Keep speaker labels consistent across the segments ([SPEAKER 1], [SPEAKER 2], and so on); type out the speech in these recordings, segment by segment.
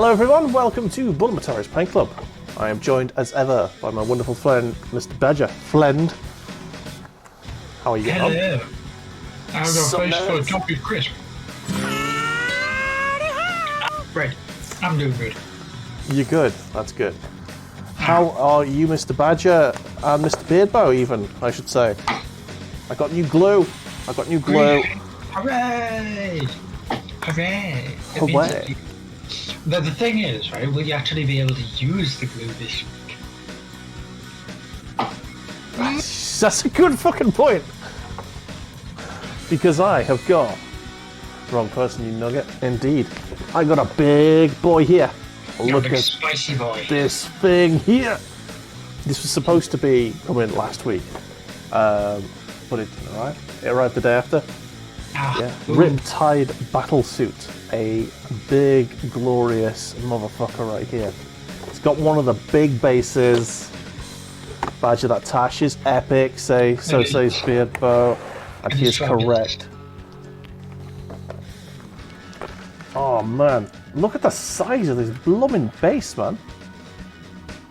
[SPEAKER 1] Hello everyone, welcome to Bulamataris Paint Club. I am joined as ever by my wonderful friend, Mr. Badger. Flend. How are you?
[SPEAKER 2] Hello. I've got a face full of toffee crisp. Fred, I'm doing good.
[SPEAKER 1] You're good, that's good. How are you, Mr. Badger, and Mr. Beardbow even, I should say? I got new glue.
[SPEAKER 2] Hooray! Hooray!
[SPEAKER 1] Hooray.
[SPEAKER 2] The thing is, right, will you actually be able to use the glue this week?
[SPEAKER 1] That's a good fucking point. Because I have got... Wrong person, you nugget. Indeed. I got a big boy here. Look at
[SPEAKER 2] spicy boy.
[SPEAKER 1] This thing here. This was supposed to be coming last week. But it didn't arrive. It arrived the day after. Yeah. Riptide battle suit. A big, glorious motherfucker right here. It's got one of the big bases. Badger, that tash is epic. So says Beardbow. And he is correct. Oh man, look at the size of this blooming base, man.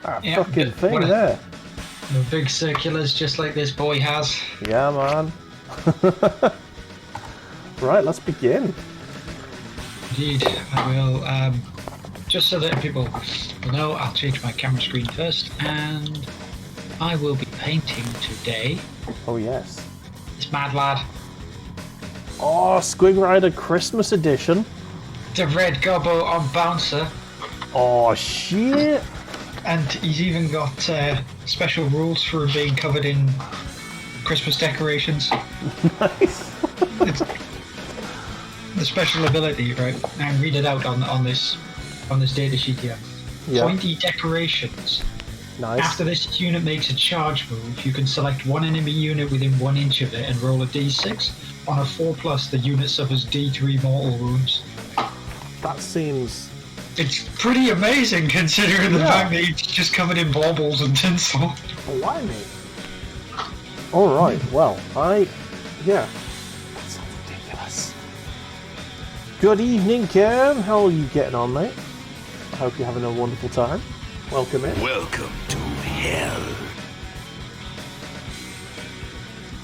[SPEAKER 1] That fucking thing there.
[SPEAKER 2] The big circulars just like this boy has.
[SPEAKER 1] Yeah, man. Right, let's begin.
[SPEAKER 2] Indeed, I will. Just so that people will know, I'll change my camera screen first, and I will be painting today.
[SPEAKER 1] Oh yes.
[SPEAKER 2] This mad lad.
[SPEAKER 1] Oh, Squig Rider Christmas edition.
[SPEAKER 2] The red gobbo on bouncer.
[SPEAKER 1] Oh shit.
[SPEAKER 2] And he's even got special rules for being covered in Christmas decorations.
[SPEAKER 1] Nice.
[SPEAKER 2] It's the special ability, right? And read it out on this data sheet here.
[SPEAKER 1] Yeah.
[SPEAKER 2] Pointy decorations.
[SPEAKER 1] Nice.
[SPEAKER 2] After this unit makes a charge move, you can select one enemy unit within 1 inch of it and roll a d6. On a 4+, the unit suffers d3 mortal wounds.
[SPEAKER 1] That seems...
[SPEAKER 2] It's pretty amazing considering the fact that it's just covered in baubles and tinsel.
[SPEAKER 1] Blimey. Alright, well, yeah. That sounds ridiculous. Good evening, Ken. How are you getting on, mate? I hope you're having a wonderful time. Welcome in.
[SPEAKER 3] Welcome to hell.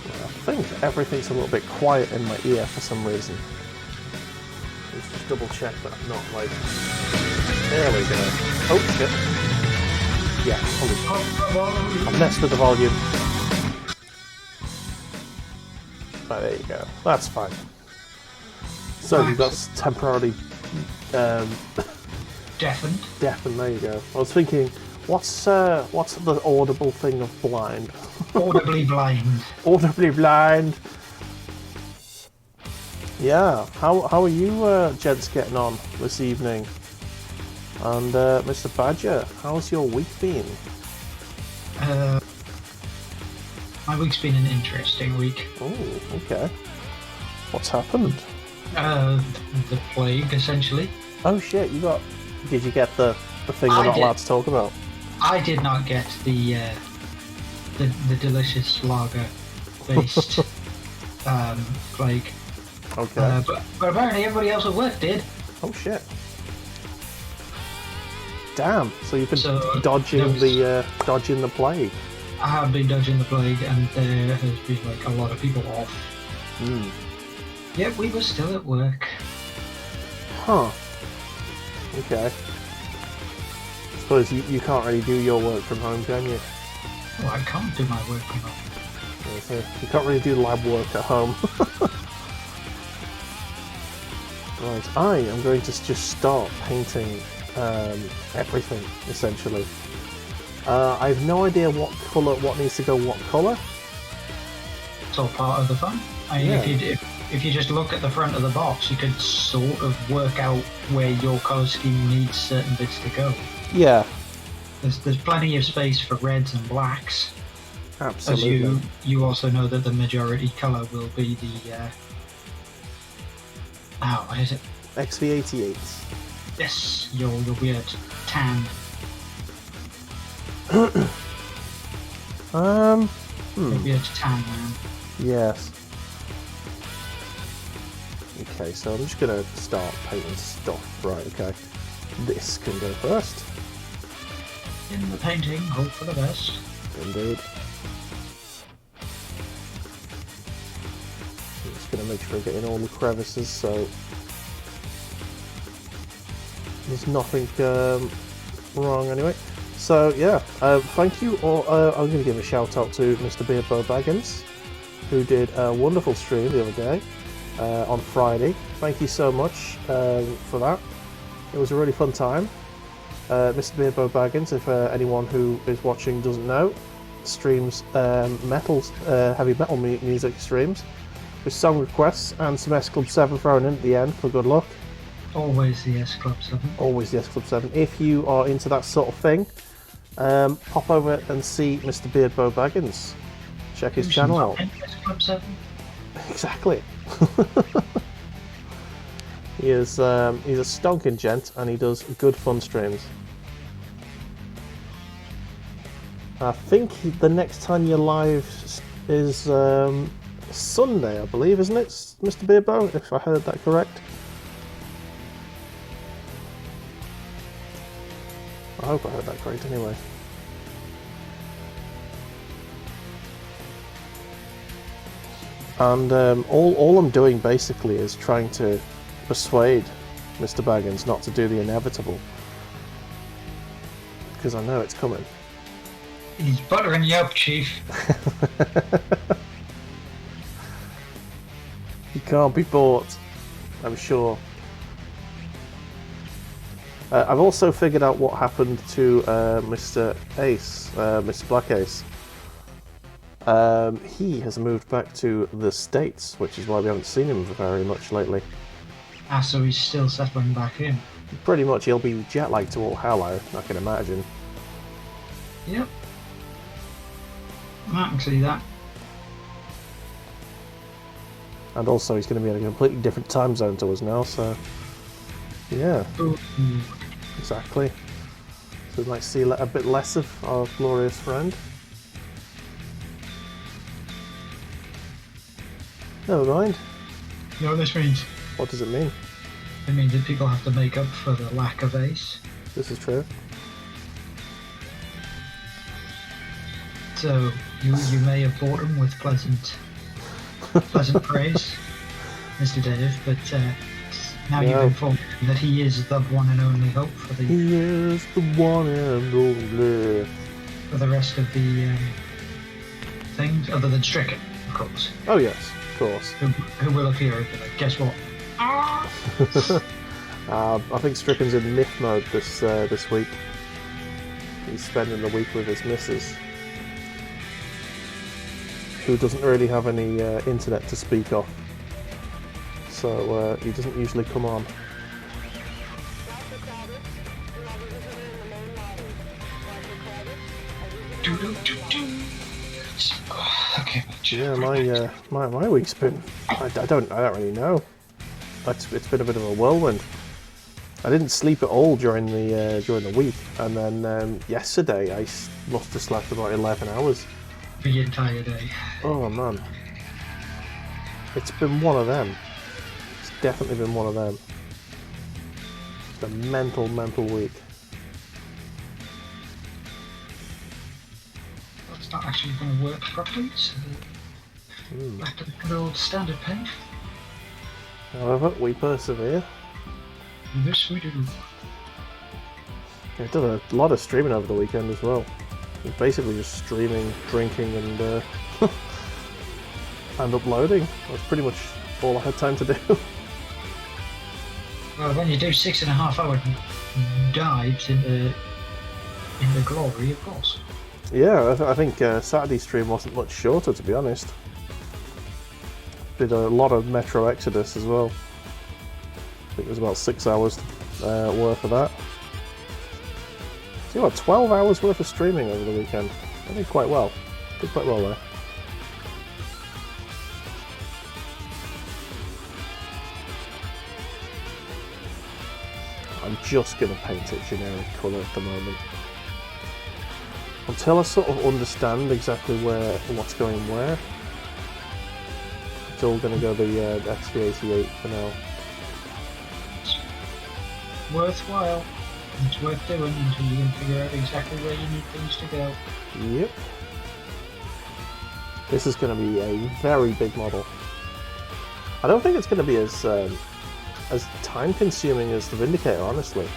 [SPEAKER 1] I think everything's a little bit quiet in my ear for some reason. Let's just double check that I'm not like... There we go. Oh, shit. Yeah, I've messed with the volume. Oh, there you go. That's fine. So you've got temporarily...
[SPEAKER 2] Deafened.
[SPEAKER 1] Deafened, there you go. I was thinking, what's the audible thing of blind?
[SPEAKER 2] Audibly blind.
[SPEAKER 1] Audibly blind. Yeah, how are you gents getting on this evening? And Mr. Badger, how's your week been?
[SPEAKER 2] My week's been an interesting week.
[SPEAKER 1] Oh, okay. What's happened?
[SPEAKER 2] The plague, essentially.
[SPEAKER 1] Oh shit, did you get the thing we're not allowed to talk about?
[SPEAKER 2] I did not get the delicious lager-based plague.
[SPEAKER 1] Okay.
[SPEAKER 2] But apparently everybody else at work did.
[SPEAKER 1] Oh shit. Damn. So you've been dodging the plague.
[SPEAKER 2] I have been dodging the plague, and there has been like a lot of people off.
[SPEAKER 1] Hmm.
[SPEAKER 2] Yet we were still at work.
[SPEAKER 1] Huh. Okay. I suppose you can't really do your work from home, can you?
[SPEAKER 2] Oh, I can't do my work from home.
[SPEAKER 1] Yeah, so you can't really do lab work at home. Right, I am going to just start painting everything, essentially. I have no idea what needs to go what colour.
[SPEAKER 2] It's all part of the fun. I mean,
[SPEAKER 1] Yeah.
[SPEAKER 2] if you just look at the front of the box, you could sort of work out where your colour scheme needs certain bits to go.
[SPEAKER 1] Yeah.
[SPEAKER 2] There's plenty of space for reds and blacks.
[SPEAKER 1] Absolutely.
[SPEAKER 2] As you also know that the majority colour will be the what is it?
[SPEAKER 1] XV88.
[SPEAKER 2] Yes, your weird tan. Your weird tan man.
[SPEAKER 1] Yes. Okay, so I'm just gonna start painting stuff. Right, okay. this can go first.
[SPEAKER 2] In the painting, hope for the best.
[SPEAKER 1] Indeed. I'm just going to make sure I get in all the crevices so there's nothing wrong anyway. So yeah, thank you all. I'm going to give a shout out to Mr. Beardbow Baggins, who did a wonderful stream the other day on Friday. Thank you so much for that. It was a really fun time. Mr. Beardbow Baggins, if anyone who is watching doesn't know, streams heavy metal music streams with song requests and some S Club 7 thrown in at the end for good luck.
[SPEAKER 2] Always the S Club 7. Always
[SPEAKER 1] the S Club 7. If you are into that sort of thing, pop over and see Mr. Beardbow Baggins. Check his channel out.
[SPEAKER 2] S Club 7?
[SPEAKER 1] Exactly. He's a stonking gent and he does good fun streams. I think the next time you're live is Sunday, I believe, isn't it, Mr. Beardbow, if I heard that correct? I hope I heard that correct anyway. And all I'm doing basically is trying to persuade Mr. Baggins not to do the inevitable. Because I know it's coming.
[SPEAKER 2] He's buttering you up, Chief.
[SPEAKER 1] He can't be bought, I'm sure. I've also figured out what happened to Mr. Ace, Mr. Black Ace. He has moved back to the States, which is why we haven't seen him very much lately.
[SPEAKER 2] Ah, so he's still settling back in.
[SPEAKER 1] Pretty much, he'll be jet lagged to all hell, I can imagine.
[SPEAKER 2] Yep. I can see that.
[SPEAKER 1] And also, he's going to be in a completely different time zone to us now, so yeah.
[SPEAKER 2] Ooh.
[SPEAKER 1] Exactly. So we might see a bit less of our glorious friend. Never mind.
[SPEAKER 2] You know what this means?
[SPEAKER 1] What does it mean?
[SPEAKER 2] It means that people have to make up for the lack of Ace.
[SPEAKER 1] This is true.
[SPEAKER 2] So you may have bought him with pleasant praise, Mr. Dave, but now you've informed him that he is the one and only hope for the.
[SPEAKER 1] He is the one and only.
[SPEAKER 2] For the rest of the things, other than Stricken, of course.
[SPEAKER 1] Oh yes, of course.
[SPEAKER 2] Who will appear and be like, guess what?
[SPEAKER 1] I think Stricken's in myth mode this week. He's spending the week with his missus, who doesn't really have any internet to speak of, so he doesn't usually come on.
[SPEAKER 2] Okay.
[SPEAKER 1] Yeah, my week's been. I don't really know. It's been a bit of a whirlwind. I didn't sleep at all during the week, and then yesterday I must have slept about 11 hours.
[SPEAKER 2] The entire day.
[SPEAKER 1] Oh man, it's been one of them. It's definitely been one of them. It's a mental week.
[SPEAKER 2] It's not actually going to work properly, so back to the good old standard paint.
[SPEAKER 1] However, we persevere.
[SPEAKER 2] This we do.
[SPEAKER 1] I've done a lot of streaming over the weekend as well. Basically just streaming, drinking, and and uploading. That's pretty much all I had time to do.
[SPEAKER 2] Well, when you do 6.5 hour dives into glory, of course.
[SPEAKER 1] Yeah, I think Saturday's stream wasn't much shorter, to be honest. Did a lot of Metro Exodus as well. I think it was about 6 hours worth of that. See what, 12 hours worth of streaming over the weekend. I did quite well. Did quite well there. I'm just going to paint it generic colour at the moment. Until I sort of understand exactly what's going where. It's all going to go the XV88 for now.
[SPEAKER 2] Worthwhile. It's worth doing until you can figure out exactly where you need things to go.
[SPEAKER 1] Yep. This is going to be a very big model. I don't think it's going to be as time-consuming as the Vindicator, honestly.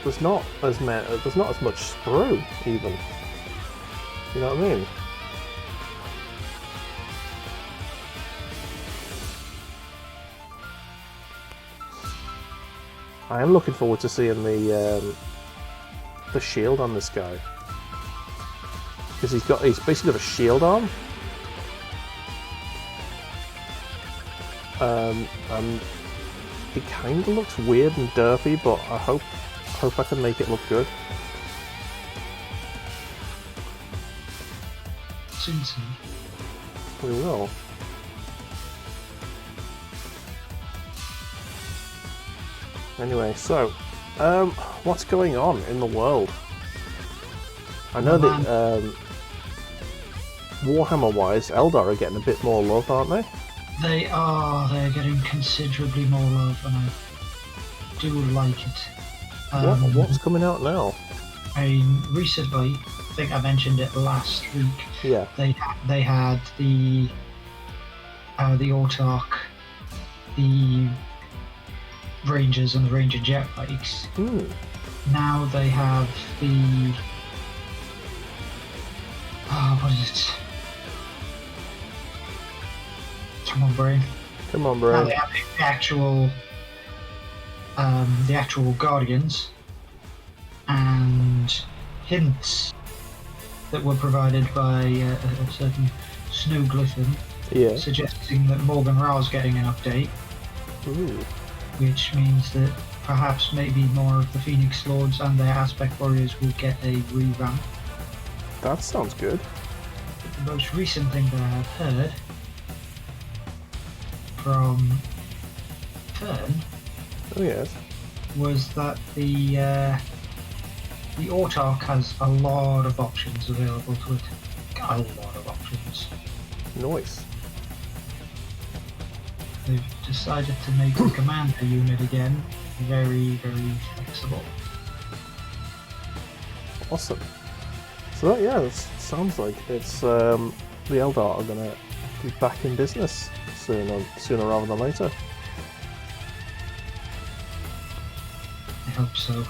[SPEAKER 1] There's not as much sprue, even. You know what I mean? I am looking forward to seeing the shield on this guy, because he's basically got a shield arm, and it kind of looks weird and derpy, but I hope I can make it look good.
[SPEAKER 2] Soon.
[SPEAKER 1] We will. Anyway, so, what's going on in the world? I know that, Warhammer-wise, Eldar are getting a bit more love, aren't they?
[SPEAKER 2] They are. They're getting considerably more love, and I do like it.
[SPEAKER 1] What's coming out now?
[SPEAKER 2] Recently, I think I mentioned it last week.
[SPEAKER 1] Yeah.
[SPEAKER 2] They had the Autark, the Rangers and the Ranger jet bikes. Now they have the what is it? Come on, brain.
[SPEAKER 1] Come on, brain.
[SPEAKER 2] Now they have the actual Guardians, and hints that were provided by a certain Snow Glyphon, suggesting that Morgan Rao's getting an update.
[SPEAKER 1] Ooh. Which
[SPEAKER 2] means that perhaps maybe more of the Phoenix Lords and their Aspect Warriors will get a revamp.
[SPEAKER 1] That sounds good.
[SPEAKER 2] But the most recent thing that I have heard from Fern was that the Autark has a lot of options available to it. Got a lot of options.
[SPEAKER 1] Nice.
[SPEAKER 2] They've decided to make the commander unit again very, very flexible.
[SPEAKER 1] Awesome. So that sounds like it's the Eldar are gonna be back in business sooner rather than later.
[SPEAKER 2] I hope so.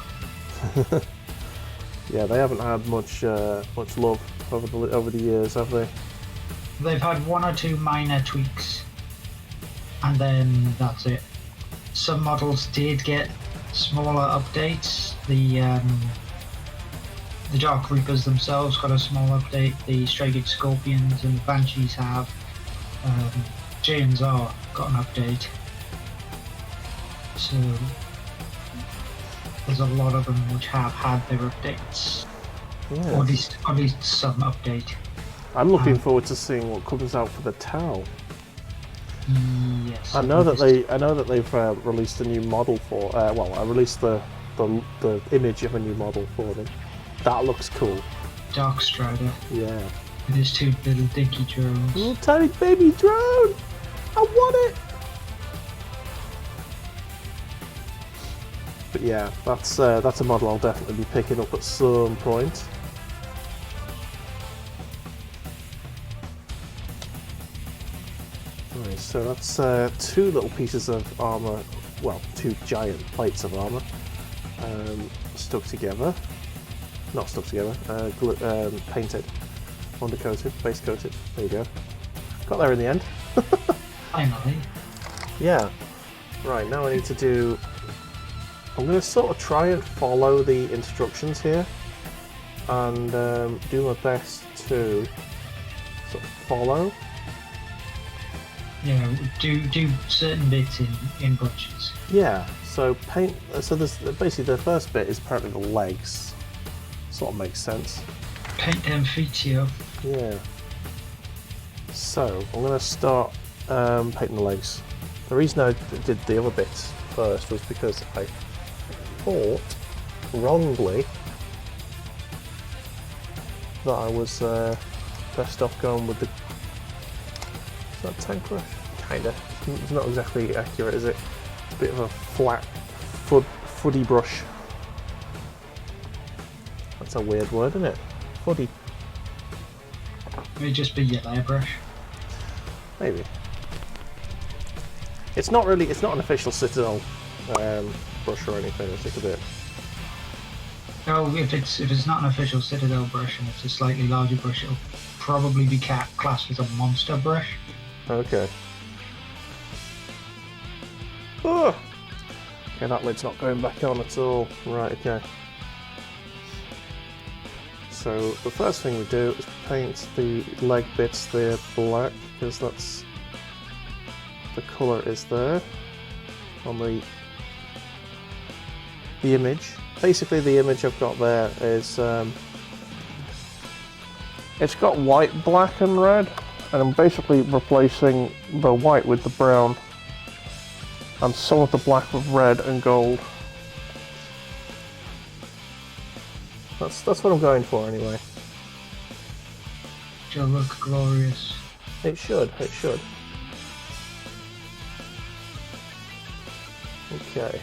[SPEAKER 1] Yeah, they haven't had much love over the years, have they?
[SPEAKER 2] They've had one or two minor tweaks, and then that's it. Some models did get smaller updates. The Dark Reapers themselves got a small update. The Stray Scorpions and the Banshees have. J&R got an update. So there's a lot of them which have had their updates, or at least some update.
[SPEAKER 1] I'm looking forward to seeing what comes out for the Tau.
[SPEAKER 2] Yes.
[SPEAKER 1] I know that they've released a new model for. I released the image of a new model for them. That looks cool.
[SPEAKER 2] Dark Strider.
[SPEAKER 1] Yeah.
[SPEAKER 2] With his two little dinky drones.
[SPEAKER 1] Little tiny baby drone. I want it. But yeah, that's a model I'll definitely be picking up at some point. Right, so that's two little pieces of armour, well, two giant plates of armour, stuck together. Not stuck together, painted, undercoated, base coated. There you go. Got there in the end.
[SPEAKER 2] Finally.
[SPEAKER 1] Yeah. Right, now I need to do... I'm going to sort of try and follow the instructions here and do my best to sort of follow.
[SPEAKER 2] Yeah, do certain bits in bunches.
[SPEAKER 1] Yeah, so paint... So there's basically the first bit is apparently the legs. Sort of makes sense.
[SPEAKER 2] Paint them feet here.
[SPEAKER 1] Yeah. So, I'm going to start painting the legs. The reason I did the other bits first was because I thought, wrongly, that I was best off going with the... Is that tank brush? Kinda. It's not exactly accurate, is it? It's a bit of a flat, fuddy brush. That's a weird word, isn't it? Fuddy.
[SPEAKER 2] May just be your airbrush.
[SPEAKER 1] Maybe. It's not really. It's not an official Citadel brush or anything. It's just a bit.
[SPEAKER 2] Oh, if it's not an official Citadel brush and it's a slightly larger brush, it'll probably be classed as a monster brush.
[SPEAKER 1] Okay. Oh. Okay, that lid's not going back on at all. Right. Okay. So the first thing we do is paint the leg bits there black, because that's the colour is there on the image. Basically, the image I've got there is it's got white, black, and red, and I'm basically replacing the white with the brown, and some of the black with red and gold. That's what I'm going for anyway.
[SPEAKER 2] It'll look glorious.
[SPEAKER 1] It should, it should. Okay.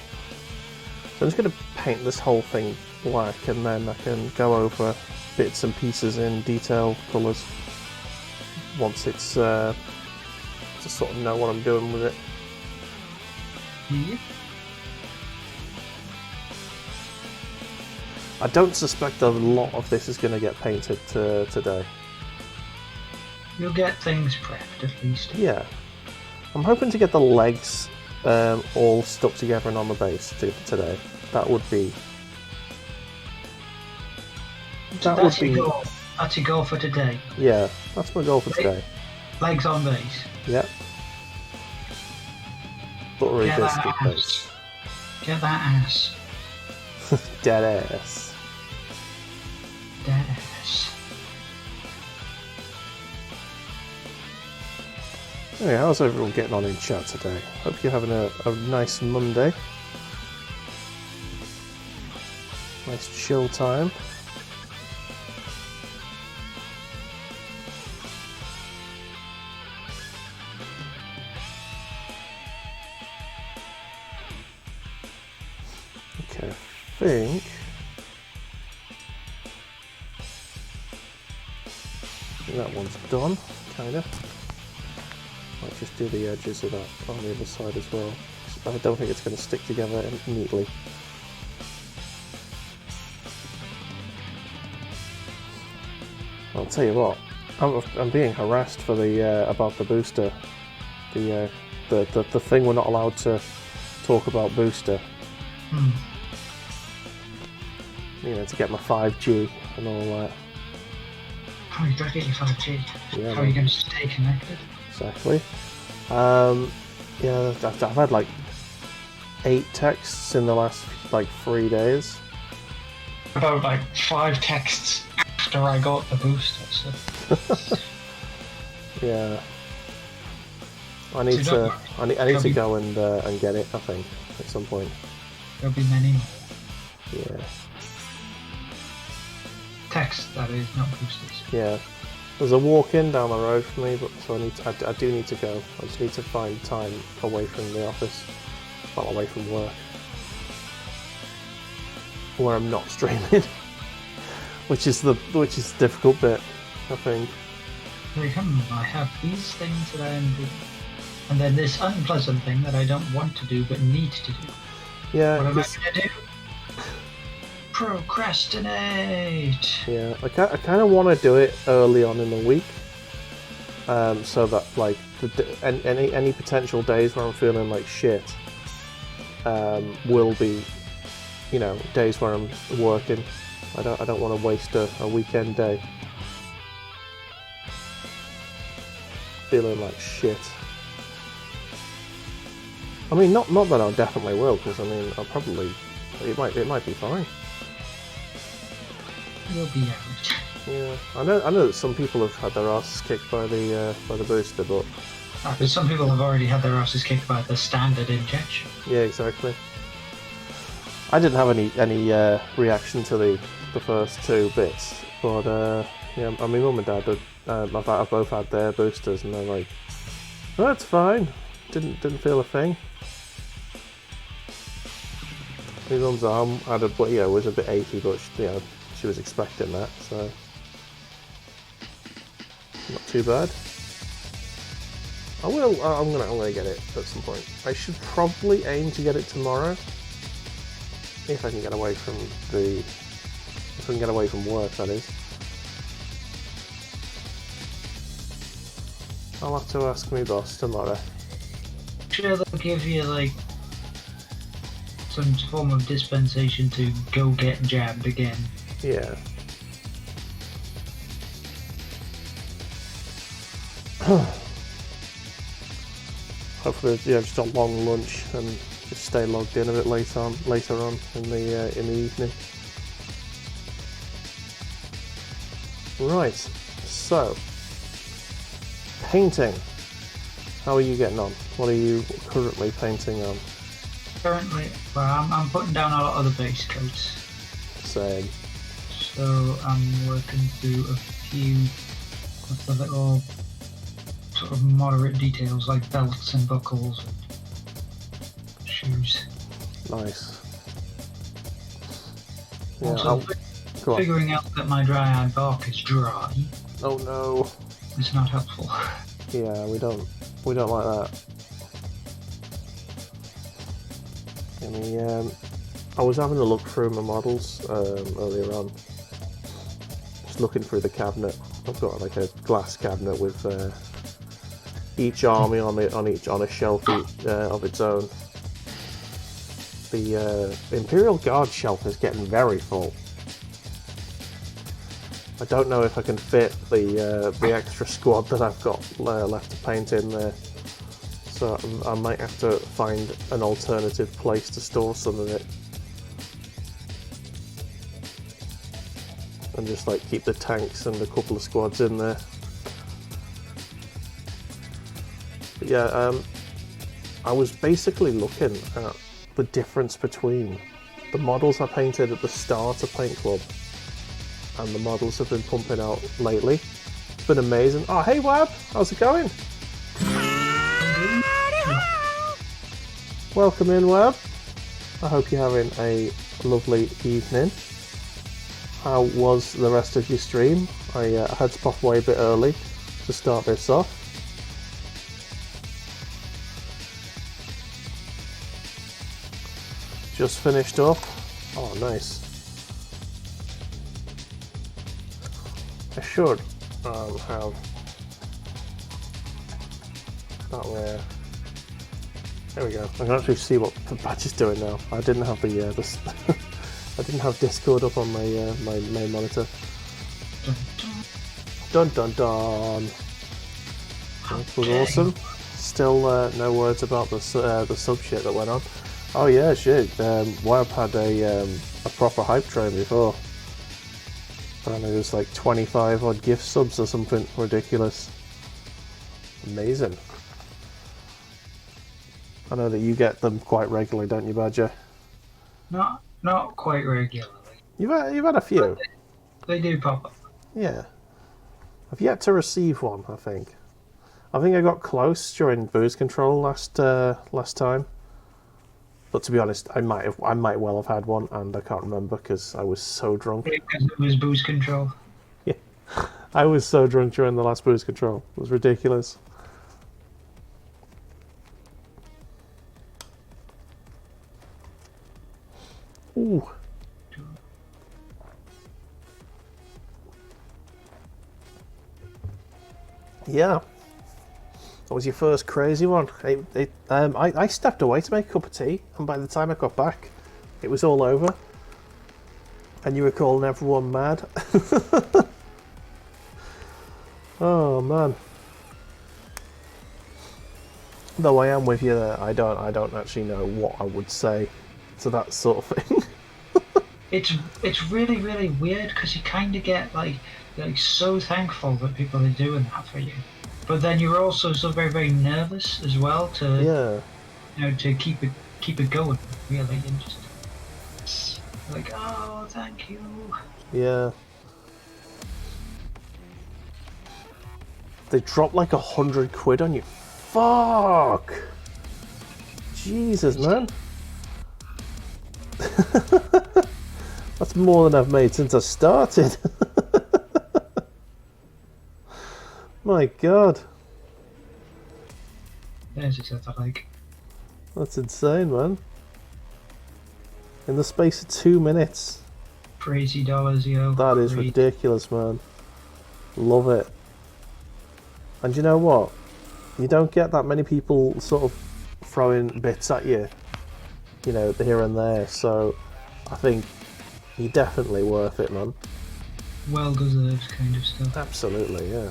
[SPEAKER 1] So I'm just going to paint this whole thing black, and then I can go over bits and pieces in detail colours once it's to sort of know what I'm doing with it.
[SPEAKER 2] Yeah.
[SPEAKER 1] I don't suspect a lot of this is going to get painted today.
[SPEAKER 2] You'll get things prepped at least.
[SPEAKER 1] Yeah. I'm hoping to get the legs all stuck together and on the base today. That would be...
[SPEAKER 2] That's your goal. That's your goal for today.
[SPEAKER 1] Yeah, that's my goal for today.
[SPEAKER 2] Legs on base.
[SPEAKER 1] Yep. Buttery biscuit base.
[SPEAKER 2] Get that ass.
[SPEAKER 1] Dead ass.
[SPEAKER 2] Dead ass.
[SPEAKER 1] Anyway, how's everyone getting on in chat today? Hope you're having a nice Monday. Nice chill time. Okay, I think that one's done, kinda. Might just do the edges of that on the other side as well. I don't think it's going to stick together neatly. I'll tell you what, I'm being harassed for the about the booster, the thing we're not allowed to talk about booster. You know, to get my 5G and all that.
[SPEAKER 2] How are you going to get your 5G?
[SPEAKER 1] Yeah,
[SPEAKER 2] how are you going to stay connected?
[SPEAKER 1] Exactly. Yeah, I've had like 8 texts in the last like 3 days.
[SPEAKER 2] About like 5 texts after I got the booster. So.
[SPEAKER 1] Yeah. I need to go and get it. I think at some point.
[SPEAKER 2] There'll be many more.
[SPEAKER 1] Yeah.
[SPEAKER 2] Texts, that is, not boosters.
[SPEAKER 1] Yeah. There's a walk-in down the road for me, but so I do need to go. I just need to find time away from the office, well, away from work, where I'm not streaming, which is the difficult bit, I think.
[SPEAKER 2] I have these things that I am doing, and then this unpleasant thing that I don't want to do but need to do.
[SPEAKER 1] Yeah.
[SPEAKER 2] What am I going to do? Procrastinate.
[SPEAKER 1] Yeah, I kind of want to do it early on in the week, so that like any potential days where I'm feeling like shit will be, you know, days where I'm working. I don't want to waste a weekend day feeling like shit. I mean, not that I definitely will, because I mean, I'll probably it might be fine.
[SPEAKER 2] You'll be out.
[SPEAKER 1] Yeah, I know that some people have had their asses kicked by the booster, but
[SPEAKER 2] Because some people have already had their asses kicked by the standard injection.
[SPEAKER 1] yeah, exactly. I didn't have any reaction to the first 2 bits, but yeah, I mean, Mum and Dad did. I've both had their boosters, and they're like, "Oh, it's fine. Didn't feel a thing." My mum's arm had was a bit achy, but she she was expecting that, so not too bad. I'm gonna get it at some point. I should probably aim to get it tomorrow, if I can get away from work, that is. I'll have to ask my boss tomorrow.
[SPEAKER 2] Sure, they'll give you like some form of dispensation to go get jabbed again.
[SPEAKER 1] Yeah. Hopefully, yeah, just a long lunch and just stay logged in a bit later on in the evening. Right. So, painting. How are you getting on? What are you currently painting on?
[SPEAKER 2] Currently, well, I'm putting down a lot of the base coats.
[SPEAKER 1] Same.
[SPEAKER 2] So I'm working through a few of the little sort of moderate details like belts and buckles and shoes.
[SPEAKER 1] Nice. Yeah,
[SPEAKER 2] Also, figuring out that my dryad bark is dry.
[SPEAKER 1] Oh no.
[SPEAKER 2] It's not helpful.
[SPEAKER 1] Yeah, we don't like that. I was having a look through my models earlier on, just looking through the cabinet. I've got like a glass cabinet with each army on a shelf of its own. The Imperial Guard shelf is getting very full. I don't know if I can fit the extra squad that I've got left to paint in there. So I might have to find an alternative place to store some of it. And just like keep the tanks and a couple of squads in there. But yeah, I was basically looking at the difference between the models I painted at the start of Paint Club and the models I've been pumping out lately. It's been amazing. Oh, hey Wab, how's it going? Welcome in, Web. I hope you're having a lovely evening. How was the rest of your stream? I had to pop away a bit early to start this off. Just finished up. Oh, nice. I should have that where. There we go. I can actually see what the patch is doing now. I didn't have the I didn't have Discord up on my my main monitor. Dun dun dun. That was awesome. Still no words about the sub shit that went on. Oh yeah, shit. Web had a proper hype train before. And it was like 25 odd gift subs or something ridiculous. Amazing. I know that you get them quite regularly, don't you, Badger?
[SPEAKER 2] Not quite regularly.
[SPEAKER 1] You've had a few.
[SPEAKER 2] They do pop up.
[SPEAKER 1] Yeah. I've yet to receive one, I think. I think I got close during booze control last time. But to be honest, I might well have had one, and I can't remember because I was so drunk.
[SPEAKER 2] Because it was booze control.
[SPEAKER 1] Yeah. I was so drunk during the last booze control. It was ridiculous. Ooh. Yeah. That was your first crazy one. I stepped away to make a cup of tea, and by the time I got back, it was all over. And you were calling everyone mad. Oh man. Though I am with you there, I don't actually know what I would say to that sort of thing.
[SPEAKER 2] It's really, really weird because you kind of get like so thankful that people are doing that for you, but then you're also so very, very nervous as well to to keep it going, really, and just like, oh, thank you.
[SPEAKER 1] Yeah. They dropped like 100 quid on you. Fuck. Jesus, man. It's more than I've made since I started. My God.
[SPEAKER 2] There's a set I like.
[SPEAKER 1] That's insane, man. In the space of 2 minutes.
[SPEAKER 2] Crazy dollars, yo.
[SPEAKER 1] That is ridiculous, man. Love it. And you know what? You don't get that many people sort of throwing bits at you, you know, here and there. So I think you're definitely worth it, man.
[SPEAKER 2] Well deserved kind of stuff.
[SPEAKER 1] Absolutely, yeah.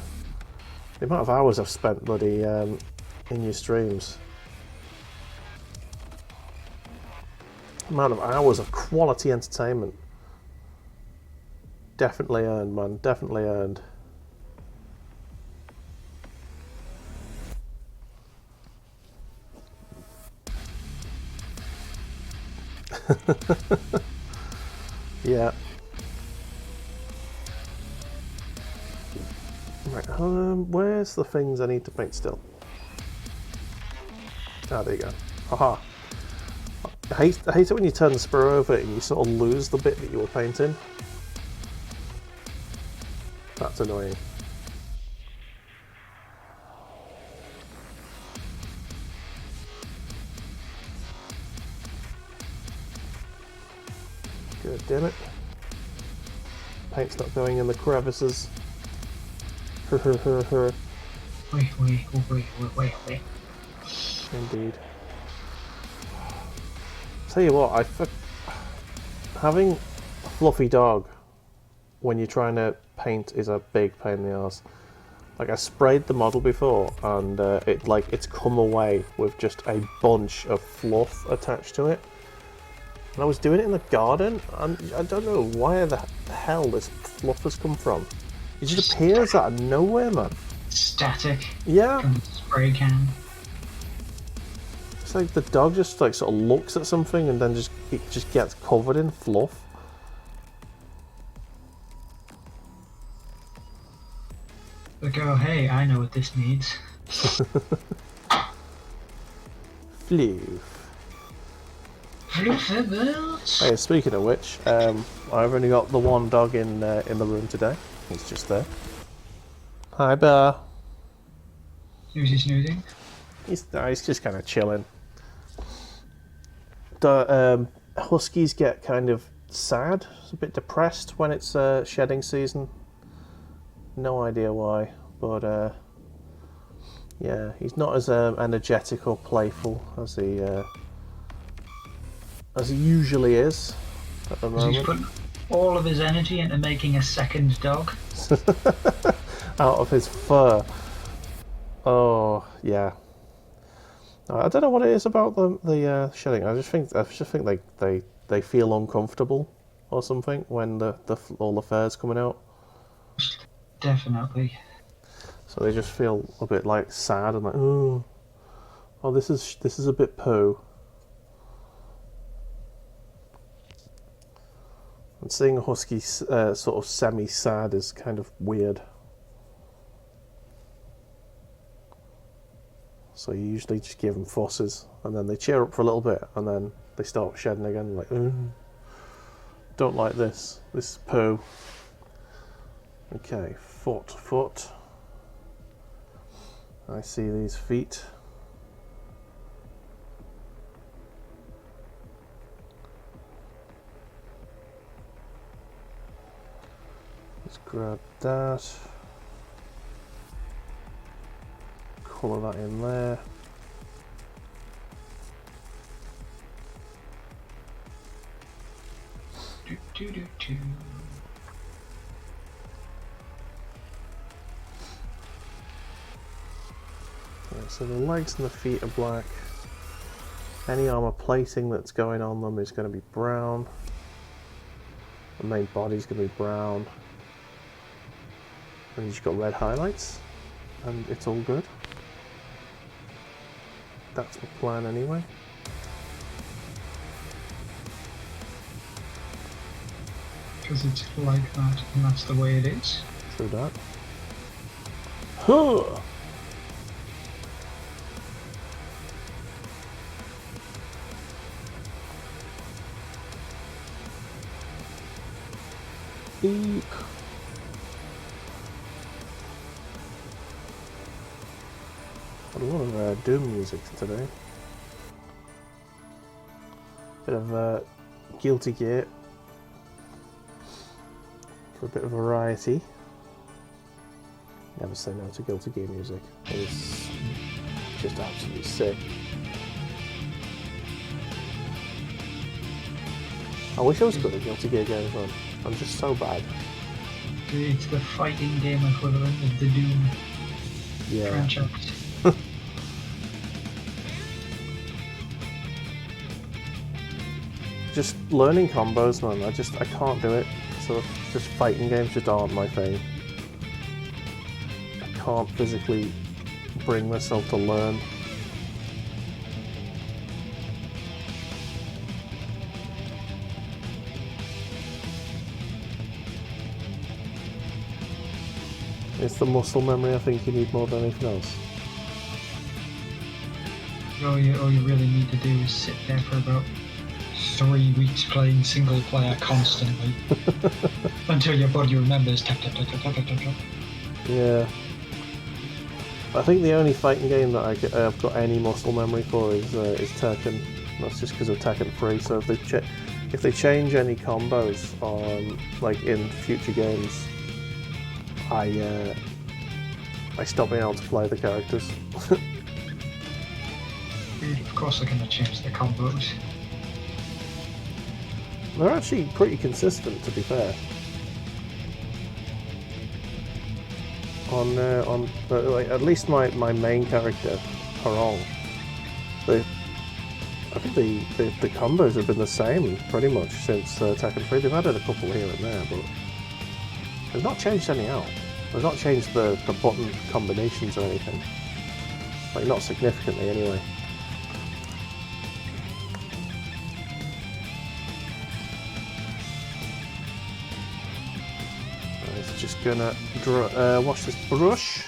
[SPEAKER 1] The amount of hours I've spent, bloody, in your streams. The amount of hours of quality entertainment. Definitely earned, man. Definitely earned. Yeah. Right, where's the things I need to paint still? Ah, there you go. Aha. I hate it when you turn the spur over and you sort of lose the bit that you were painting. That's annoying. God damn it. Paint's not going in the crevices.
[SPEAKER 2] Wait.
[SPEAKER 1] Indeed. Tell you what, having a fluffy dog when you're trying to paint is a big pain in the arse. Like, I sprayed the model before and it's come away with just a bunch of fluff attached to it. And I was doing it in the garden and I don't know where the hell this fluff has come from. It just appears out of nowhere, man.
[SPEAKER 2] Static.
[SPEAKER 1] Yeah.
[SPEAKER 2] From the spray can.
[SPEAKER 1] It's like the dog just like sort of looks at something and then it just gets covered in fluff.
[SPEAKER 2] Like, oh hey, I know what this needs.
[SPEAKER 1] Fluff.
[SPEAKER 2] Fluffables.
[SPEAKER 1] Hey, speaking of which, I've only got the one dog in the room today. He's just there. Hi, Bear.
[SPEAKER 2] Who's he snoozing?
[SPEAKER 1] He's just kind of chilling. The huskies get kind of sad, a bit depressed when it's shedding season. No idea why, but yeah, he's not as energetic or playful as he usually is at the moment.
[SPEAKER 2] He's putting all of his energy into making a second dog.
[SPEAKER 1] Out of his fur. Oh yeah. I don't know what it is about the shedding. I just think they feel uncomfortable or something when all the fur's coming out.
[SPEAKER 2] Definitely.
[SPEAKER 1] So they just feel a bit like sad and like, oh, this is a bit poo. And seeing a husky sort of semi-sad is kind of weird. So you usually just give them fusses, and then they cheer up for a little bit, and then they start shedding again. Like, don't like this. This is poo. Okay, foot. I see these feet. Let's grab that. Colour that in there.
[SPEAKER 2] Do.
[SPEAKER 1] Right, so the legs and the feet are black. Any armour plating that's going on them is going to be brown. The main body's going to be brown. And you've got red highlights, and it's all good. That's the plan anyway.
[SPEAKER 2] Because it's like that, and that's the way it is.
[SPEAKER 1] True that. Huh! Eek. A lot of Doom music today. Bit of Guilty Gear for a bit of variety. Never say no to Guilty Gear music. It's just absolutely sick. I wish I was good at Guilty Gear games, man. I'm just so bad.
[SPEAKER 2] It's the fighting game equivalent of the Doom franchise.
[SPEAKER 1] Just learning combos, man. I can't do it. So just fighting games just aren't my thing. I can't physically bring myself to learn. It's the muscle memory I think you need more than anything else.
[SPEAKER 2] All you really need to do is sit there for about 3 weeks playing single player constantly until your body remembers tap tap tap tap tap tap tap.
[SPEAKER 1] Yeah. I think the only fighting game that I've got any muscle memory for is Tekken. That's just because of Tekken 3. So if they change any combos on like in future games, I stop being able to play the characters.
[SPEAKER 2] Of course they're going to change the combos.
[SPEAKER 1] They're actually pretty consistent, to be fair. On like, at least my main character, Harong, I think the combos have been the same pretty much since Tekken 3. They've added a couple here and there, but they've not changed any out. They've not changed the button combinations or anything. Like, not significantly anyway. It's just gonna wash this brush.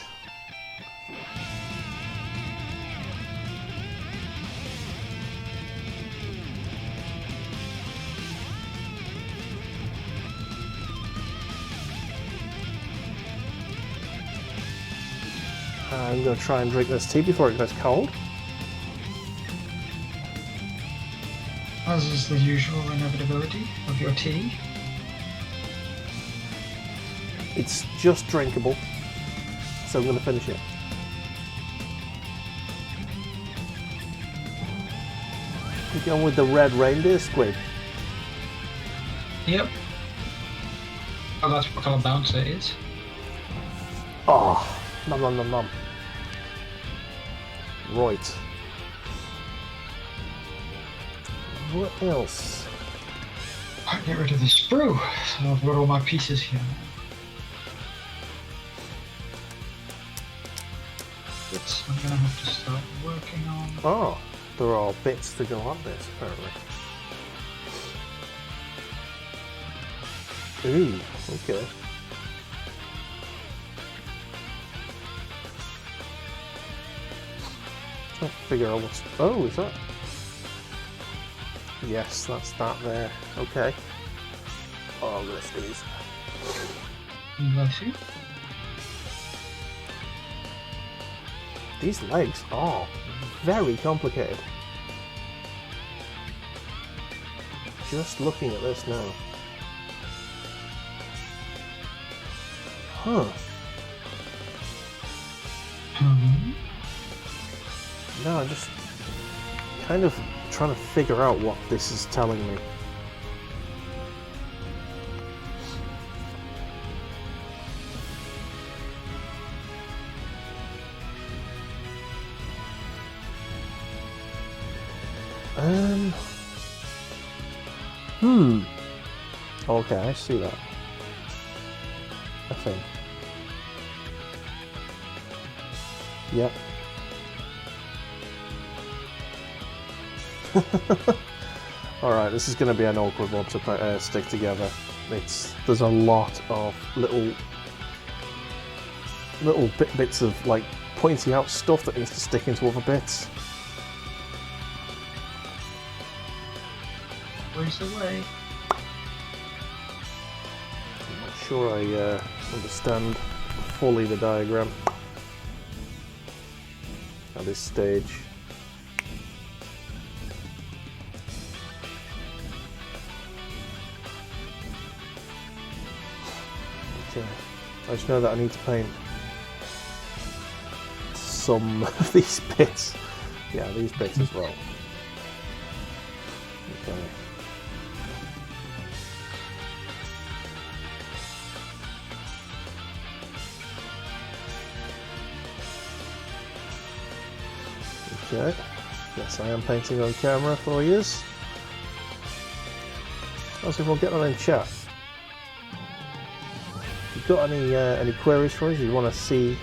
[SPEAKER 1] I'm going to try and drink this tea before it gets cold.
[SPEAKER 2] As is the usual inevitability of your tea.
[SPEAKER 1] It's just drinkable, so I'm going to finish it. We're going with the red reindeer squig.
[SPEAKER 2] Yep. Oh, that's what colour bouncer is.
[SPEAKER 1] Oh, nom nom nom nom. Right. What else?
[SPEAKER 2] I'll get rid of the sprue, so I've got all my pieces here. Bits I'm gonna have to start working on.
[SPEAKER 1] Oh, there are bits to go on this, apparently. Ooh, okay. Trying to figure out what's... Oh, is that... Yes, that's that there. Okay. Oh, I'm gonna sneeze.
[SPEAKER 2] Bless you.
[SPEAKER 1] These legs are very complicated. Just looking at this now. Huh. No, I'm just kind of trying to figure out what this is telling me. Okay, I see that. I think. Yep. Alright, this is going to be an awkward one to stick together. There's a lot of little bits of like pointing out stuff that needs to stick into other bits.
[SPEAKER 2] Where's the way?
[SPEAKER 1] sure I understand fully the diagram at this stage. Okay, I just know that I need to paint some of these bits. Yeah, these bits as well. Okay. Okay. Yes, I am painting on camera for you. How's everyone getting on in chat? If you've got any queries for us, you want to see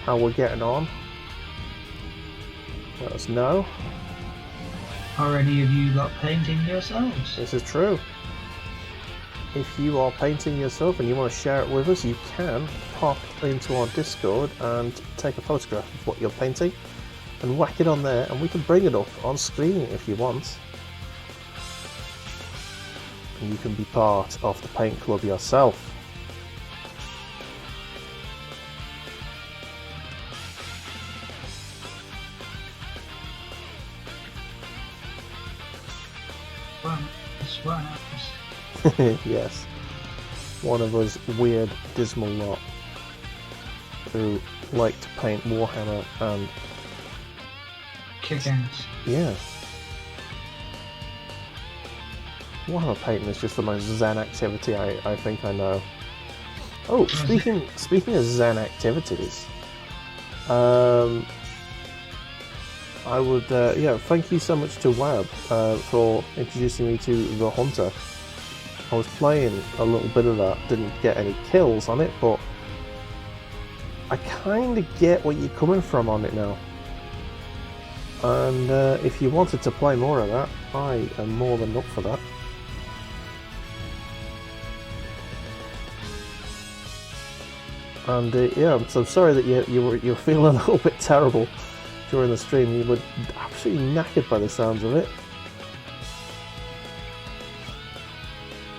[SPEAKER 1] how we're getting on, let us know.
[SPEAKER 2] Are any of you lot painting yourselves?
[SPEAKER 1] This is true. If you are painting yourself and you want to share it with us, you can pop into our Discord and take a photograph of what you're painting and whack it on there, and we can bring it up on screen if you want. And you can be part of the paint club yourself. Yes, one of us weird, dismal lot who like to paint Warhammer and
[SPEAKER 2] kick ass.
[SPEAKER 1] Yeah. Warhammer painting is just the most zen activity I think I know. Oh, speaking of zen activities, I would yeah, thank you so much to Wab for introducing me to The Hunter. I was playing a little bit of that, didn't get any kills on it, but I kind of get what you're coming from on it now. And if you wanted to play more of that, I am more than up for that. And yeah, so I'm sorry that you were feeling a little bit terrible during the stream. You were absolutely knackered by the sounds of it.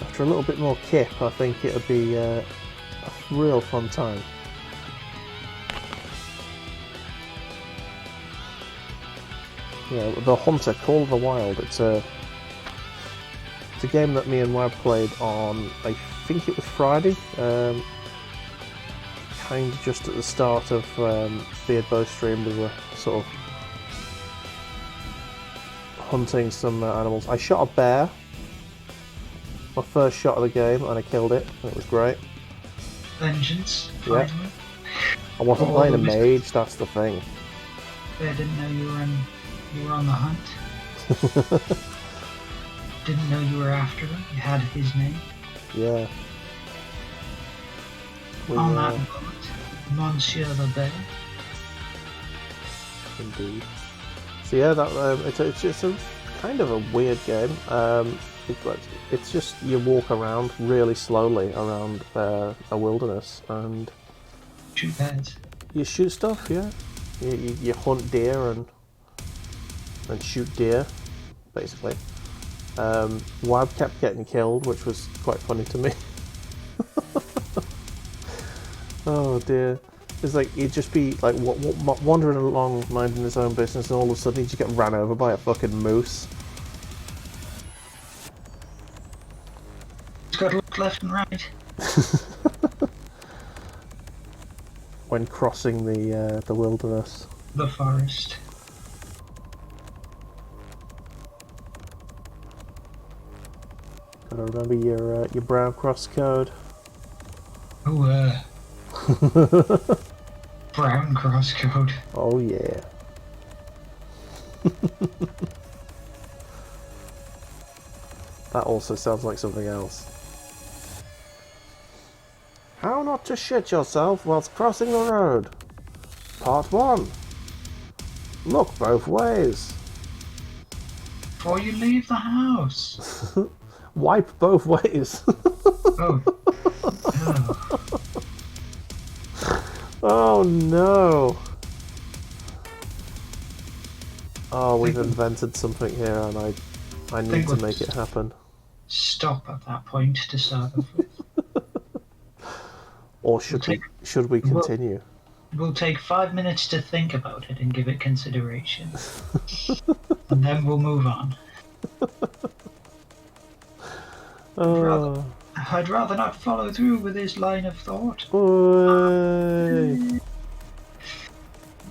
[SPEAKER 1] After a little bit more kip, I think it would be a real fun time. Yeah, The Hunter, Call of the Wild. It's a game that me and Wab played on, I think it was Friday. Kind of just at the start of Beardbow stream, we were sort of hunting some animals. I shot a bear. My first shot of the game, and I killed it, and it was great.
[SPEAKER 2] Vengeance,
[SPEAKER 1] yeah.
[SPEAKER 2] finally.
[SPEAKER 1] I wasn't playing a mage, that's the thing.
[SPEAKER 2] I didn't know you were on the hunt. Didn't know you were after him. You had his name.
[SPEAKER 1] Yeah.
[SPEAKER 2] On that boat, Monsieur the Bear.
[SPEAKER 1] Indeed. So yeah, that it's a kind of a weird game. It's just you walk around really slowly around a wilderness and
[SPEAKER 2] shoot bears.
[SPEAKER 1] You shoot stuff, yeah. You hunt deer and shoot deer, basically. Wab kept getting killed, which was quite funny to me. Oh dear. It's like he'd just be like wandering along, minding his own business, and all of a sudden he'd just get ran over by a fucking moose.
[SPEAKER 2] He's got to look left and right.
[SPEAKER 1] When crossing the wilderness.
[SPEAKER 2] The forest.
[SPEAKER 1] Gotta remember your brown cross code.
[SPEAKER 2] Oh, brown cross code.
[SPEAKER 1] Oh yeah. That also sounds like something else. How not to shit yourself whilst crossing the road. Part 1. Look both ways.
[SPEAKER 2] Before you leave the house.
[SPEAKER 1] Wipe both ways.
[SPEAKER 2] Oh.
[SPEAKER 1] Oh no. Oh, we've invented something here and I need to make it happen.
[SPEAKER 2] Stop at that point to start off with.
[SPEAKER 1] Or should we continue?
[SPEAKER 2] We'll take 5 minutes to think about it and give it consideration. And then we'll move on. I'd rather not follow through with his line of thought.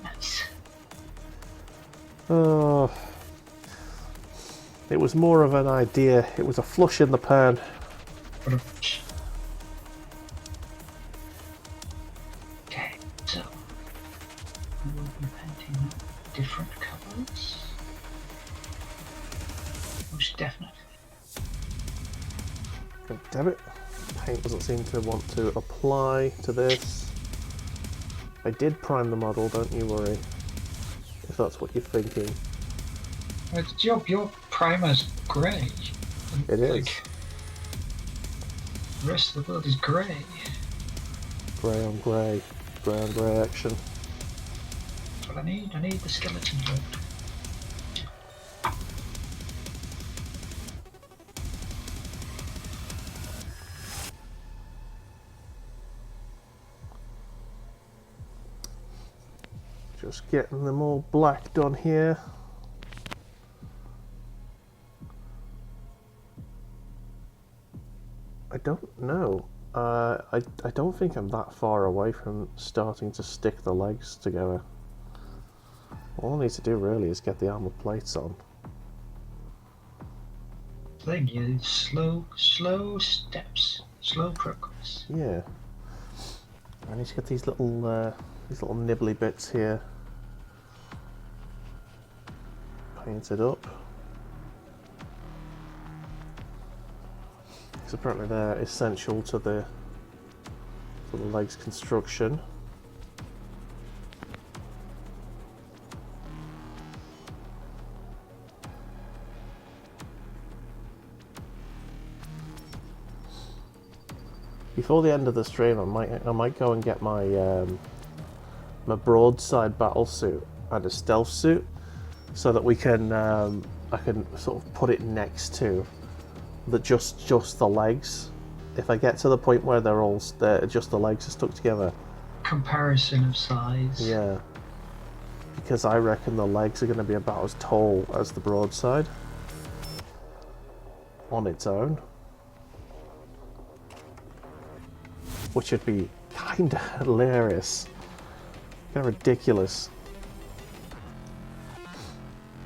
[SPEAKER 2] Nice.
[SPEAKER 1] It was more of an idea. It was a flush in the pan.
[SPEAKER 2] Okay, so we will be painting different colours. Most definitely.
[SPEAKER 1] God damn it. Paint doesn't seem to want to apply to this. I did prime the model, don't you worry. If that's what you're thinking.
[SPEAKER 2] Your primer's grey.
[SPEAKER 1] It is.
[SPEAKER 2] The rest of the world is grey.
[SPEAKER 1] Grey on grey. Grey on grey action.
[SPEAKER 2] That's what I need. I need the skeleton build.
[SPEAKER 1] Just getting them all black done here. I don't know. I don't think I'm that far away from starting to stick the legs together. All I need to do really is get the armor plates on.
[SPEAKER 2] Thing is slow steps, slow progress.
[SPEAKER 1] Yeah. I need to get these little nibbly bits here painted up. Because apparently they're essential to the legs construction. Before the end of the stream, I might go and get my my broadside battle suit and a stealth suit, so that we can I can sort of put it next to just the legs. If I get to the point where just the legs are stuck together.
[SPEAKER 2] Comparison of size.
[SPEAKER 1] Yeah. Because I reckon the legs are going to be about as tall as the broadside on its own. Which would be kinda hilarious. Kinda ridiculous.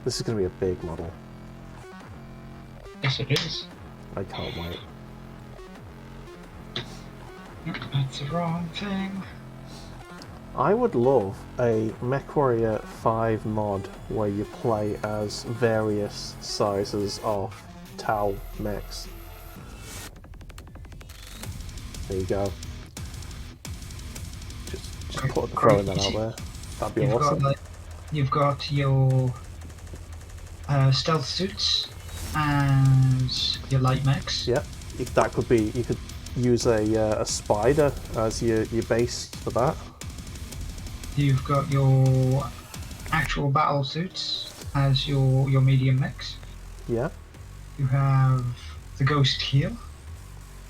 [SPEAKER 1] This is gonna be a big model.
[SPEAKER 2] Yes, it is.
[SPEAKER 1] I can't wait.
[SPEAKER 2] That's the wrong thing.
[SPEAKER 1] I would love a MechWarrior 5 mod where you play as various sizes of Tau mechs. There you go. Just throwing that out there. That'd be awesome.
[SPEAKER 2] You've got your stealth suits and your light mechs.
[SPEAKER 1] Yeah, that could be. You could use a spider as your base for that.
[SPEAKER 2] You've got your actual battle suits as your medium mechs.
[SPEAKER 1] Yeah.
[SPEAKER 2] You have the ghost heel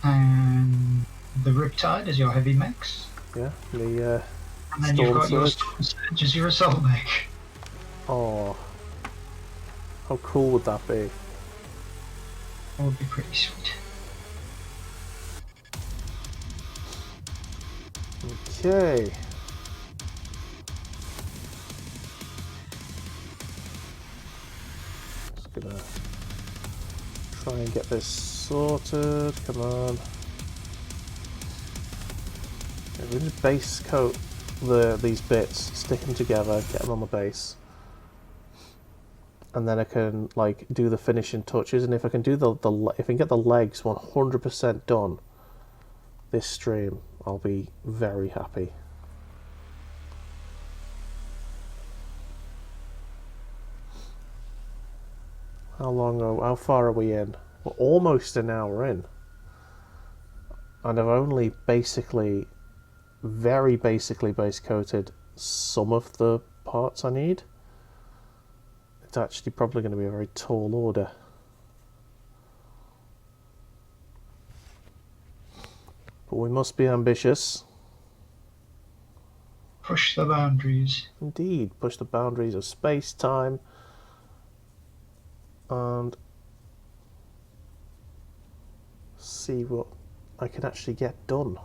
[SPEAKER 2] and the riptide as your heavy mechs.
[SPEAKER 1] Yeah.
[SPEAKER 2] And then you've got your storm surge as your assault mech.
[SPEAKER 1] Oh, how cool would that be?
[SPEAKER 2] That would be pretty sweet.
[SPEAKER 1] Okay. Just gonna try and get this sorted. Come on. We just base coat these bits, stick them together, get them on the base, and then I can like do the finishing touches. And if I can do if I can get the legs 100% done this stream, I'll be very happy. How far are we in? We're almost an hour in, and I've only very basically base coated some of the parts I need. It's actually probably going to be a very tall order. But we must be ambitious.
[SPEAKER 2] Push the boundaries.
[SPEAKER 1] Indeed, push the boundaries of space, time, and see what I can actually get done.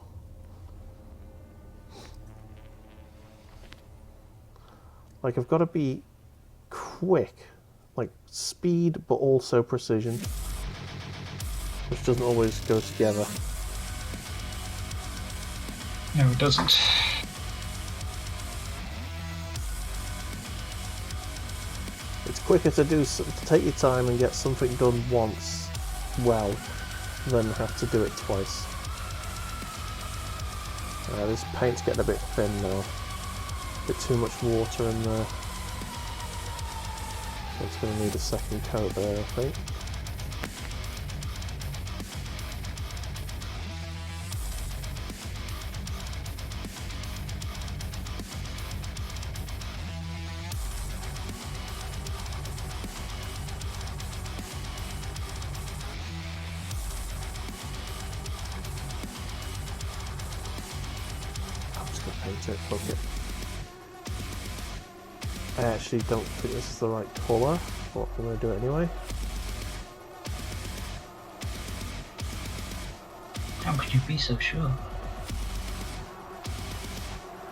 [SPEAKER 1] Like, I've got to be quick, like speed but also precision, which doesn't always go together.
[SPEAKER 2] No, it doesn't.
[SPEAKER 1] It's quicker to take your time and get something done once well than have to do it twice. This paint's getting a bit thin now. A bit too much water in there. So it's going to need a second coat there, I think. Fuck it. I actually don't think this is the right colour, but I'm going to do it anyway.
[SPEAKER 2] How could you be so sure?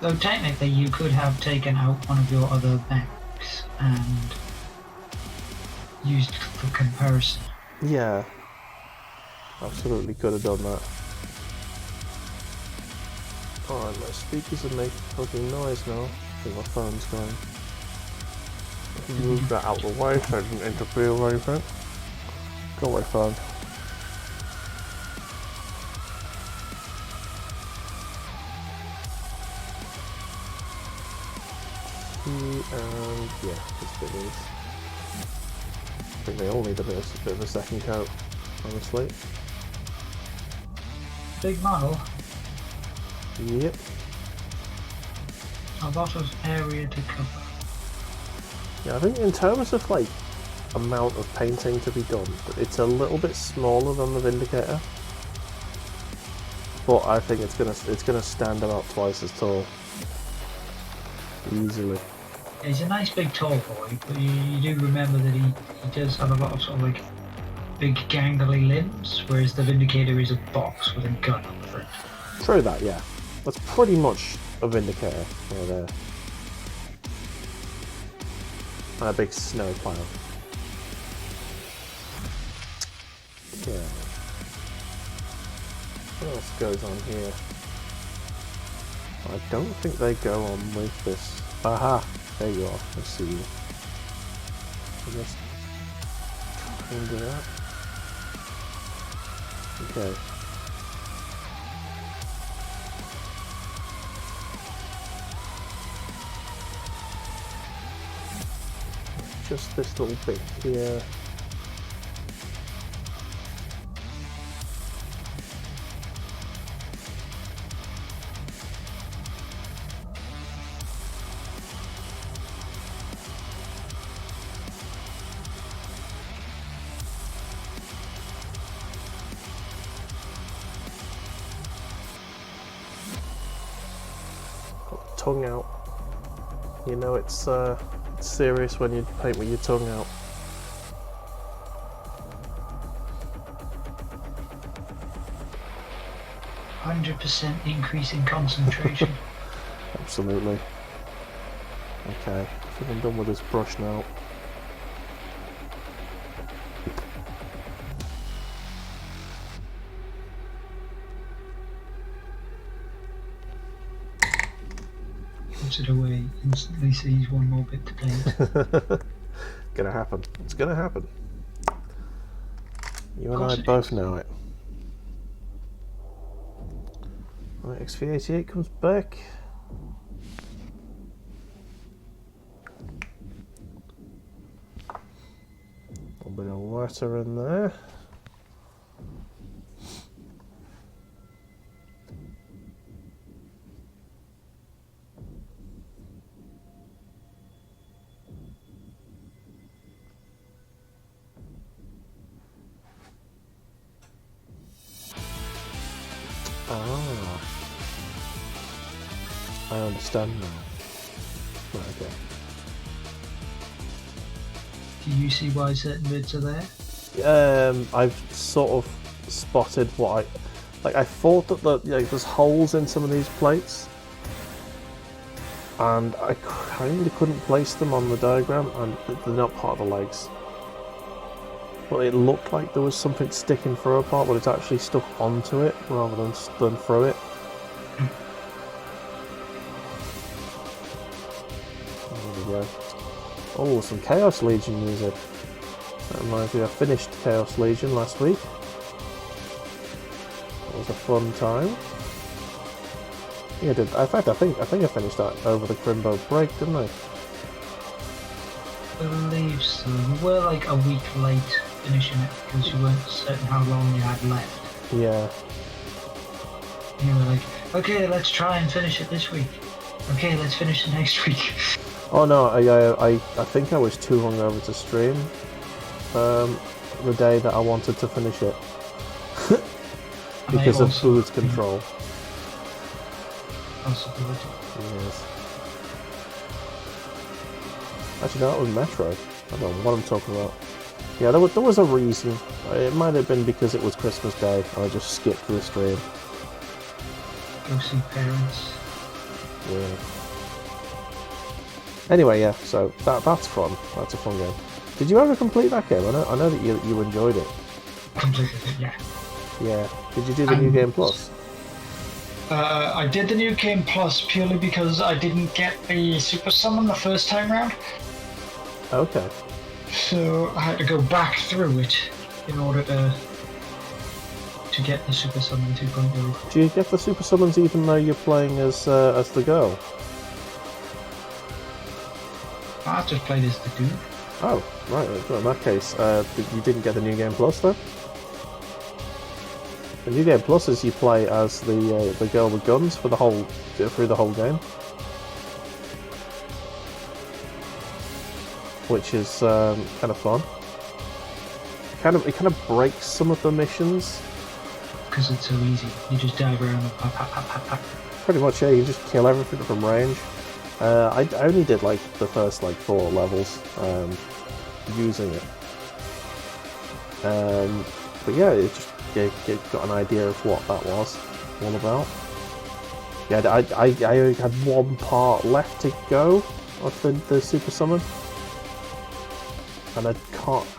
[SPEAKER 2] Though technically you could have taken out one of your other mechs and used for comparison.
[SPEAKER 1] Yeah. Absolutely could have done that. Alright, my speakers are making fucking noise now. I think my phone's going. I can move that out of the way so it doesn't interfere with anything. Go away, phone. And yeah, this bit is. I think they all need a bit of a second coat, honestly.
[SPEAKER 2] Big model.
[SPEAKER 1] Yep.
[SPEAKER 2] A lot of area to cover.
[SPEAKER 1] Yeah, I think in terms of like amount of painting to be done, it's a little bit smaller than the Vindicator. But I think it's gonna stand about twice as tall. Easily.
[SPEAKER 2] He's a nice big tall boy, but you do remember that he does have a lot of sort of like big gangly limbs, whereas the Vindicator is a box with a gun on the front.
[SPEAKER 1] True that, yeah. That's pretty much a Vindicator right there. And a big snow pile. Yeah. What else goes on here? I don't think they go on with this. Aha! There you are. I see you. I just try and do that. Okay. Just this little bit here. Got the tongue out. You know it's serious when you paint with your tongue out.
[SPEAKER 2] %100% increase in concentration.
[SPEAKER 1] Absolutely. Okay, I think I'm done with this brush now.
[SPEAKER 2] Puts it away, instantly sees one more bit to paint.
[SPEAKER 1] Gonna happen. It's gonna happen. You and I both know it. Right, XV88 comes back. A little bit of water in there. I understand now. Right, okay.
[SPEAKER 2] Do you see why certain bits are there?
[SPEAKER 1] I've sort of spotted what I thought that there's holes in some of these plates, and I kind of couldn't place them on the diagram, and they're not part of the legs. But it looked like there was something sticking through a part, but it's actually stuck onto it rather than through it. There we go. Oh, some Chaos Legion music. That reminds me, I finished Chaos Legion last week. It was a fun time. Yeah, in fact, I think I finished that over the Crimbo break, didn't I?
[SPEAKER 2] I believe so. You were like a week late finishing it because you weren't certain how long you had left.
[SPEAKER 1] Yeah.
[SPEAKER 2] You were like, okay, let's try and finish it this week. Okay, let's finish it next week.
[SPEAKER 1] Oh no, I think I was too hungover to stream the day that I wanted to finish it because of food control.
[SPEAKER 2] Possibility.
[SPEAKER 1] Yes. Actually, no, that was Metro. I don't know what I'm talking about. Yeah, there was a reason. It might have been because it was Christmas Day. I just skipped the stream.
[SPEAKER 2] Go see parents.
[SPEAKER 1] Yeah. Anyway, yeah. So that's fun. That's a fun game. Did you ever complete that game? I know that you enjoyed it.
[SPEAKER 2] Completed it, yeah.
[SPEAKER 1] Yeah. Did you do the New Game Plus?
[SPEAKER 2] I did the New Game Plus purely because I didn't get the Super Summon the first time round.
[SPEAKER 1] Okay.
[SPEAKER 2] So I had to go back through it in order to get the Super Summon 2.0.
[SPEAKER 1] Do you get the Super Summons even though you're playing as the girl?
[SPEAKER 2] I just played as the dude.
[SPEAKER 1] Oh, right. Well, in that case, you didn't get the New Game Plus then? The New Game Plus is you play as the girl with guns for through the whole game, which is kind of fun. It kind of breaks some of the missions
[SPEAKER 2] because it's so easy. You just dive around and pop, pop, pop, pop, pop.
[SPEAKER 1] Pretty much, yeah. You just kill everything from range. I only did like the first 4 levels using it, but yeah, it just got an idea of what that was all about. Yeah, I only had one part left to go of the Super Summon, and I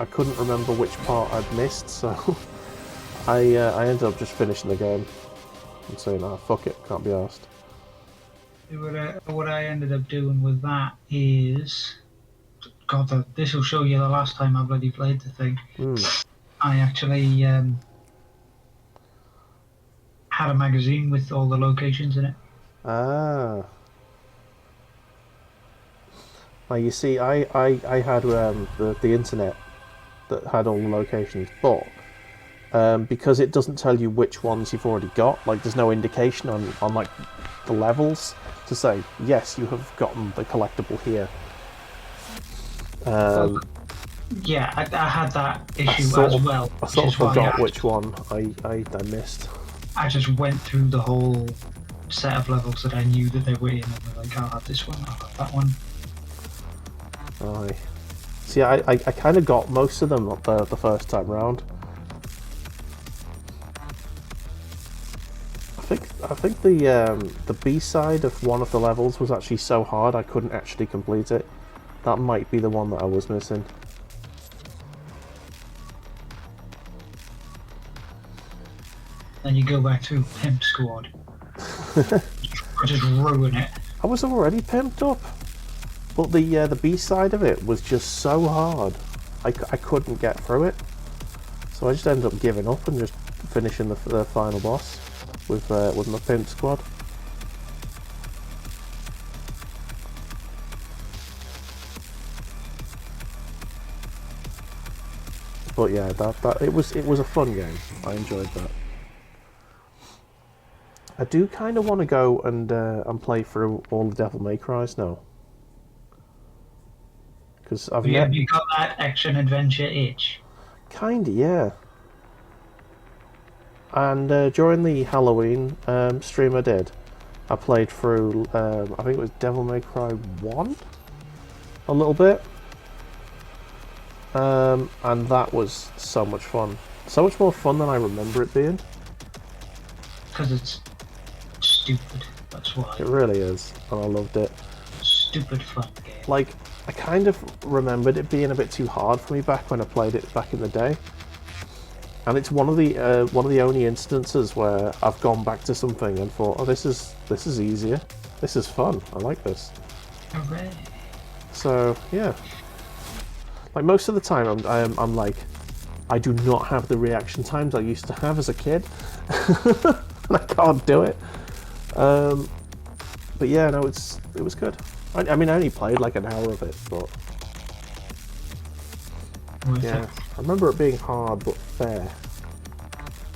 [SPEAKER 1] couldn't remember which part I'd missed, so I ended up just finishing the game and saying, "Ah, fuck it, can't be arsed."
[SPEAKER 2] What I ended up doing with that is, God, this will show you the last time I bloody played the thing. I actually had a magazine with all the locations in it.
[SPEAKER 1] Ah. Now you see, I had the internet that had all the locations, but because it doesn't tell you which ones you've already got, there's no indication on the levels to say, yes, you have gotten the collectible here.
[SPEAKER 2] Yeah, I had that issue as well.
[SPEAKER 1] I sort of forgot which one I missed.
[SPEAKER 2] I just went through the whole set of levels that I knew that they were in, and were like, I'll have this one, I'll have that one.
[SPEAKER 1] Aye. See, I kind of got most of them the first time round. I think the B-side of one of the levels was actually so hard I couldn't actually complete it. That might be the one that I was missing.
[SPEAKER 2] Then you go back to Pimp Squad. Just ruin it.
[SPEAKER 1] I was already pimped up, but the B-side of it was just so hard. I couldn't get through it, so I just ended up giving up and just finishing the final boss with my Pimp Squad. But yeah, it was a fun game. I enjoyed that. I do kind of want to go and play through all the Devil May Cry's now, because Have
[SPEAKER 2] you got that action adventure itch?
[SPEAKER 1] Kinda, yeah. And during the Halloween stream I did, I played through, I think it was Devil May Cry 1 a little bit. And that was so much fun. So much more fun than I remember it being.
[SPEAKER 2] Because it's stupid, that's why.
[SPEAKER 1] It really is, and I loved it.
[SPEAKER 2] Stupid fun game.
[SPEAKER 1] Like, I kind of remembered it being a bit too hard for me back when I played it back in the day. And it's one of the only instances where I've gone back to something and thought, oh, this is easier. This is fun. I like this.
[SPEAKER 2] Hooray. So
[SPEAKER 1] yeah, like most of the time, I'm like, I do not have the reaction times I used to have as a kid, and I can't do it. But yeah, no, it was good. I mean, I only played like an hour of it, but yeah, I remember it being hard but fair,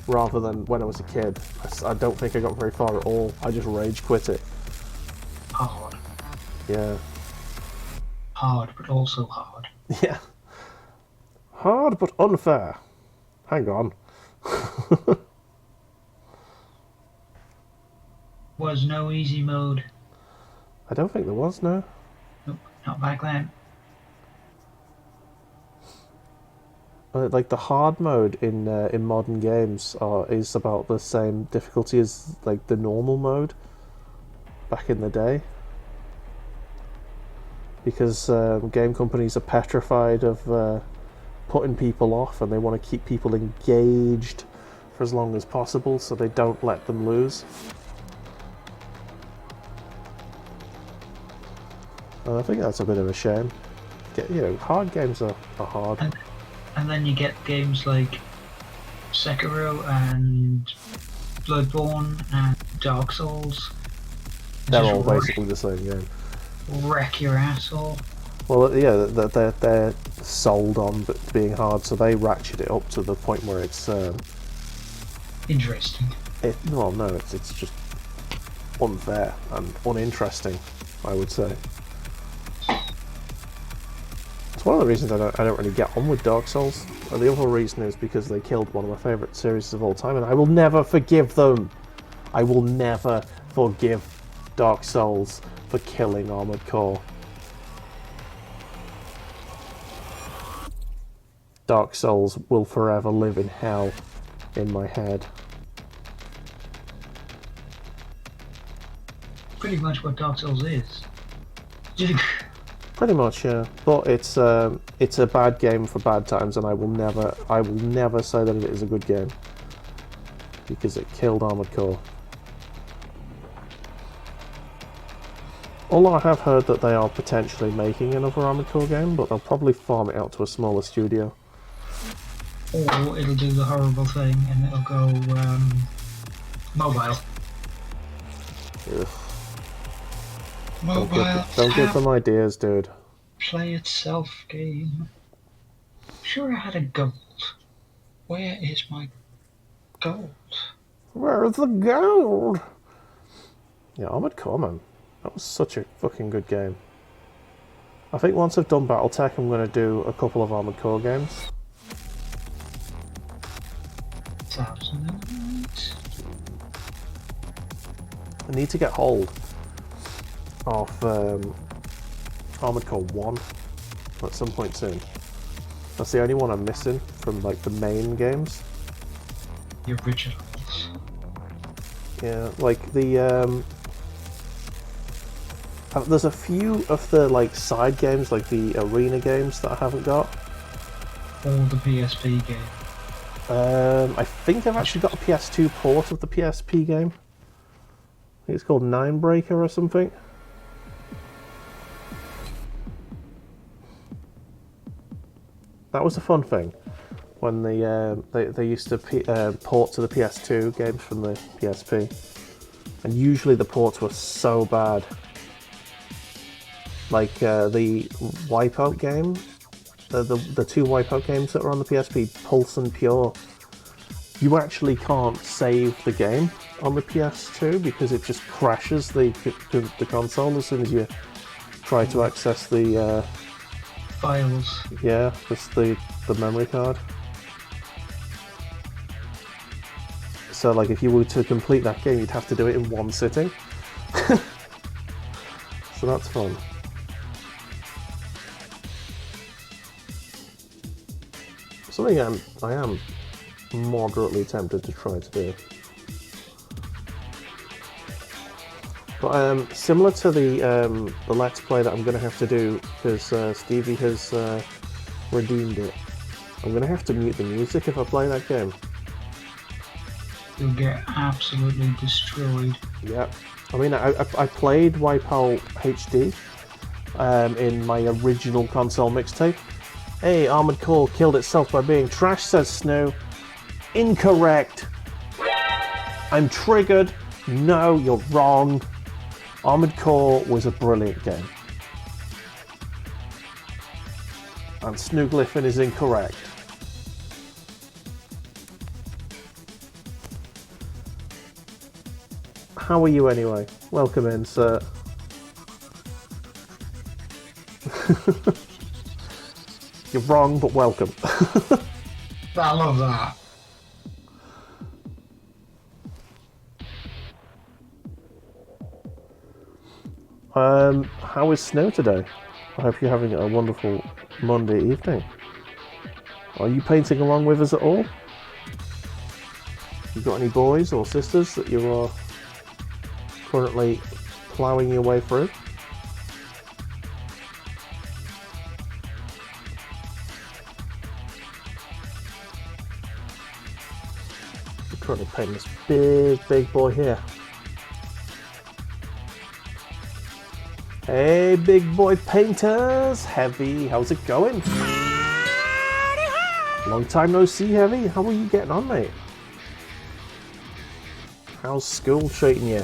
[SPEAKER 1] rather than when I was a kid. I don't think I got very far at all. I just rage quit it.
[SPEAKER 2] Hard.
[SPEAKER 1] Yeah.
[SPEAKER 2] Hard, but also hard.
[SPEAKER 1] Yeah. Hard but unfair. Hang on.
[SPEAKER 2] Was no easy mode.
[SPEAKER 1] I don't think there was, no.
[SPEAKER 2] Nope, not back then.
[SPEAKER 1] Like the hard mode in modern games is about the same difficulty as like the normal mode back in the day, because game companies are petrified of putting people off, and they want to keep people engaged for as long as possible, so they don't let them lose. And I think that's a bit of a shame. You know, hard games are hard.
[SPEAKER 2] And then you get games like Sekiro and Bloodborne and Dark Souls.
[SPEAKER 1] They're all basically the same game.
[SPEAKER 2] Wreck your asshole.
[SPEAKER 1] Well, yeah, they're sold on being hard, so they ratchet it up to the point where it's
[SPEAKER 2] interesting.
[SPEAKER 1] Well, no, it's just unfair and uninteresting, I would say. It's one of the reasons I don't really get on with Dark Souls. And the other reason is because they killed one of my favourite series of all time, and I will never forgive them. I will never forgive Dark Souls for killing Armored Core. Dark Souls will forever live in hell in my head.
[SPEAKER 2] Pretty much what Dark Souls is.
[SPEAKER 1] Pretty much, yeah. But it's a bad game for bad times, and I will never say that it is a good game because it killed Armored Core. Although I have heard that they are potentially making another Armored Core game, but they'll probably farm it out to a smaller studio.
[SPEAKER 2] Or it'll do the horrible thing and it'll go mobile.
[SPEAKER 1] Ugh.
[SPEAKER 2] Mobile.
[SPEAKER 1] Don't give them ideas, dude.
[SPEAKER 2] Play itself game. Sure, I had a gold. Where is my gold?
[SPEAKER 1] Where's the gold? Yeah, Armored Core, man. That was such a fucking good game. I think once I've done Battletech, I'm going to do a couple of Armored Core games.
[SPEAKER 2] 1008.
[SPEAKER 1] I need to get hold of Armored Core 1 at some point soon. That's the only one I'm missing from like the main games.
[SPEAKER 2] The originals.
[SPEAKER 1] Yeah, like the there's a few of the like side games, like the arena games, that I haven't got.
[SPEAKER 2] All the PSP games.
[SPEAKER 1] I think I've actually got a PS2 port of the PSP game. I think it's called Ninebreaker or something. That was a fun thing when they used to port to the PS2 games from the PSP, and usually the ports were so bad. Like the Wipeout game, the two Wipeout games that were on the PSP, Pulse and Pure. You actually can't save the game on the PS2 because it just crashes the console as soon as you try to access the
[SPEAKER 2] files.
[SPEAKER 1] Yeah, just the memory card. So like if you were to complete that game, you'd have to do it in one sitting. So that's fun. Something I am moderately tempted to try to do. But similar to the Let's Play that I'm going to have to do, because Stevie has redeemed it, I'm going to have to mute the music if I play that game.
[SPEAKER 2] You'll get absolutely destroyed.
[SPEAKER 1] Yeah. I mean, I played Wipeout HD in my original console mixtape. Hey, Armored Core killed itself by being trash, says Snow. Incorrect. I'm triggered. No, you're wrong. Armored Core was a brilliant game. And Snooglyphin is incorrect. How are you anyway? Welcome in, sir. You're wrong, but welcome.
[SPEAKER 2] I love that.
[SPEAKER 1] How is Snow today? I hope you're having a wonderful Monday evening. Are you painting along with us at all? You got any boys or sisters that you are currently ploughing your way through? You're currently painting this big boy here. Hey, big boy painters! Heavy, how's it going? Long time no see, Heavy. How are you getting on, mate? How's school treating you?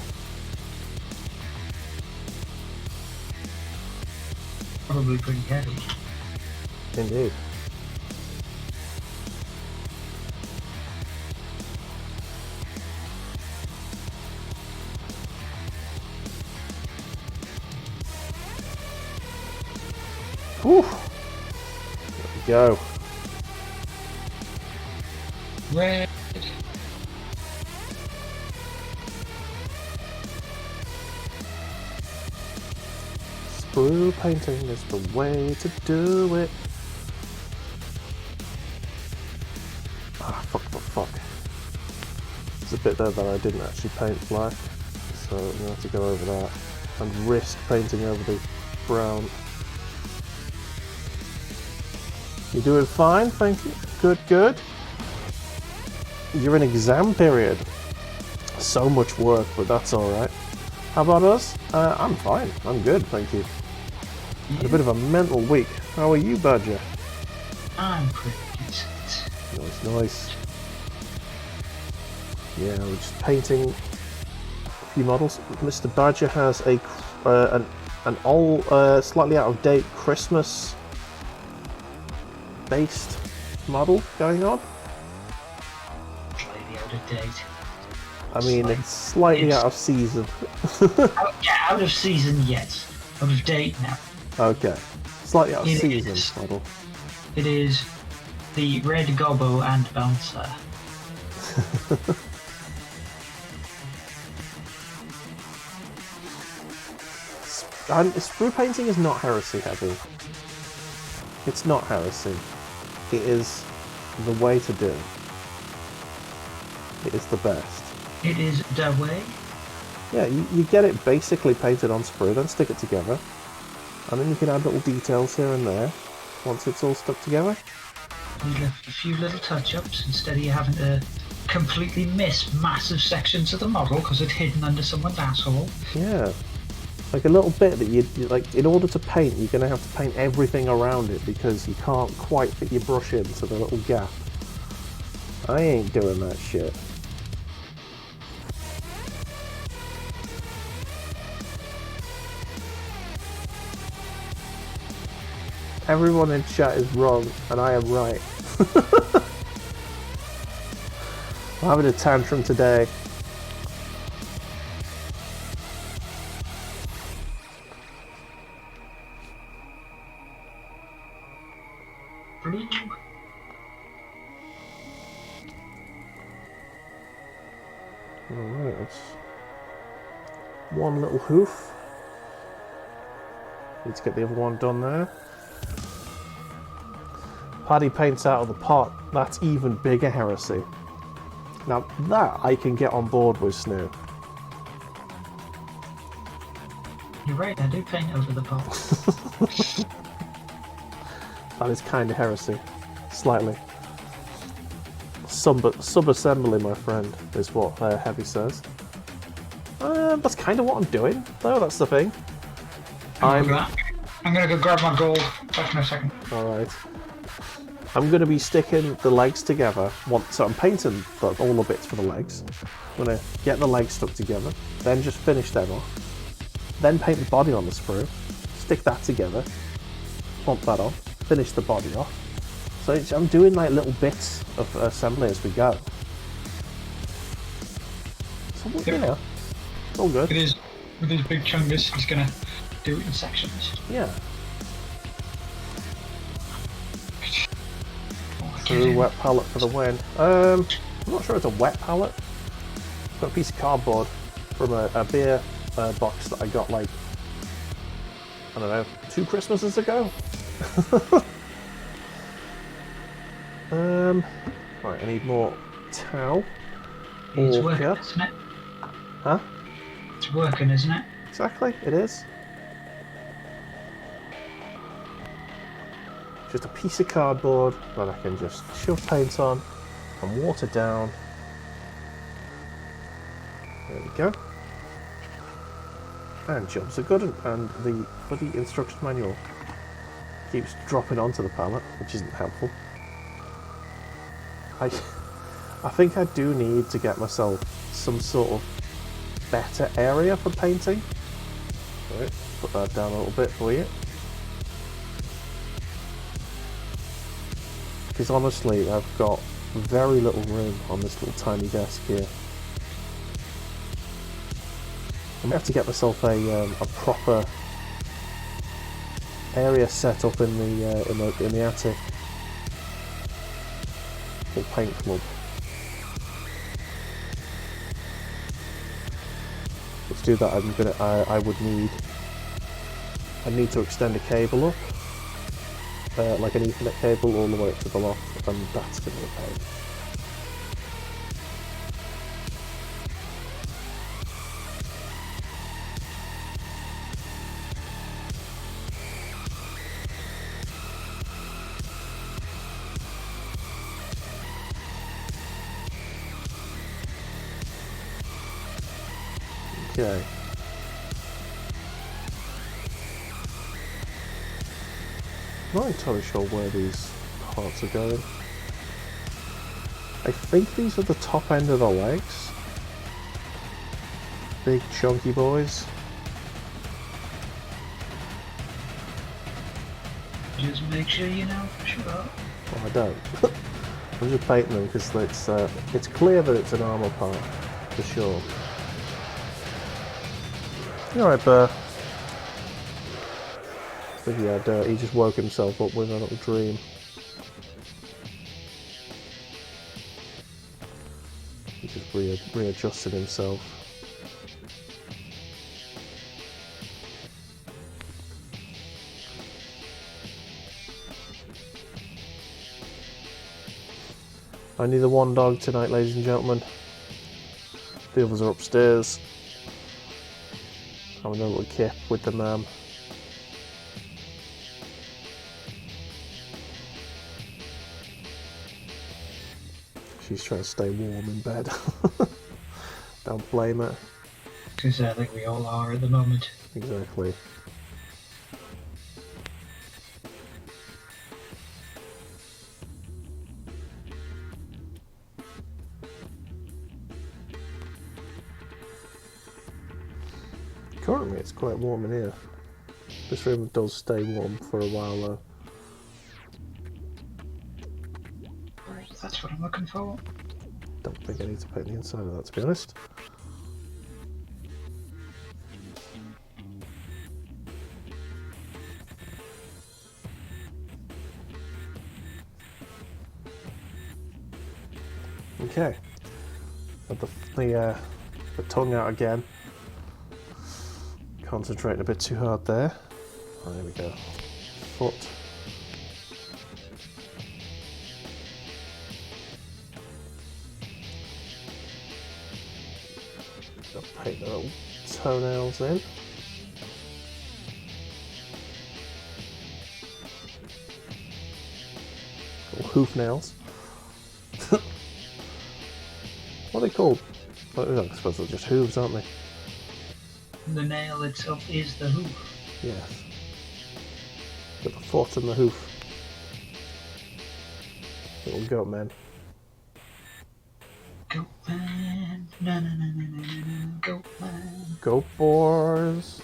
[SPEAKER 2] Probably pretty heavy.
[SPEAKER 1] Indeed. Whew. There we go.
[SPEAKER 2] Red.
[SPEAKER 1] Sprue painting is the way to do it. Ah, fuck. There's a bit there that I didn't actually paint black, so I'm gonna have to go over that and risk painting over the brown. You're doing fine, thank you. Good. You're in exam period. So much work, but that's alright. How about us? I'm fine. I'm good, thank you. Had a bit of a mental week. How are you, Badger?
[SPEAKER 2] I'm pretty decent.
[SPEAKER 1] Nice. Yeah, we're just painting a few models. Mr. Badger has an old, slightly out of date Christmas based model going on.
[SPEAKER 2] Slightly out of date.
[SPEAKER 1] I mean, it's slightly out of season.
[SPEAKER 2] Out of season, yes. Out of date now.
[SPEAKER 1] Okay. Slightly out of
[SPEAKER 2] It
[SPEAKER 1] season
[SPEAKER 2] is.
[SPEAKER 1] model.
[SPEAKER 2] It is the Red Gobbo and Bouncer.
[SPEAKER 1] Sprue painting is not heresy heavy. It's not heresy. It is the way to do it. It is the best.
[SPEAKER 2] It is the way.
[SPEAKER 1] Yeah, you get it basically painted on sprue, then stick it together. And then you can add little details here and there once it's all stuck together.
[SPEAKER 2] We left a few little touch-ups instead of you having to completely miss massive sections of the model because it's hidden under someone's asshole.
[SPEAKER 1] Yeah. Like a little bit that you like, in order to paint, you're going to have to paint everything around it because you can't quite fit your brush into the little gap. I ain't doing that shit. Everyone in chat is wrong, and I am right. I'm having a tantrum today.
[SPEAKER 2] Blue.
[SPEAKER 1] Alright, one little hoof. Need to get the other one done there. Paddy paints out of the pot. That's even bigger heresy. Now that I can get on board with, Snoo.
[SPEAKER 2] You're right, I do paint over the pot.
[SPEAKER 1] That is kind of heresy. Slightly. Sub-assembly, my friend, is what Heavy says. That's kind of what I'm doing, though, that's the thing.
[SPEAKER 2] I'm gonna go grab my gold. Back in a second.
[SPEAKER 1] Alright. I'm going to be sticking the legs together. So I'm painting all the bits for the legs. I'm going to get the legs stuck together, then just finish them off. Then paint the body on the sprue, stick that together, pump that off, finish the body off. So I'm doing like little bits of assembly as we go. So you know, it's all good.
[SPEAKER 2] With his big chungus, he's going to do it in sections.
[SPEAKER 1] Yeah. Through wet palette for the win. I'm not sure it's a wet palette. Got a piece of cardboard from a beer box that I got like, I don't know, 2 Christmases ago. Right, I need more towel.
[SPEAKER 2] It's working, isn't it?
[SPEAKER 1] Huh?
[SPEAKER 2] It's working, isn't it?
[SPEAKER 1] Exactly, it is. Just a piece of cardboard that I can just shove paint on and water down. There we go. And jobs are good, and the bloody instruction manual keeps dropping onto the palette, which isn't helpful. I think I do need to get myself some sort of better area for painting. Right, put that down a little bit for you. Because honestly, I've got very little room on this little tiny desk here. I'm gonna have to get myself a proper area set up in the attic. Or paint club. Let's do that. I need to extend a cable up. Like an Ethernet cable all the way up to the loft, and that's going to be a pain. Okay. Not entirely sure where these parts are going. I think these are the top end of the legs. Big chunky boys.
[SPEAKER 2] Just make sure you know for sure.
[SPEAKER 1] Well, I don't. I'm just painting them because it's clear that it's an armour part, for sure. Alright, Burr. I think he just woke himself up with a little dream. He just readjusted himself. Only the one dog tonight, ladies and gentlemen. The others are upstairs. Having a little kip with the ma'am. She's trying to stay warm in bed. Don't blame her.
[SPEAKER 2] Because I think we all are at the moment.
[SPEAKER 1] Exactly. Currently it's quite warm in here. This room does stay warm for a while though.
[SPEAKER 2] That's what I'm looking for.
[SPEAKER 1] Don't think I need to paint the inside of that, to be honest. Okay. Got the tongue out again. concentrating a bit too hard there. Oh, there we go. Foot. Got to paint the little toenails in. Little hoof nails. What are they called? Well, I suppose they're just hooves, aren't they?
[SPEAKER 2] The nail itself is the hoof.
[SPEAKER 1] Yes. Got the foot and the hoof. Little goat man.
[SPEAKER 2] Goat man, na na na na na na, goat man.
[SPEAKER 1] Goat boys.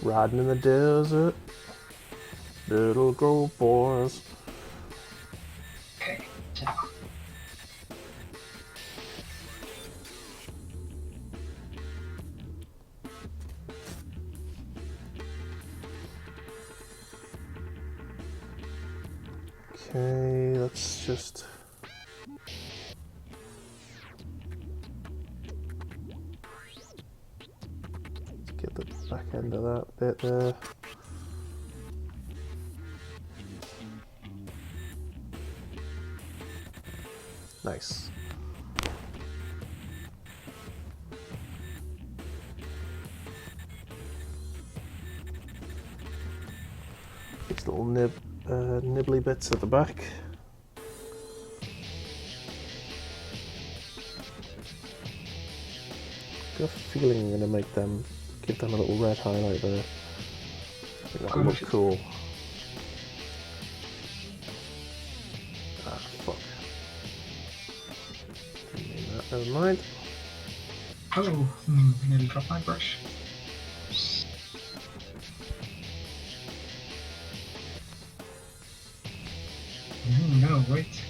[SPEAKER 1] Riding in the desert. Little goat boys.
[SPEAKER 2] Okay, so.
[SPEAKER 1] Okay, let's just... get the back end of that bit there. Nice. These little nibbly bits at the back. Got a feeling I'm going to make them, give them a little red highlight there. I think that'll look cool. Ah, fuck. Didn't mean that, never mind.
[SPEAKER 2] Oh, nearly dropped my brush. No, wait.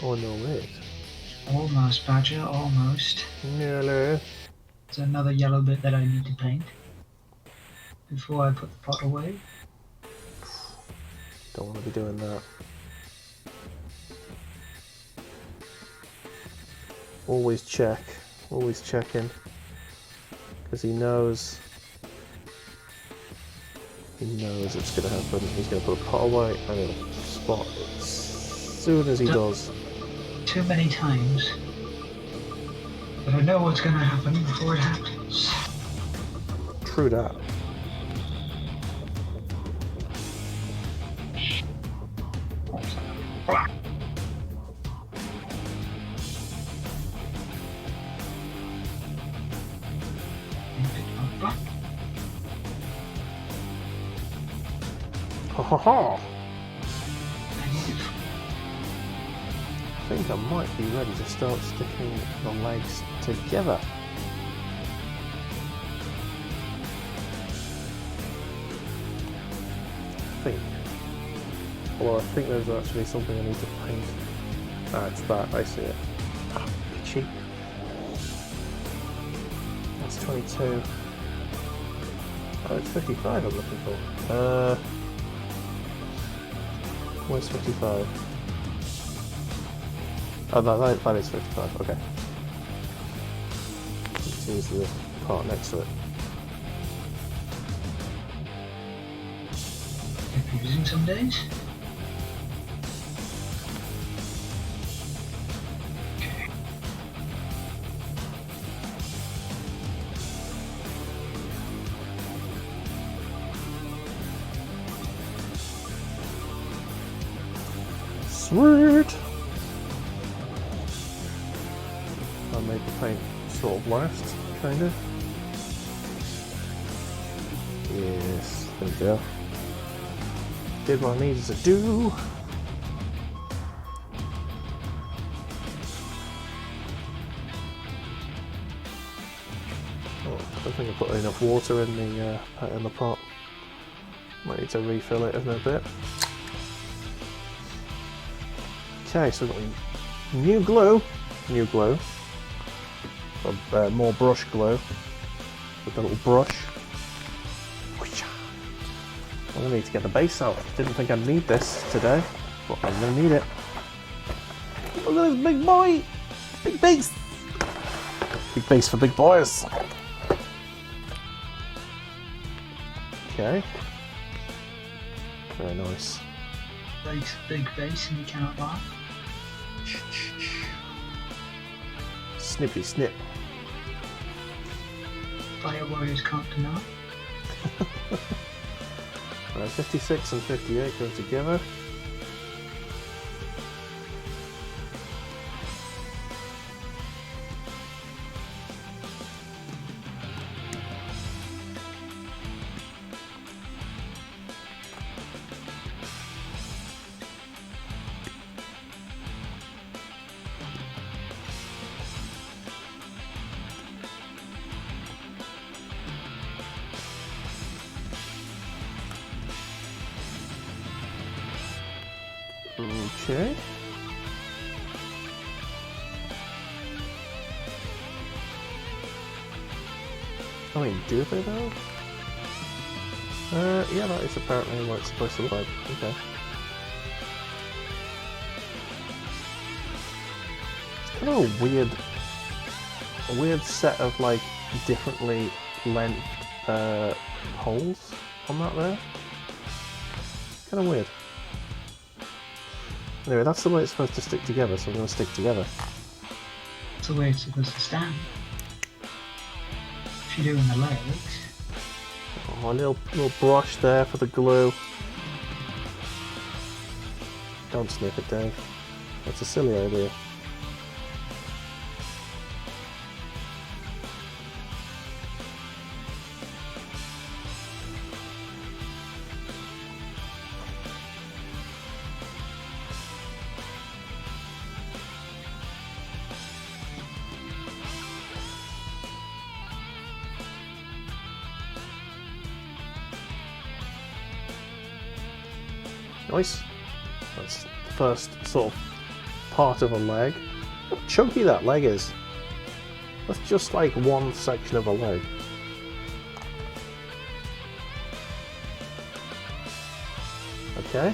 [SPEAKER 1] Oh no, wait.
[SPEAKER 2] Almost, Badger, almost.
[SPEAKER 1] Nearly.
[SPEAKER 2] There's another yellow bit that I need to paint before I put the pot away.
[SPEAKER 1] Don't want to be doing that. Always check. Always checking. Because he knows it's going to happen. He's going to put a pot away and it'll spot it as soon as he does.
[SPEAKER 2] Too many times. But I know what's going to happen before it happens.
[SPEAKER 1] True that. Ha ha ha! I think I might be ready to start sticking the legs together. I think. Although I think there's actually something I need to paint. Ah, it's that, I see it. Ah, cheap. That's 22. Oh, it's 55 I'm looking for. Where's 55? Oh, that is 55, okay. Let's use the part next to it.
[SPEAKER 2] Confusing some days. Okay.
[SPEAKER 1] Sweet! I made the paint sort of last, kind of. Yes, there we go. Did what I needed to do. Oh, I don't think I put enough water in the pot. Might need to refill it in a bit. Okay, so we've got new glue, or more brush glue with the little brush. I'm gonna need to get the base out. Didn't think I'd need this today, but I'm gonna need it. Look at this big boy! Big base! Big base for big boys! Okay. Very nice.
[SPEAKER 2] Big face and you cannot laugh.
[SPEAKER 1] Snippy snip.
[SPEAKER 2] Fire warriors can't deny.
[SPEAKER 1] Right, 56 and 58 go together. Okay. I mean, do they though? Yeah, that is apparently what it's supposed to look like. Okay. It's kind of a weird set of like differently length holes on that there. Kind of weird. Anyway, that's the way it's supposed to stick together, so I'm going to stick together.
[SPEAKER 2] That's the way it's supposed to stand. If you're doing the legs.
[SPEAKER 1] Oh, a little brush there for the glue. Don't sniff it, Dave. That's a silly idea. Nice. That's the first sort of part of a leg. Look how chunky that leg is. That's just like one section of a leg. Okay.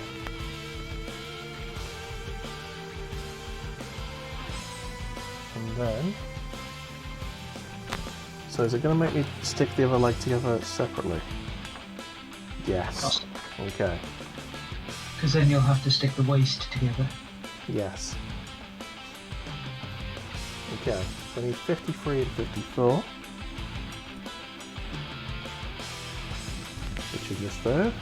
[SPEAKER 1] And then... So is it going to make me stick the other leg together separately? Yes. Okay.
[SPEAKER 2] Because then you'll have to stick the waist together.
[SPEAKER 1] Yes. Okay, so I need 53 and 54. Which are just there.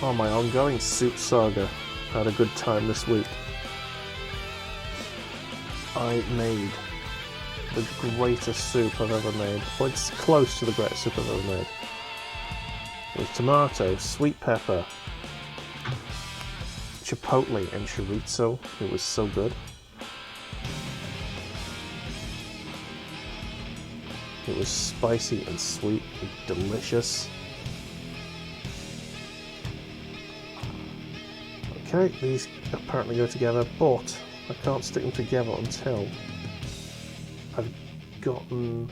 [SPEAKER 1] Oh, my ongoing soup saga. Had a good time this week. I made the greatest soup I've ever made. Well, it's close to the greatest soup I've ever made. With tomato, sweet pepper, chipotle, and chorizo. It was so good. It was spicy and sweet and delicious. Okay, these apparently go together, but I can't stick them together until I've gotten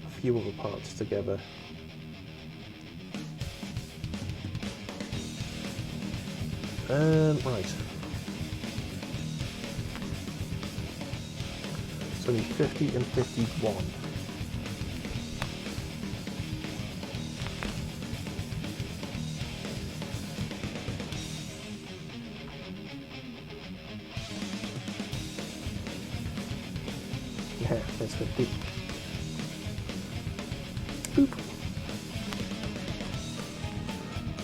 [SPEAKER 1] a few other parts together. Right. So I need 50 and 51. Yeah, that's 50. Boop.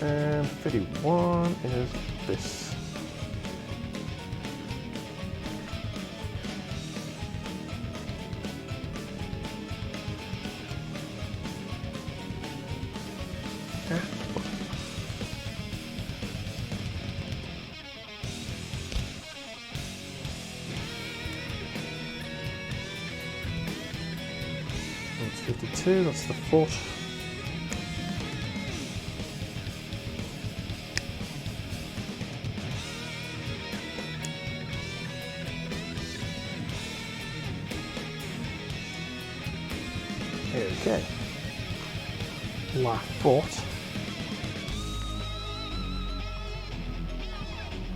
[SPEAKER 1] And 51 is this. That's 52, that's the foot. Okay. Last foot.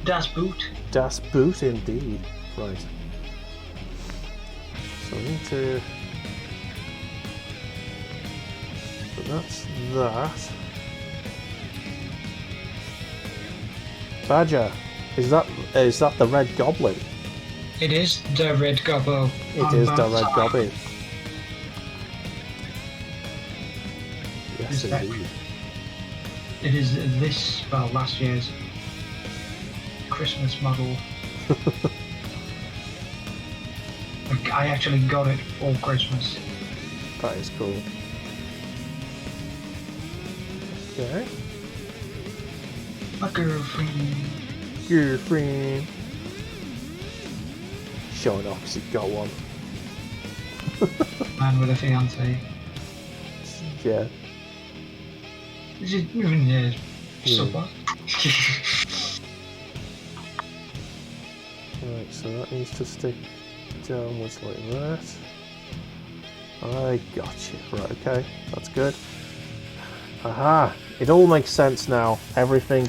[SPEAKER 2] Das Boot.
[SPEAKER 1] Das Boot, indeed. Right. So we need to... So that's that. Badger, is that the Red Goblin?
[SPEAKER 2] It is the Red Gobbo.
[SPEAKER 1] It is the Red Goblin. Yes, indeed.
[SPEAKER 2] It is this, well, last year's Christmas model. I actually got it for Christmas.
[SPEAKER 1] That is cool. Okay.
[SPEAKER 2] My girlfriend.
[SPEAKER 1] Girlfriend. Showing off because he's got one.
[SPEAKER 2] Man with a fiance.
[SPEAKER 1] Yeah.
[SPEAKER 2] Yeah. So what?
[SPEAKER 1] Right, so that needs to stick downwards like that. I got you. Right, okay. That's good. Aha! It all makes sense now. Everything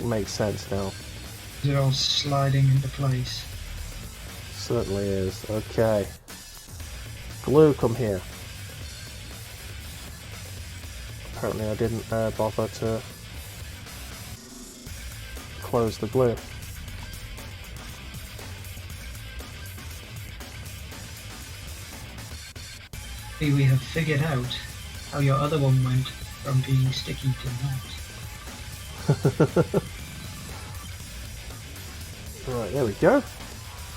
[SPEAKER 1] makes sense now.
[SPEAKER 2] Is it all sliding into place?
[SPEAKER 1] Certainly is. Okay. Glue, come here. Apparently I didn't bother to close the glue.
[SPEAKER 2] We have figured out how your other one went from being sticky to not.
[SPEAKER 1] Right, there we go.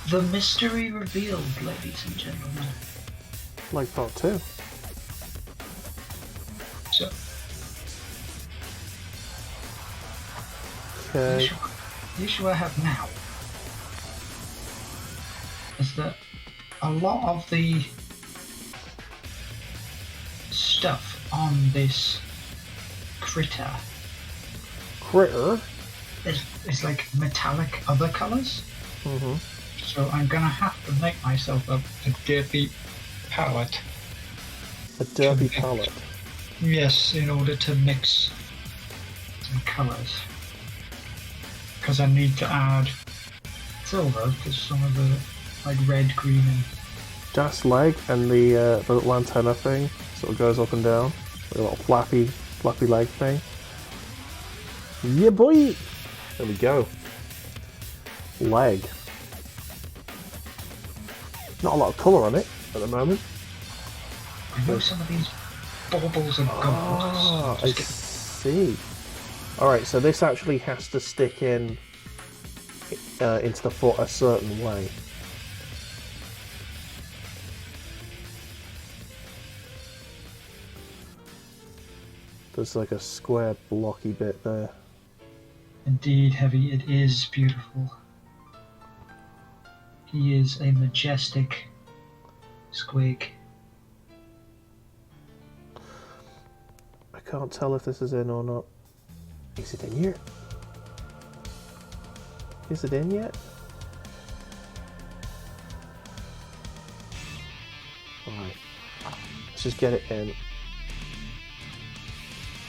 [SPEAKER 2] The mystery revealed, ladies and gentlemen.
[SPEAKER 1] Like part 2.
[SPEAKER 2] So,
[SPEAKER 1] Okay.
[SPEAKER 2] the issue I have now is that a lot of the stuff on this critter is like metallic other colours.
[SPEAKER 1] Mm-hmm.
[SPEAKER 2] So I'm gonna have to make myself a derpy palette.
[SPEAKER 1] A derpy palette.
[SPEAKER 2] Yes, in order to mix some colours. Because I need to add silver to some of the like red, green, and
[SPEAKER 1] Das leg and the little antenna thing sort of goes up and down. The little flappy leg thing. Yeah, boy! There we go. Leg. Not a lot of colour on it at the moment.
[SPEAKER 2] I know some of these baubles and gold.
[SPEAKER 1] Ah, I see. Alright, so this actually has to stick in into the foot a certain way. There's like a square blocky bit there.
[SPEAKER 2] Indeed, Heavy, it is beautiful. He is a majestic Squig.
[SPEAKER 1] I can't tell if this is in or not. Is it in here? Is it in yet? Alright. Let's just get it in.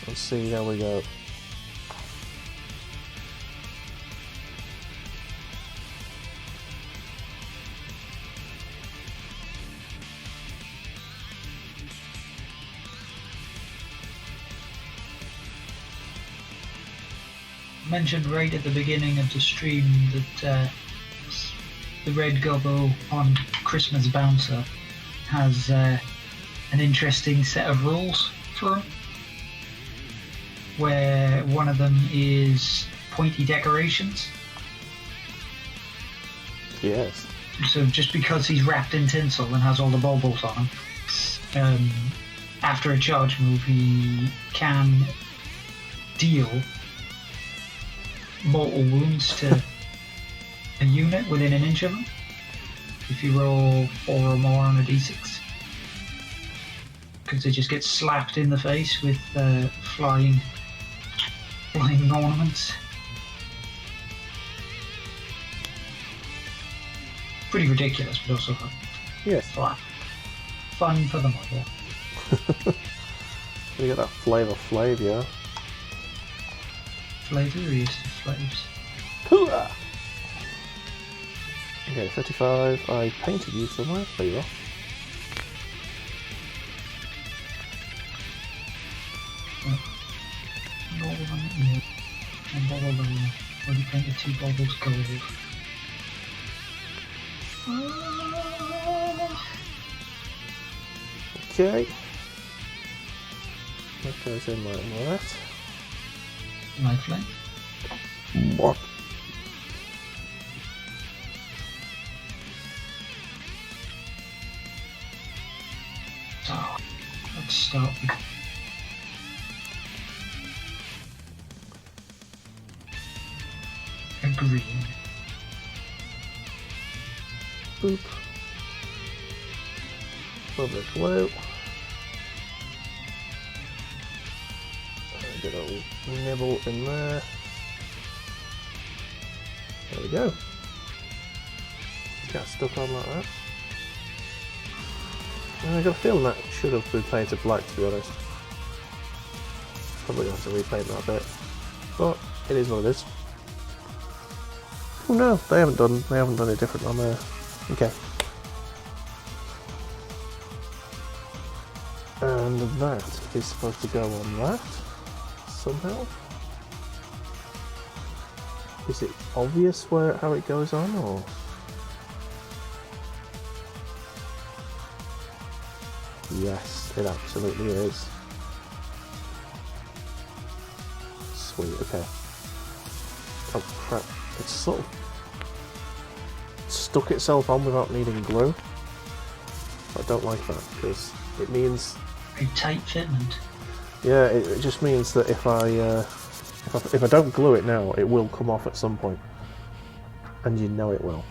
[SPEAKER 1] Let's see, there we go.
[SPEAKER 2] Mentioned right at the beginning of the stream that the Red Gobbo on Christmas Bouncer has an interesting set of rules for him, where one of them is pointy decorations.
[SPEAKER 1] Yes.
[SPEAKER 2] So just because he's wrapped in tinsel and has all the baubles on him, after a charge move he can deal mortal wounds to a unit within an inch of him if you roll 4 or more on a d6, because they just get slapped in the face with flying ornaments. Pretty ridiculous, but also fun.
[SPEAKER 1] Yes.
[SPEAKER 2] Fun for the model.
[SPEAKER 1] You get that Flavor Flav, yeah?
[SPEAKER 2] Flavoriest of flaves.
[SPEAKER 1] Hooah! Okay, 35. I painted you somewhere. There you are.
[SPEAKER 2] Already painted 2 baubles gold.
[SPEAKER 1] Okay. That goes in like that.
[SPEAKER 2] Lifeline.
[SPEAKER 1] What?
[SPEAKER 2] So, let's start with a green.
[SPEAKER 1] Boop. Public blue. Get a nibble in there. There we go. Got stuck on like that. And I got a feeling that should have been painted black, to be honest. Probably have to repaint that bit, but it is what it is. Oh no, they haven't done it different on there. Okay. And that is supposed to go on that somehow. Is it obvious how it goes on, or? Yes, it absolutely is. Sweet, okay. Oh crap, it's sort of stuck itself on without needing glue. I don't like that, because it means...
[SPEAKER 2] A tight fitment.
[SPEAKER 1] Yeah, it just means that if I don't glue it now, it will come off at some point. And you know it will.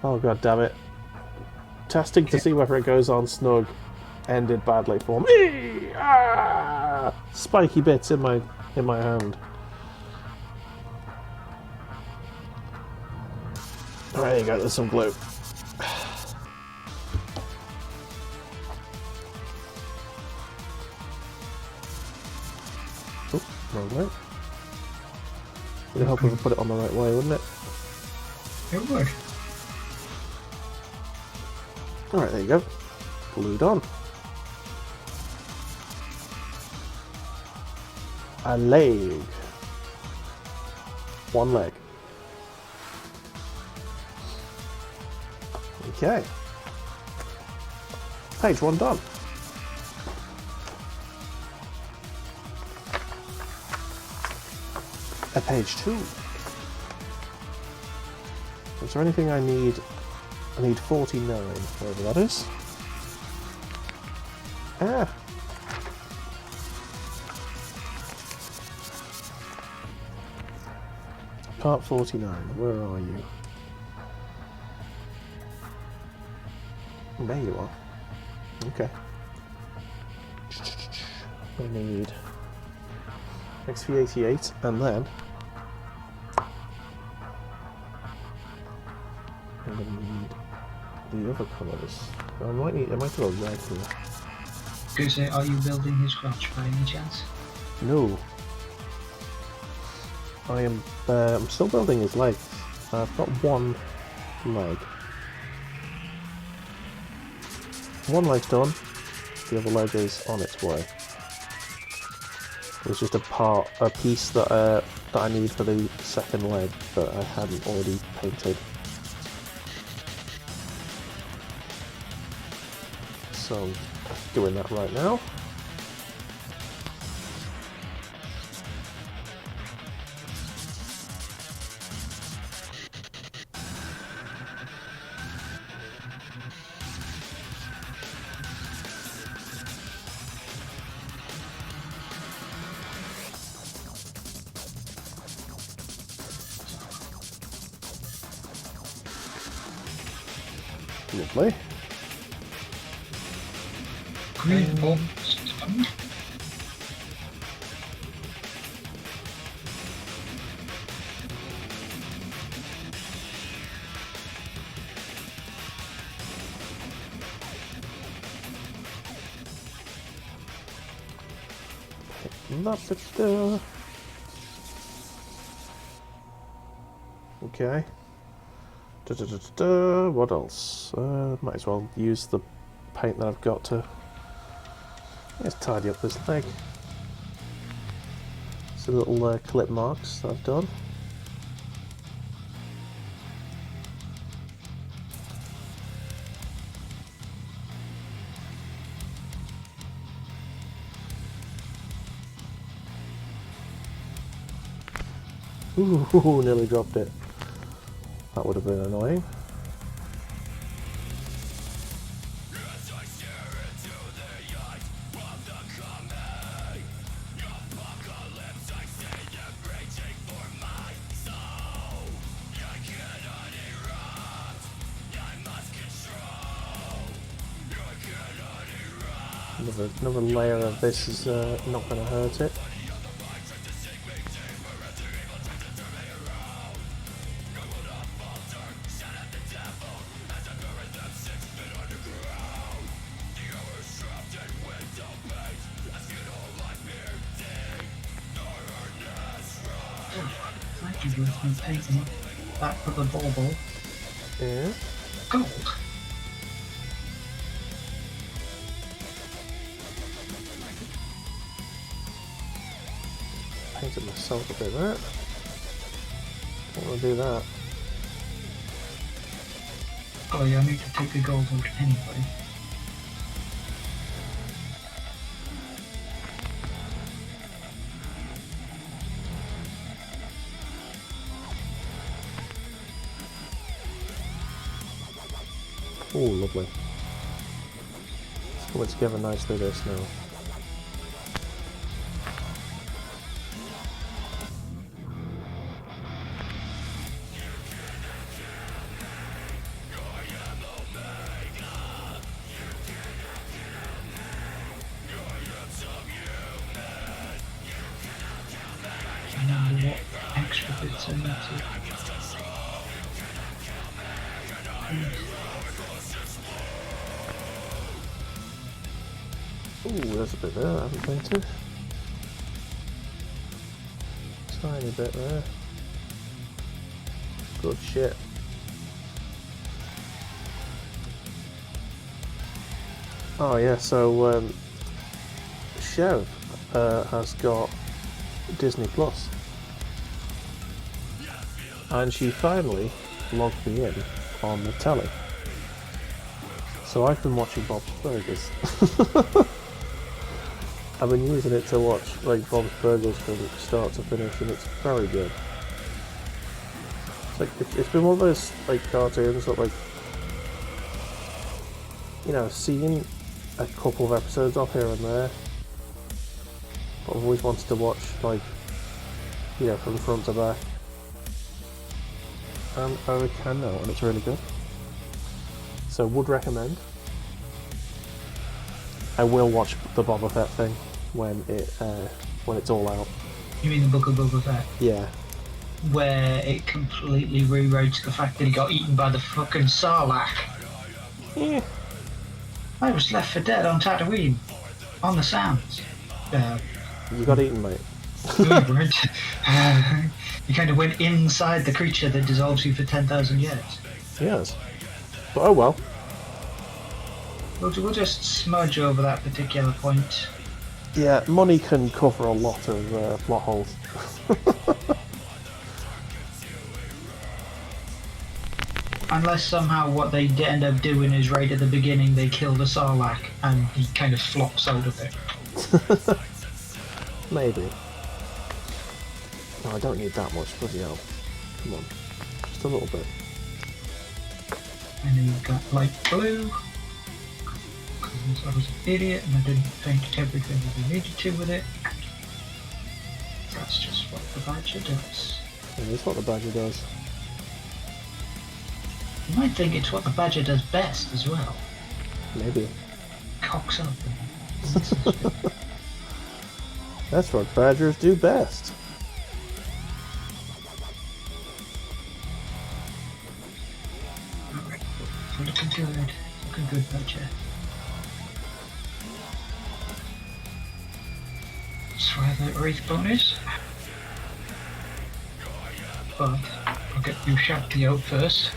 [SPEAKER 1] Oh god damn it. Testing to see whether it goes on snug ended badly for me. Ah! Spiky bits in my hand. There you go, there's some glue. Oh, wrong way. It'd help if I put it on the right way, wouldn't it?
[SPEAKER 2] It would.
[SPEAKER 1] Alright, there you go. Glued on. A leg. One leg. Okay. Page 1 done. Page 2. Is there anything I need? I need 49, whatever that is. Ah! Part 49, where are you? There you are. Okay. We need XV88 and then I'm going to need the other colours. I might do a red here.
[SPEAKER 2] Go say, are you building his crotch by any chance?
[SPEAKER 1] No. I am. I'm still building his legs. I've got one leg. One leg's done. The other leg is on its way. It was just a piece that I need for the second leg that I hadn't already painted. So I'm doing that right now. Lovely.
[SPEAKER 2] Green bomb.
[SPEAKER 1] Okay. What else? Might as well use the paint that I've got to just tidy up this leg. Some little clip marks that I've done. Ooh, nearly dropped it. That would have been annoying. Another layer of this is not going to hurt it.
[SPEAKER 2] Thank you for painting that for the bauble.
[SPEAKER 1] Yeah.
[SPEAKER 2] Gold.
[SPEAKER 1] Painted myself a bit there. Don't want to do that.
[SPEAKER 2] Oh yeah, I need to take the gold out anyway.
[SPEAKER 1] Oh, lovely. It's coming together nicely, this now.
[SPEAKER 2] What extra bits I need to...
[SPEAKER 1] Ooh, there's a bit there I haven't painted. Tiny bit there. Good shit. Oh yeah, so Chev has got Disney Plus, and she finally logged me in on the telly. So I've been watching Bob's Burgers. I've been using it to watch like Bob's Burgers from start to finish, and it's very good. It's like it's been one of those like cartoons that, like, you know, seen a couple of episodes of here and there, but I've always wanted to watch, like, you know, from front to back, and I can now, and it's really good. So would recommend. I will watch the Boba Fett thing when it's all out.
[SPEAKER 2] You mean the Book of Boba Fett?
[SPEAKER 1] Yeah.
[SPEAKER 2] Where it completely rewrote the fact that he got eaten by the fucking Sarlacc.
[SPEAKER 1] Yeah.
[SPEAKER 2] I was left for dead on Tatooine. On the sands.
[SPEAKER 1] You got eaten, mate.
[SPEAKER 2] No, you weren't. You kind of went inside the creature that dissolves you for 10,000 years.
[SPEAKER 1] Yes. But oh well.
[SPEAKER 2] We'll just smudge over that particular point.
[SPEAKER 1] Yeah, money can cover a lot of plot holes.
[SPEAKER 2] Unless somehow what they end up doing is right at the beginning they kill the Sarlacc and he kind of flops out of it.
[SPEAKER 1] Maybe. No, I don't need that much, bloody hell. Come on. Just a little bit.
[SPEAKER 2] And then you've got light blue. Because I was an idiot and I didn't paint everything that I needed to with it. That's just what the badger does.
[SPEAKER 1] Yeah, that's what the badger does.
[SPEAKER 2] You might think it's what the badger does best as well.
[SPEAKER 1] Maybe.
[SPEAKER 2] Cocks up.
[SPEAKER 1] That's what badgers do best.
[SPEAKER 2] Alright, looking good. Looking good, badger. Twilight Wraith bonus. But I'll get you Shakti out first.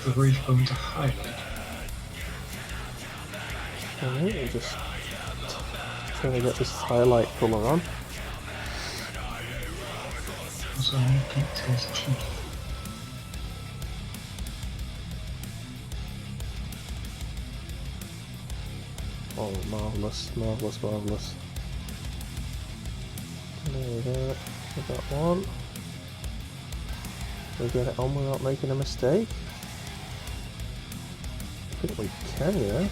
[SPEAKER 2] The Wraith going to highlight.
[SPEAKER 1] Alright, we're just trying to get this highlight colour on.
[SPEAKER 2] Also, I need pink to his teeth.
[SPEAKER 1] Oh, marvellous, marvellous, marvellous. There we go, we got one. We get it on without making a mistake. I think we can, you know.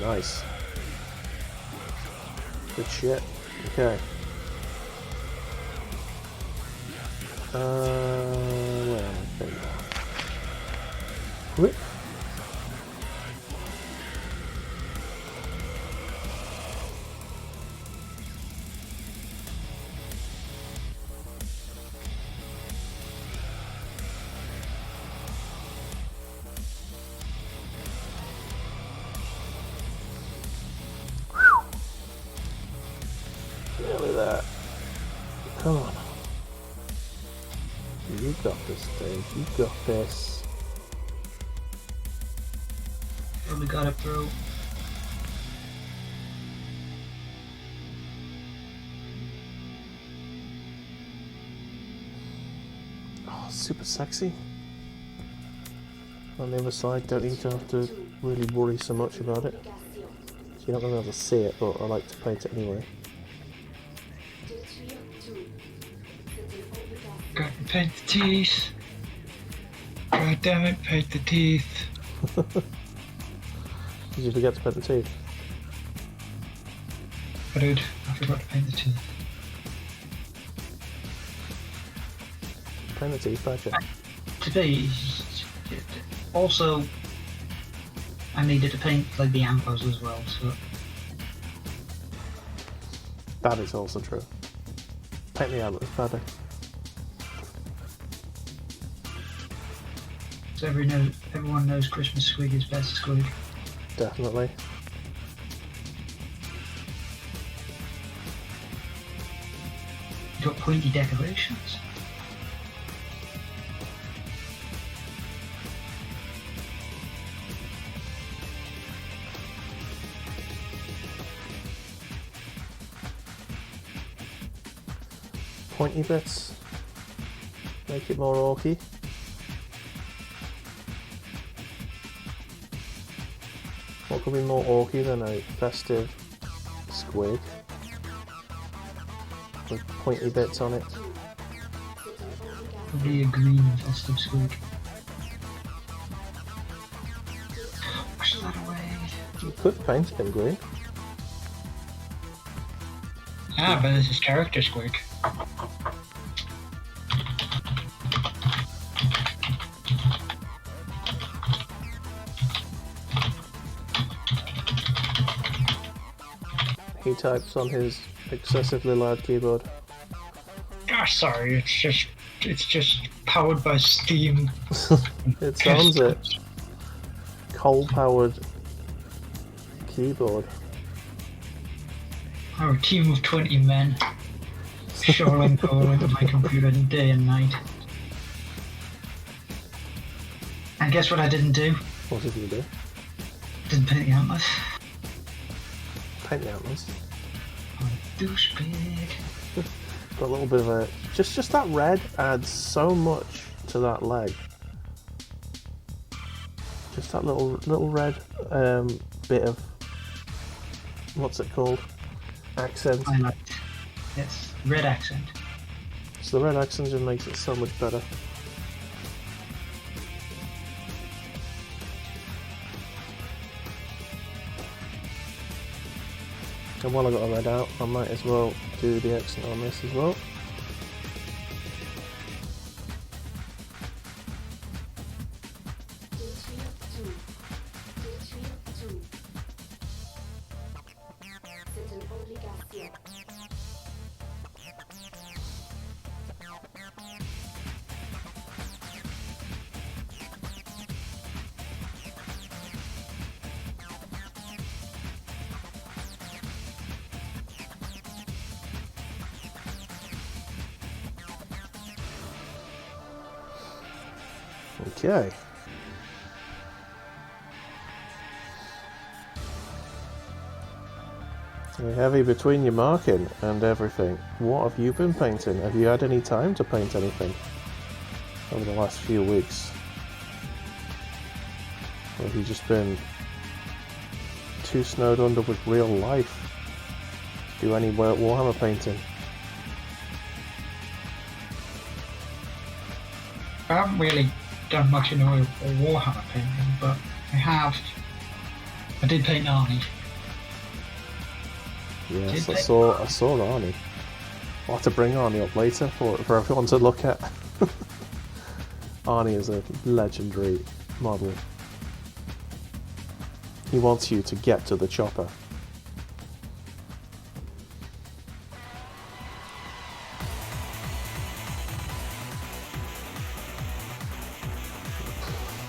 [SPEAKER 1] Nice. Good shit. Okay. Where am I going? Whip. Nearly there. Come on. You got this, Dave. You got this.
[SPEAKER 2] Really got it, bro.
[SPEAKER 1] Oh, super sexy. On the other side, don't need to have to really worry so much about it. So you're not going to be able to see it, but I like to paint it anyway.
[SPEAKER 2] Got to paint the teeth. God damn it, paint the teeth.
[SPEAKER 1] Did you forget to paint the teeth?
[SPEAKER 2] I did. I forgot to paint the teeth.
[SPEAKER 1] Paint the teeth, badger.
[SPEAKER 2] Today, also, I needed to paint like the antlers as well, so.
[SPEAKER 1] That is also true. Paint the antlers, badger.
[SPEAKER 2] So everyone knows Christmas Squig is best Squig.
[SPEAKER 1] Definitely.
[SPEAKER 2] You got pointy decorations.
[SPEAKER 1] Pointy bits. Make it more orky. What could be more orky than a festive squig with pointy bits on it?
[SPEAKER 2] Probably a green festive Squig. Push that away.
[SPEAKER 1] You could paint it in green.
[SPEAKER 2] Ah, but this is character Squig.
[SPEAKER 1] He types on his excessively loud keyboard.
[SPEAKER 2] Gosh, sorry, it's just powered by steam.
[SPEAKER 1] It sounds it. Coal-powered keyboard.
[SPEAKER 2] Our team of 20 men shoveling coal into my computer day and night. And guess what I didn't do?
[SPEAKER 1] What did you do?
[SPEAKER 2] Didn't paint the antlers.
[SPEAKER 1] Paint the antlers.
[SPEAKER 2] I'm a douchebag.
[SPEAKER 1] Got a little bit of a... Just that red adds so much to that leg. Just that little red bit of... What's it called? Accent.
[SPEAKER 2] Highlight. Yes, red accent.
[SPEAKER 1] So the red accent just makes it so much better. And while I got a red out, I might as well do the accent on this as well. Okay. You're heavy between your marking and everything. What have you been painting? Have you had any time to paint anything over the last few weeks? Or have you just been too snowed under with real life to do any Warhammer painting?
[SPEAKER 2] I haven't really done much in oil or Warhammer painting, but I did paint Arnie.
[SPEAKER 1] Yes, I saw Arnie. I'll have to bring Arnie up later for everyone to look at. Arnie is a legendary model. He wants you to get to the chopper.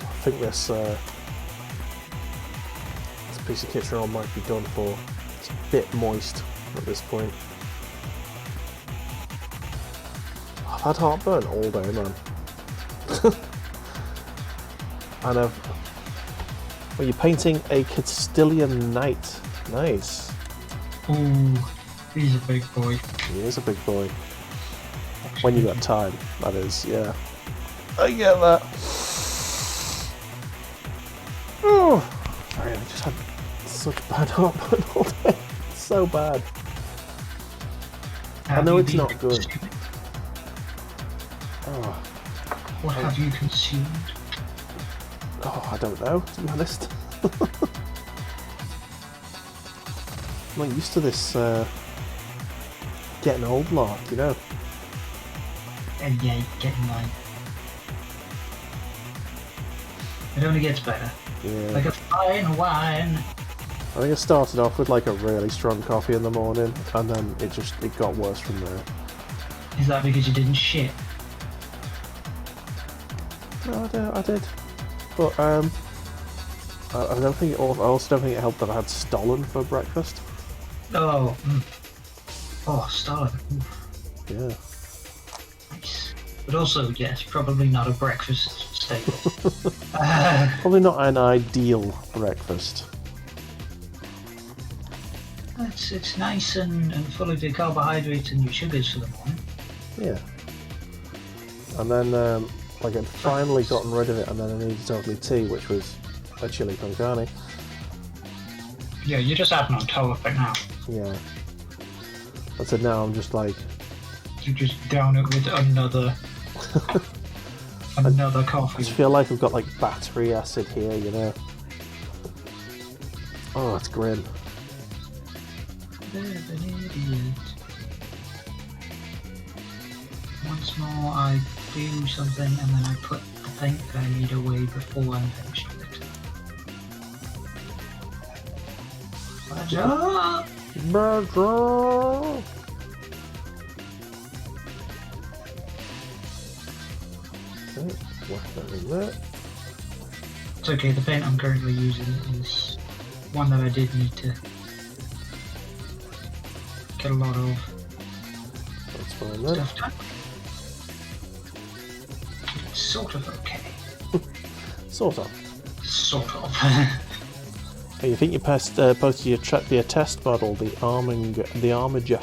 [SPEAKER 1] I think this piece of kitchen might be done for. It's a bit moist at this point. I've had heartburn all day, man. And well, you're painting a Castilian knight. Nice.
[SPEAKER 2] Ooh, he's a big boy.
[SPEAKER 1] He is a big boy. When you got time, that is, yeah. I get that. Oh, sorry, I just had such bad heartburn all day. It's so bad. I know it's not good. Oh.
[SPEAKER 2] What have you consumed?
[SPEAKER 1] Oh, I don't know, to be honest. I'm not used to this getting old lark, you know.
[SPEAKER 2] And yeah, getting mine. It only gets better.
[SPEAKER 1] Yeah.
[SPEAKER 2] Like a fine wine.
[SPEAKER 1] I think I started off with like a really strong coffee in the morning, and then it got worse from there.
[SPEAKER 2] Is that because you didn't shit?
[SPEAKER 1] No, I did. But I don't think I also don't think it helped that I had Stollen for breakfast.
[SPEAKER 2] Oh, oh, Stollen.
[SPEAKER 1] Yeah.
[SPEAKER 2] Nice. But also, yes, probably not a breakfast staple.
[SPEAKER 1] Probably not an ideal breakfast.
[SPEAKER 2] It's nice and full of your carbohydrates and your sugars for the morning.
[SPEAKER 1] Yeah. And then like I'd finally gotten rid of it, and then I needed ugly tea, which was a chili con carne.
[SPEAKER 2] Yeah, you're just adding on top of it now.
[SPEAKER 1] Yeah. I said now I'm just like...
[SPEAKER 2] You just down it with another coffee.
[SPEAKER 1] I just feel like I've got like battery acid here, you know. Oh, it's grim.
[SPEAKER 2] Once more I do something and then I put the paint that I need away before I'm finished with it. Badger!
[SPEAKER 1] Okay, whack that in there.
[SPEAKER 2] It's okay, the paint I'm currently using is one that I did need to get a lot of
[SPEAKER 1] That's fine then.
[SPEAKER 2] stuff done. It's sort of okay.
[SPEAKER 1] Sort of.
[SPEAKER 2] Sort of.
[SPEAKER 1] Hey, you think you posted your test model, the Armiger?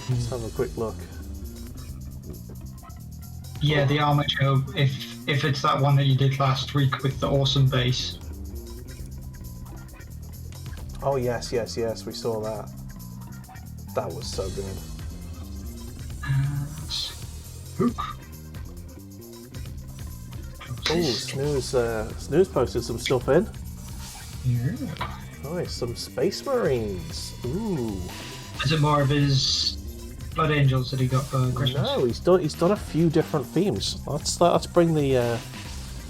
[SPEAKER 1] Let's have a quick look.
[SPEAKER 2] Yeah, the Armiger, if it's that one that you did last week with the awesome base.
[SPEAKER 1] Oh yes, we saw that. That was so good. Oh, Snooze posted some stuff in.
[SPEAKER 2] Yeah.
[SPEAKER 1] Nice, some Space Marines. Ooh.
[SPEAKER 2] Is it more of his Blood Angels that he got for Christmas?
[SPEAKER 1] No, he's done a few different themes. Let's bring the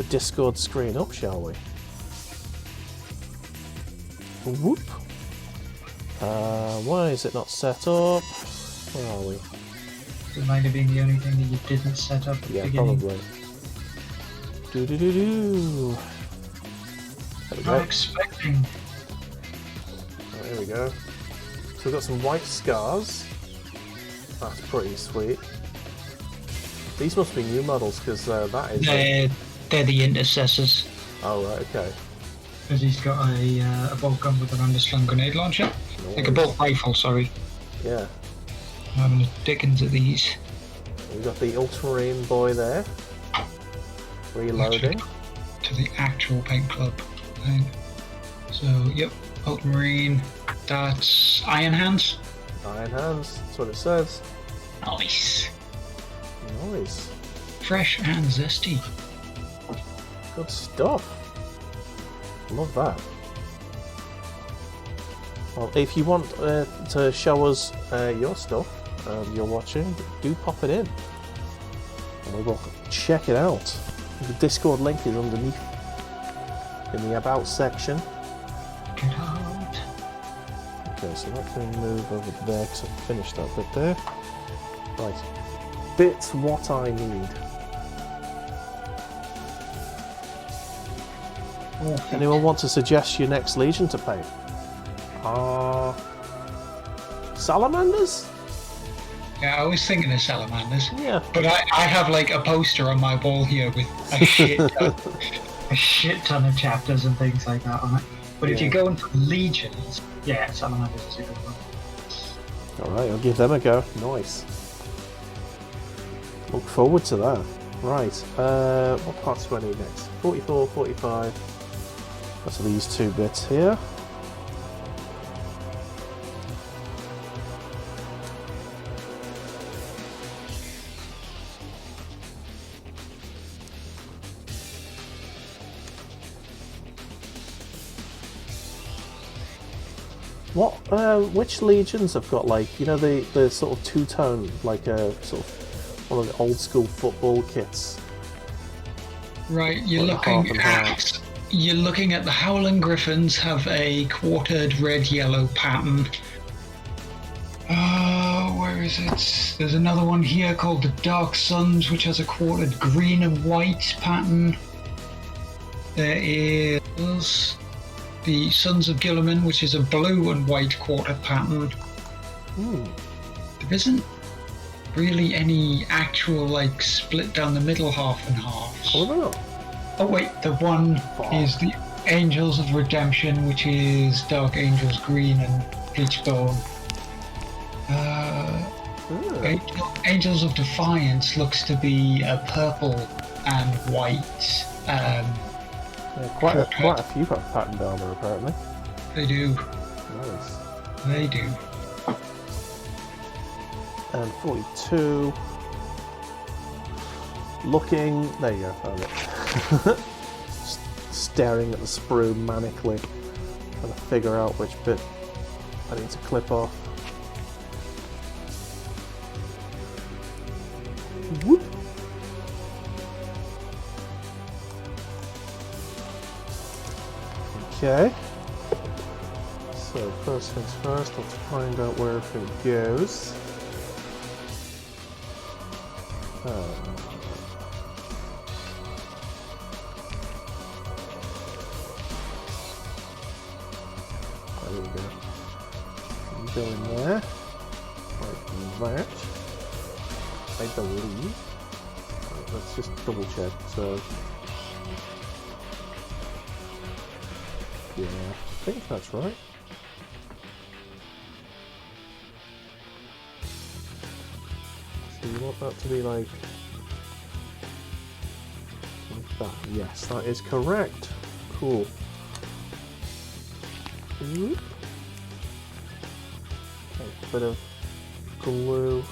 [SPEAKER 1] Discord screen up, shall we? Whoop. Why is it not set up? Where are we?
[SPEAKER 2] It might have been the only thing that you didn't set up at the beginning.
[SPEAKER 1] Probably. Do. There we go.
[SPEAKER 2] Not expecting.
[SPEAKER 1] Oh, there we go. So we've got some white scars. That's pretty sweet. These must be new models, because that is...
[SPEAKER 2] They're the intercessors.
[SPEAKER 1] Oh, right, okay.
[SPEAKER 2] Because he's got a bolt gun with an underslung grenade launcher.
[SPEAKER 1] Nice.
[SPEAKER 2] Like a bolt rifle, sorry.
[SPEAKER 1] Yeah.
[SPEAKER 2] I'm having a dickens of these.
[SPEAKER 1] We've got the ultramarine boy there. Reloading.
[SPEAKER 2] To the actual paint club thing. So, yep, ultramarine. That's Iron Hands.
[SPEAKER 1] Iron Hands, that's what it says.
[SPEAKER 2] Nice.
[SPEAKER 1] Nice.
[SPEAKER 2] Fresh and zesty.
[SPEAKER 1] Good stuff. Love that. Well, if you want to show us your stuff you're watching, do pop it in. And we will check it out. The Discord link is underneath in the About section.
[SPEAKER 2] Get out.
[SPEAKER 1] Okay, so that can move over there because I finished that bit there. Right. Bits what I need. Anyone want to suggest your next Legion to paint? Salamanders?
[SPEAKER 2] Yeah, I was thinking of salamanders.
[SPEAKER 1] Yeah.
[SPEAKER 2] But I have like a poster on my wall here with a shit ton of chapters and things like that on it. But if you're going for legions, yeah, salamanders is a good one.
[SPEAKER 1] Alright, I'll give them a go. Nice. Look forward to that. Right, what parts do I need next? 44, 45. That's these two bits here. Which legions have got, like, you know, the sort of two-tone, like a sort of one of the old school football kits?
[SPEAKER 2] Right, you're looking at the Howling Griffins have a quartered red-yellow pattern. Where is it? There's another one here called the Dark Suns, which has a quartered green and white pattern. There is the Sons of Guilliman, which is a blue and white quartered pattern. There isn't really any actual, like, split down the middle half and half.
[SPEAKER 1] Oh no.
[SPEAKER 2] Oh wait, the one is the Angels of Redemption, which is Dark Angels green and peach bone. Angels of Defiance looks to be a purple and white.
[SPEAKER 1] Quite a few have patterned armor apparently.
[SPEAKER 2] They do.
[SPEAKER 1] Nice.
[SPEAKER 2] They do.
[SPEAKER 1] And 42. Looking. There you go, found it. Staring at the sprue manically, trying to figure out which bit I need to clip off. Whoop. Okay. So first things first, let's find out where everything goes. There we go. You go in there, like that. I believe. Let's just double check. So, yeah, I think that's right. So you want that to be like that? Yes, that is correct. Cool. Whoop. Okay, a bit of glue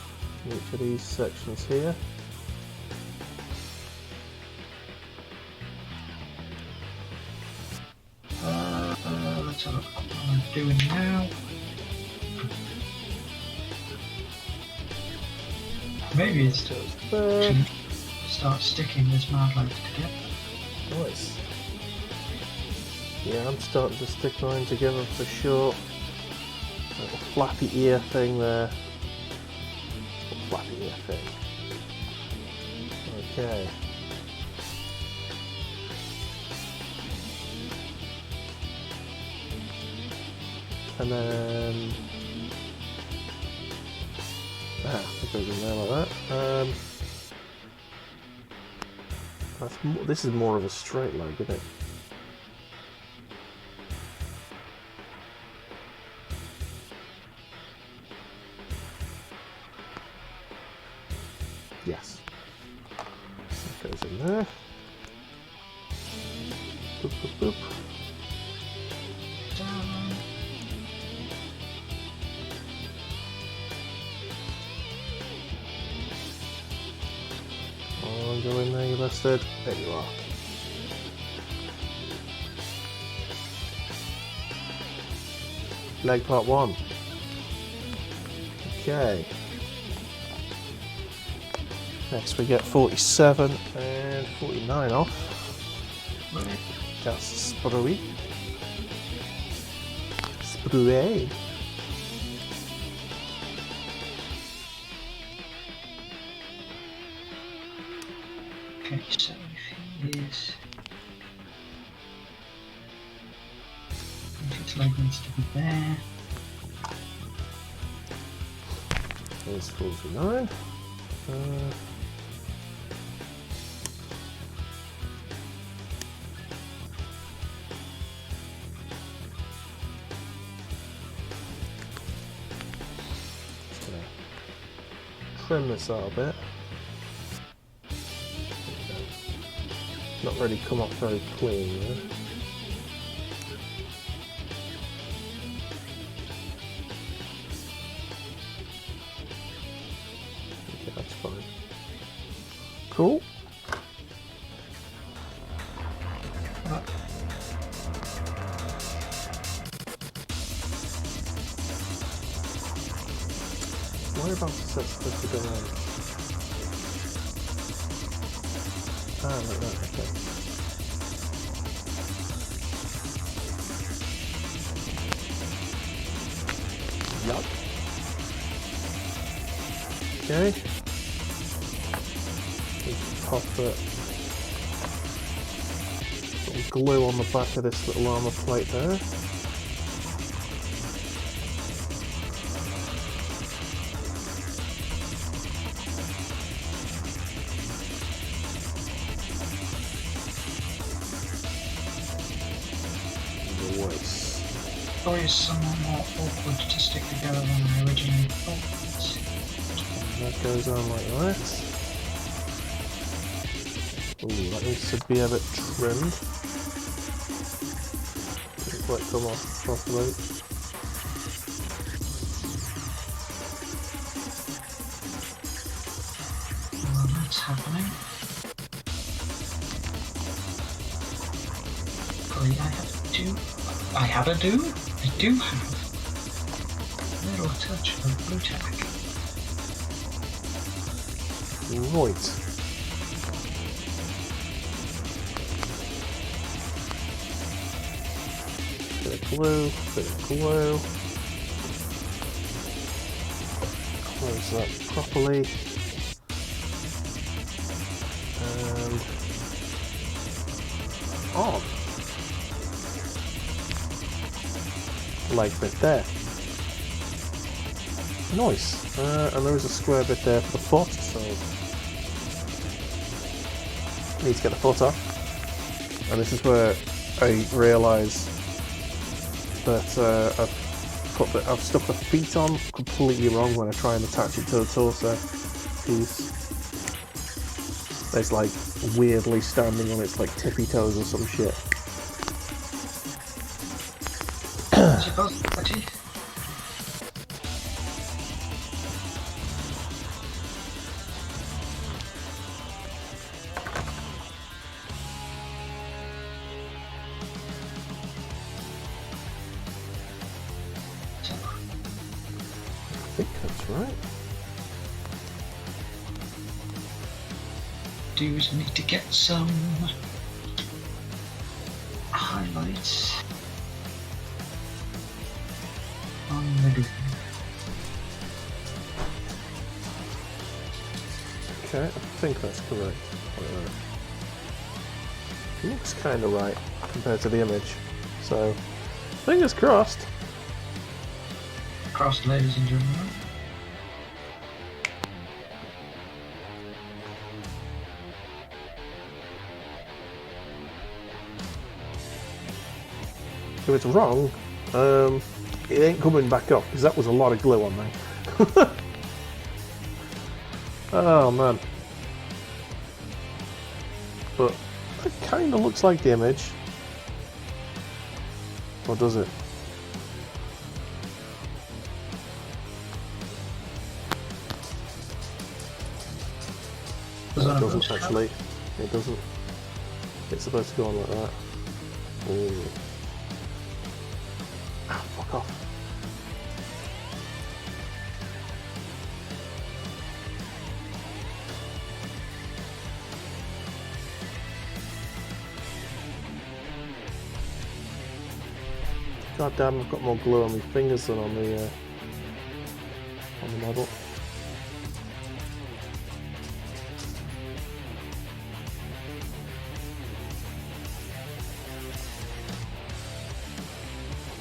[SPEAKER 1] in each of these sections here.
[SPEAKER 2] Let's have a look at what I'm doing now. Maybe it's to start sticking this mad light together.
[SPEAKER 1] Nice. Yeah, I'm starting to stick mine together for sure. Little flappy ear thing there. Little flappy ear thing. Okay. And then it goes in there like that. This is more of a straight leg, isn't it? Yes. That goes in there. Boop, boop, boop. Oh, go in there, you bastard. There you are. Leg part 1. Okay. Next we get 47 and 49 off. That's Sprue. Sprue.
[SPEAKER 2] Okay, so if he is... if its leg needs to be there.
[SPEAKER 1] There's 49. Trim this out a bit. Not really come off very clean there. Okay, that's fine. Cool. Whereabouts is that supposed to go on? Ah, like that, okay. Yup. Okay. Just pop it. Little glue on the back of this little armour plate there.
[SPEAKER 2] Is somewhat more awkward to stick together than I originally thought.
[SPEAKER 1] And that goes on like that. Ooh, that needs to be a bit trimmed. Didn't quite come off properly.
[SPEAKER 2] Well, that's happening. Probably I do have a little touch of blue tack.
[SPEAKER 1] Right. Bit of glue, Close that properly. And on. Leg bit there. Nice. And there is a square bit there for the foot, so I need to get the foot off. And this is where I realise that I've stuck the feet on completely wrong when I try and attach it to the torso piece. It's like weirdly standing on its like tippy toes or some shit. I think that's right.
[SPEAKER 2] Dudes need to get some highlights on the glue.
[SPEAKER 1] Okay, I think that's correct. It looks kind of right compared to the image. So, fingers crossed.
[SPEAKER 2] Crossed, ladies and gentlemen.
[SPEAKER 1] So it's wrong. It ain't coming back up because that was a lot of glue on there. Oh man. But it kind of looks like the image. Or does it? No, it doesn't actually. It doesn't. It's supposed to go on like that. Ooh. Ah, fuck off. God damn, I've got more glue on my fingers than on the model.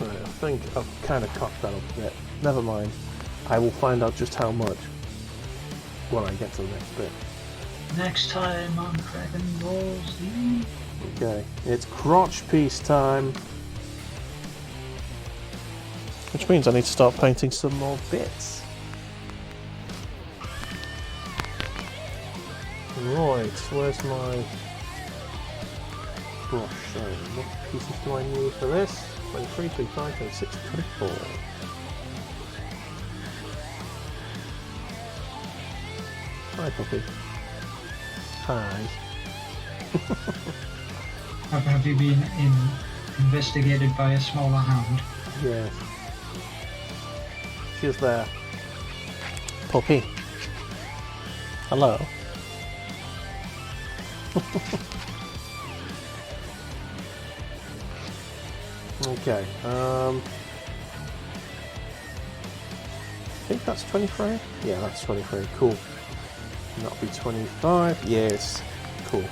[SPEAKER 1] Right, I think I've kind of cocked that up a bit. Never mind. I will find out just how much when I get to the next bit.
[SPEAKER 2] Next time on Dragon Ball Z.
[SPEAKER 1] Okay, it's crotch piece time. Which means I need to start painting some more bits. Right, where's my brush? So, what pieces do I need for this? 23, 25, 26, 24. Hi, puppy. Hi.
[SPEAKER 2] Have you been investigated by a smaller hound?
[SPEAKER 1] Yeah. She's there. Puppy. Hello. Okay. I think that's 23. Yeah, that's 23. Cool. And that'll be 25. Yes. Cool.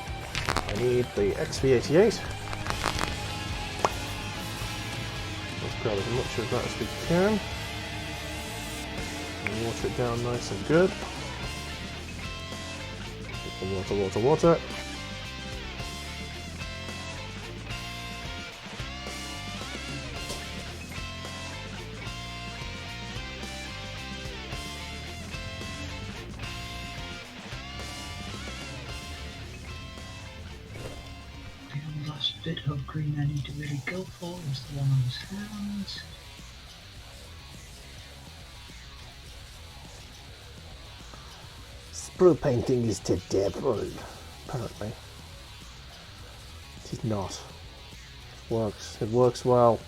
[SPEAKER 1] I need the XV88. Let's grab as much of that as we can. And water it down nice and good. Water, water, water.
[SPEAKER 2] The last bit of green I need to really go for is the one on his hands.
[SPEAKER 1] Sprue painting is the devil, apparently. It is not. It works. It works well.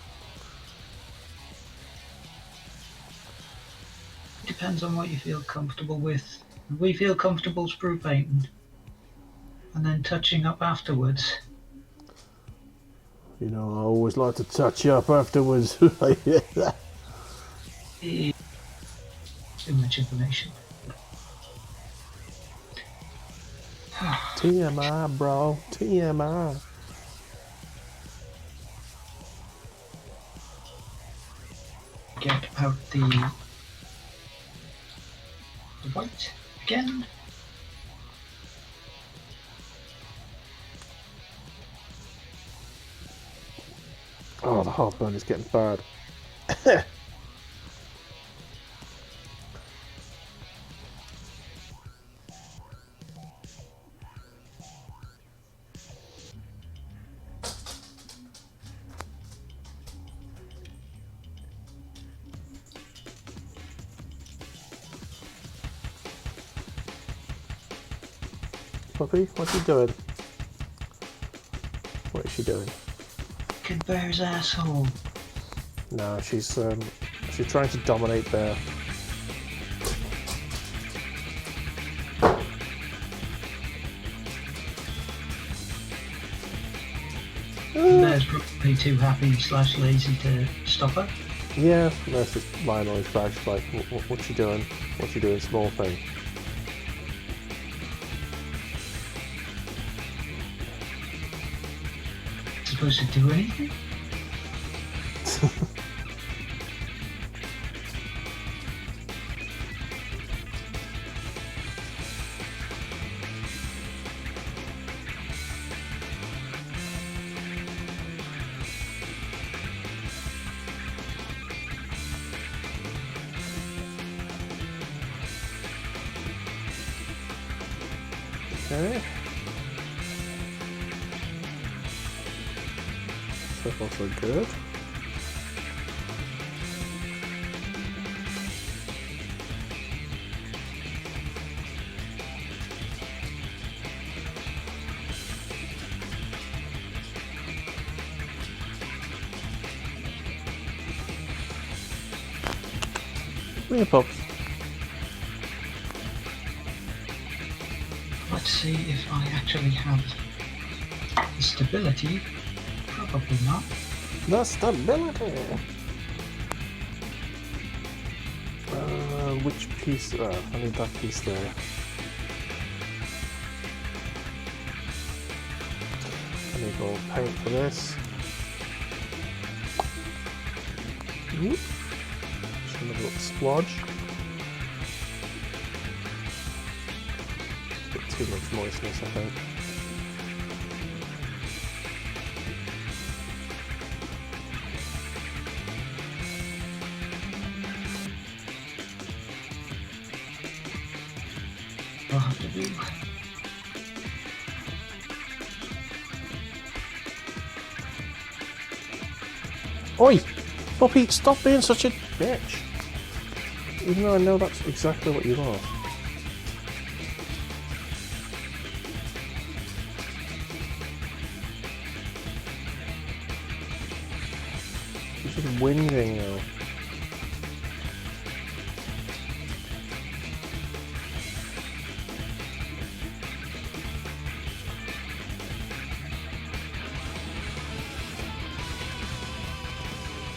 [SPEAKER 2] Depends on what you feel comfortable with. We feel comfortable sprue painting and then touching up afterwards.
[SPEAKER 1] You know, I always like to touch up afterwards.
[SPEAKER 2] Too much information.
[SPEAKER 1] TMI, bro. TMI.
[SPEAKER 2] Get out the white again.
[SPEAKER 1] Oh, the heartburn is getting bad. Puppy, what's she doing? What is she doing?
[SPEAKER 2] Kid Bear's asshole.
[SPEAKER 1] No, she's trying to dominate Bear.
[SPEAKER 2] Bear's probably too happy / lazy to stop her.
[SPEAKER 1] Yeah, that's just lying on his back. She's like, what's she doing? What's she doing? Small thing.
[SPEAKER 2] Supposed to do anything?
[SPEAKER 1] Okay. So far so good. Bring it up.
[SPEAKER 2] Let's see if I actually have the stability. Probably not.
[SPEAKER 1] The stability. Which piece? I need that piece there. I need more paint for this. Just another little splodge. Bit too much moistness, I think.
[SPEAKER 2] I'll have to do.
[SPEAKER 1] Oi! Puppy, stop being such a bitch! Even though I know that's exactly what you are. She's just whinging now.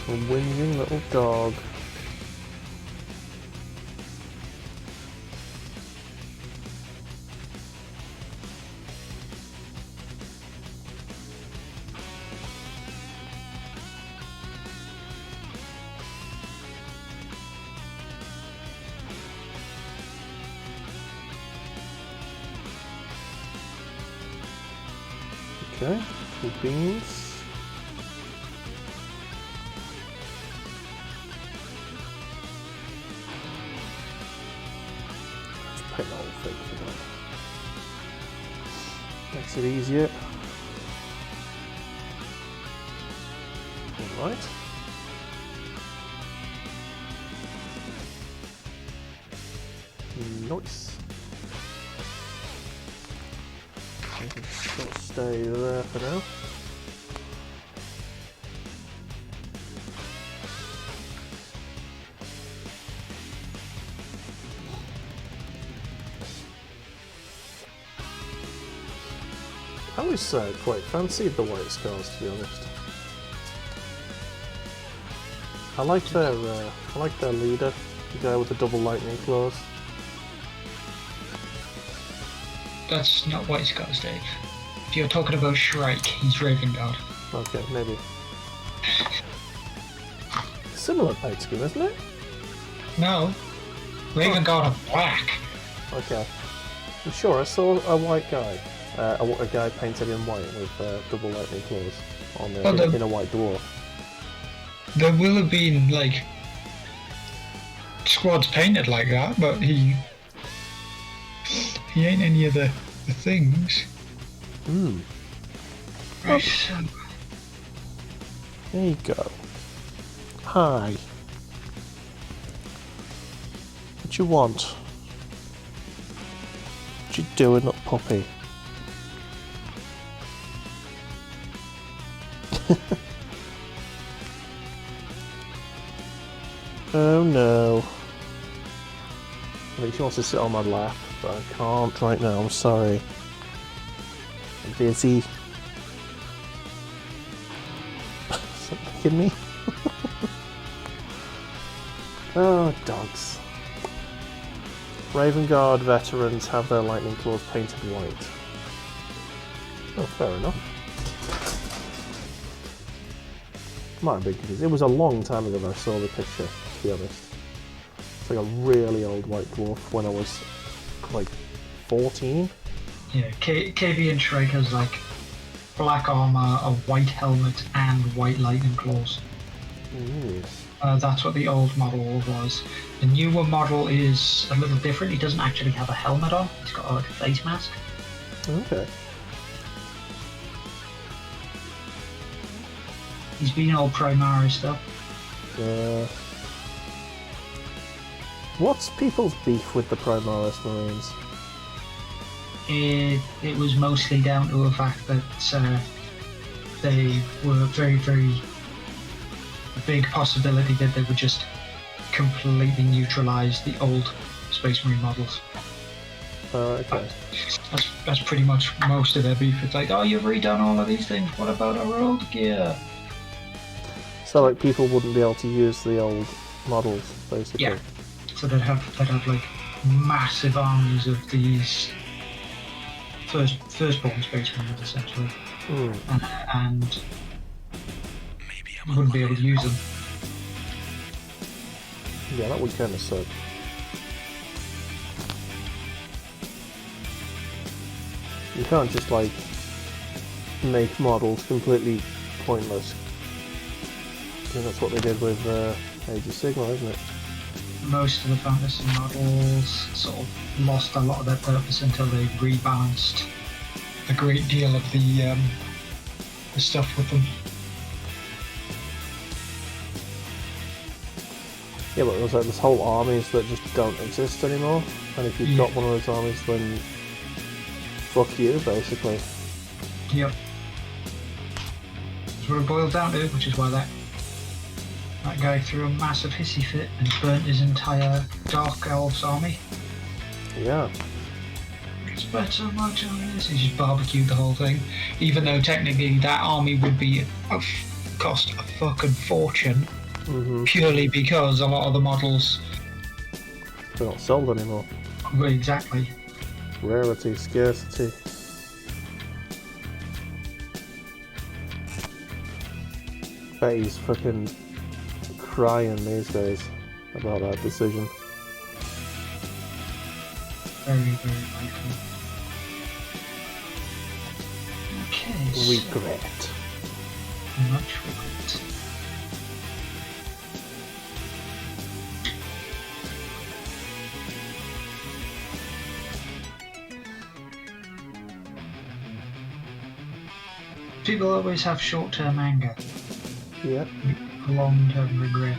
[SPEAKER 1] A whinging little dog. Okay, two beans. Paint the whole thing for that. Makes it easier. Alright. Nice. I can just stay there for now. I always quite fancied the white scars, to be honest. I like their leader, the guy with the double lightning claws.
[SPEAKER 2] That's not White Scars, Dave. If you're talking about Shrike, he's Raven Guard.
[SPEAKER 1] Okay, maybe. Similar paint scheme, isn't it?
[SPEAKER 2] No. Raven Guard are black.
[SPEAKER 1] Okay. I'm sure I saw a white guy. A guy painted in white with double lightning claws on in a white dwarf.
[SPEAKER 2] There will have been, like, squads painted like that, but he ain't any of the things.
[SPEAKER 1] Hmm.
[SPEAKER 2] Right, so...
[SPEAKER 1] There you go. Hi. What you want? What you doing, little puppy? Oh no. I think she wants to sit on my lap, but I can't right now, I'm sorry. I'm busy. Stop kicking me. Oh, dogs. Raven Guard veterans have their lightning claws painted white. Oh, fair enough. Might have been confused. It was a long time ago that I saw the picture, to be honest. It's like a really old white dwarf when I was like 14.
[SPEAKER 2] Yeah, KB and Shrike has like black armor, a white helmet, and white lightning claws. That's what the old model was. The newer model is a little different. He doesn't actually have a helmet on. He's got like a face mask.
[SPEAKER 1] Okay.
[SPEAKER 2] He's been all Primaris though.
[SPEAKER 1] Yeah. What's people's beef with the Primaris Marines?
[SPEAKER 2] It was mostly down to the fact that they were very, very big possibility that they would just completely neutralise the old Space Marine models.
[SPEAKER 1] Okay.
[SPEAKER 2] That's pretty much most of their beef. It's like, oh, you've redone all of these things. What about our old gear?
[SPEAKER 1] So, like, people wouldn't be able to use the old models, basically.
[SPEAKER 2] Yeah. So they'd have like massive armies of these firstborn Space Marines, essentially, and wouldn't be able to use them.
[SPEAKER 1] Yeah, that would kind of suck. You can't just, like, make models completely pointless. I think that's what they did with Age of Sigma, isn't it?
[SPEAKER 2] Most of the fantasy models sort of lost a lot of their purpose until they rebalanced a great deal of the stuff with them.
[SPEAKER 1] Yeah, but there's like this whole armies that just don't exist anymore, and if you've got one of those armies, then fuck you, basically.
[SPEAKER 2] Yep. That's what it boils down to, which is why that guy threw a massive hissy fit and burnt his entire Dark Elves army.
[SPEAKER 1] Yeah.
[SPEAKER 2] It's better much on this. He just barbecued the whole thing, even though technically that army would be cost a fucking fortune, purely because a lot of the models
[SPEAKER 1] they're not sold anymore.
[SPEAKER 2] Well, exactly.
[SPEAKER 1] Rarity, scarcity. Bet he's fucking crying these days about that decision.
[SPEAKER 2] Very, very likely. Okay,
[SPEAKER 1] regret.
[SPEAKER 2] Much regret. People always have short-term anger.
[SPEAKER 1] Yeah.
[SPEAKER 2] Long-term regret.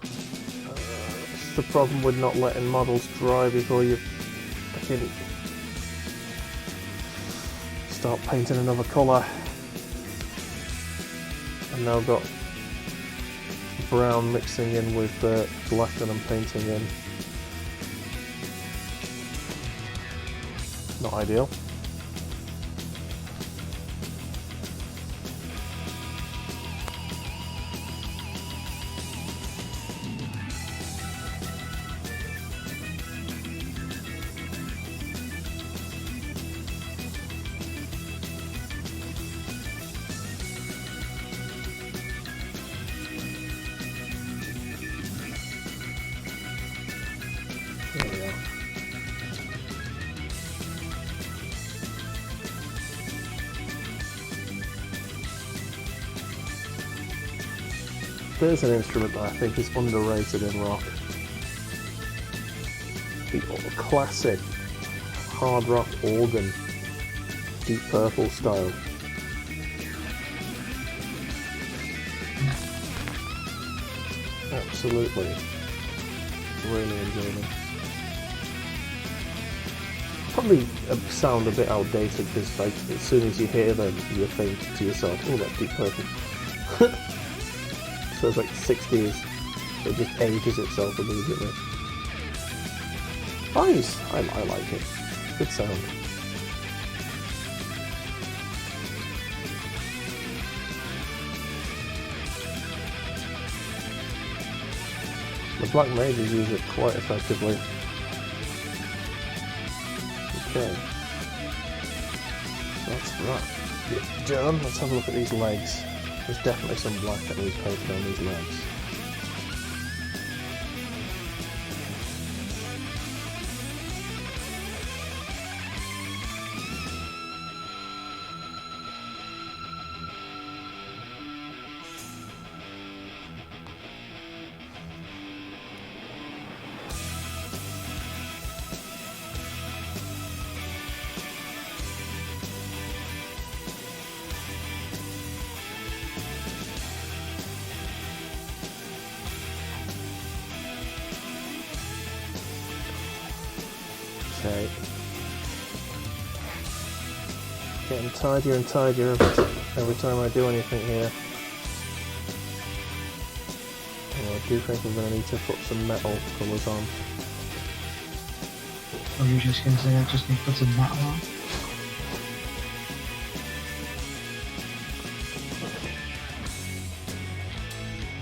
[SPEAKER 1] It's the problem with not letting models dry before you fucking start painting another colour. I've now got brown mixing in with black that I'm painting in. Not ideal. There's an instrument that I think is underrated in rock. The classic hard rock organ, Deep Purple style. Absolutely. Really enjoy them. Probably sound a bit outdated because like as soon as you hear them you think to yourself, oh, that's Deep Purple. So it's like 60s, it just ages itself immediately. Nice! I like it. Good sound. The Black Mages use it quite effectively. Okay. That's that. Done. Let's have a look at these legs. There's definitely some black that needs painted on these legs. Okay. Getting tidier and tidier every time I do anything here. Oh, I do think I'm going to need to put some metal colours on.
[SPEAKER 2] Or you're just going to say I just need to put some metal on?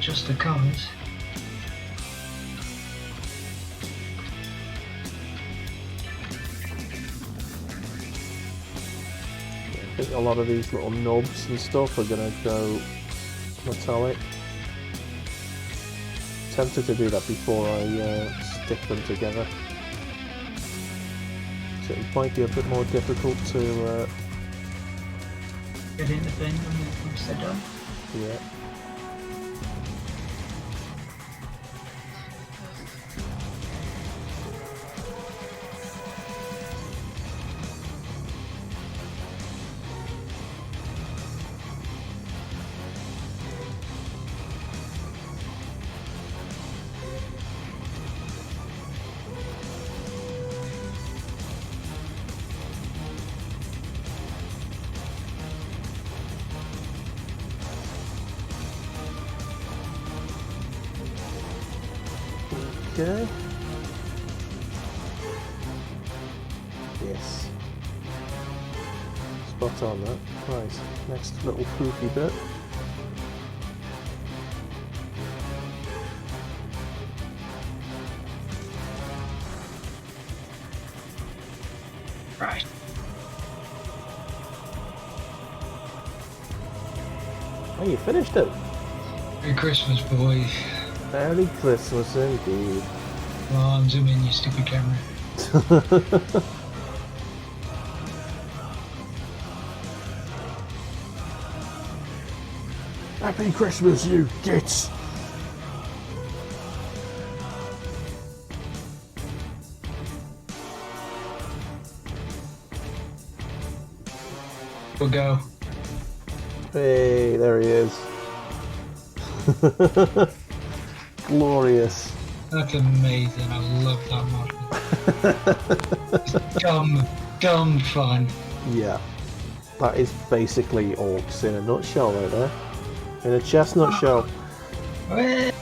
[SPEAKER 2] Just the colours.
[SPEAKER 1] I think a lot of these little knobs and stuff are going to go metallic. Tempted to do that before I stick them together. So it might be a bit more difficult to
[SPEAKER 2] get in the thing once they're done.
[SPEAKER 1] Yeah. Okay. Yes. Spot on that. Right. Next little poofy bit.
[SPEAKER 2] Right.
[SPEAKER 1] Oh, you finished it.
[SPEAKER 2] Merry Christmas, boys.
[SPEAKER 1] Merry Christmas indeed.
[SPEAKER 2] Well, I'm zooming in, you stupid camera.
[SPEAKER 1] Happy Christmas, you gits!
[SPEAKER 2] We'll go.
[SPEAKER 1] Hey, there he is. Glorious.
[SPEAKER 2] That's amazing. I love that model. Dumb fun.
[SPEAKER 1] Yeah. That is basically orcs in a nutshell right there. In a chestnut shell.
[SPEAKER 2] Nice.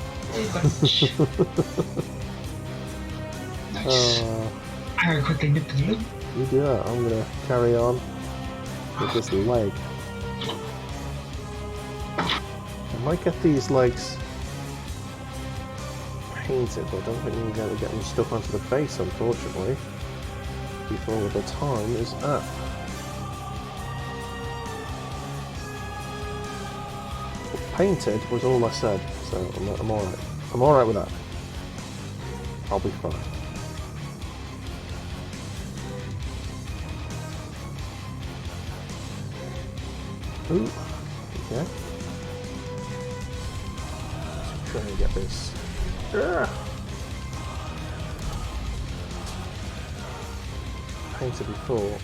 [SPEAKER 2] I quickly nip to the loop.
[SPEAKER 1] You do that. I'm gonna carry on with this leg. I might get these legs painted, but I don't think we're going to get them stuck onto the base, unfortunately, before the time is up. But painted was all I said, so I'm alright. I'm alright with that. I'll be fine. Ooh, okay. Let's try and get this. Painted before.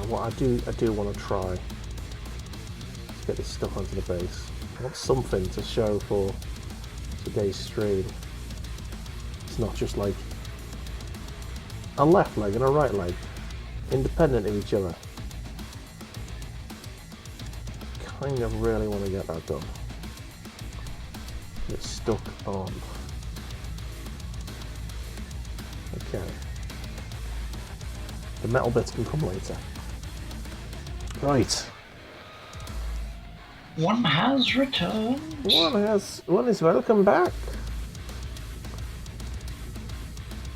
[SPEAKER 1] What I do want to try is get this stuff onto the base. I want something to show for today's stream. It's not just like a left leg and a right leg, independent of each other. Kind of really want to get that done. Get it stuck on. Okay. The metal bits can come later. Right.
[SPEAKER 2] One has returned.
[SPEAKER 1] One is welcome back.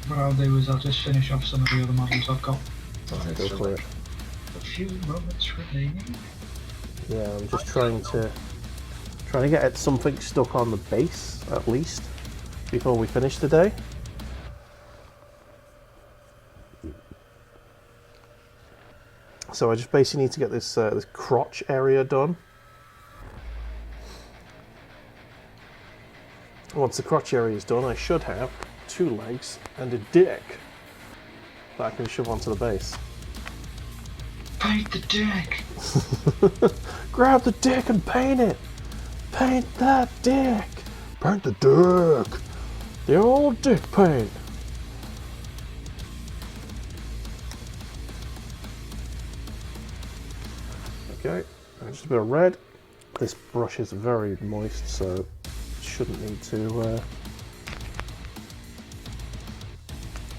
[SPEAKER 2] What I'll do is I'll just finish off some of the other models I've got.
[SPEAKER 1] Go for it.
[SPEAKER 2] A few moments remaining.
[SPEAKER 1] Yeah, I'm just trying to get something stuck on the base at least before we finish today. So I just basically need to get this this crotch area done. Once the crotch area is done, I should have 2 legs and a dick that I can shove onto the base.
[SPEAKER 2] Paint the dick!
[SPEAKER 1] Grab the dick and paint it. Paint that dick. Paint the dick. The old dick paint. Okay, just a bit of red. This brush is very moist, so shouldn't need to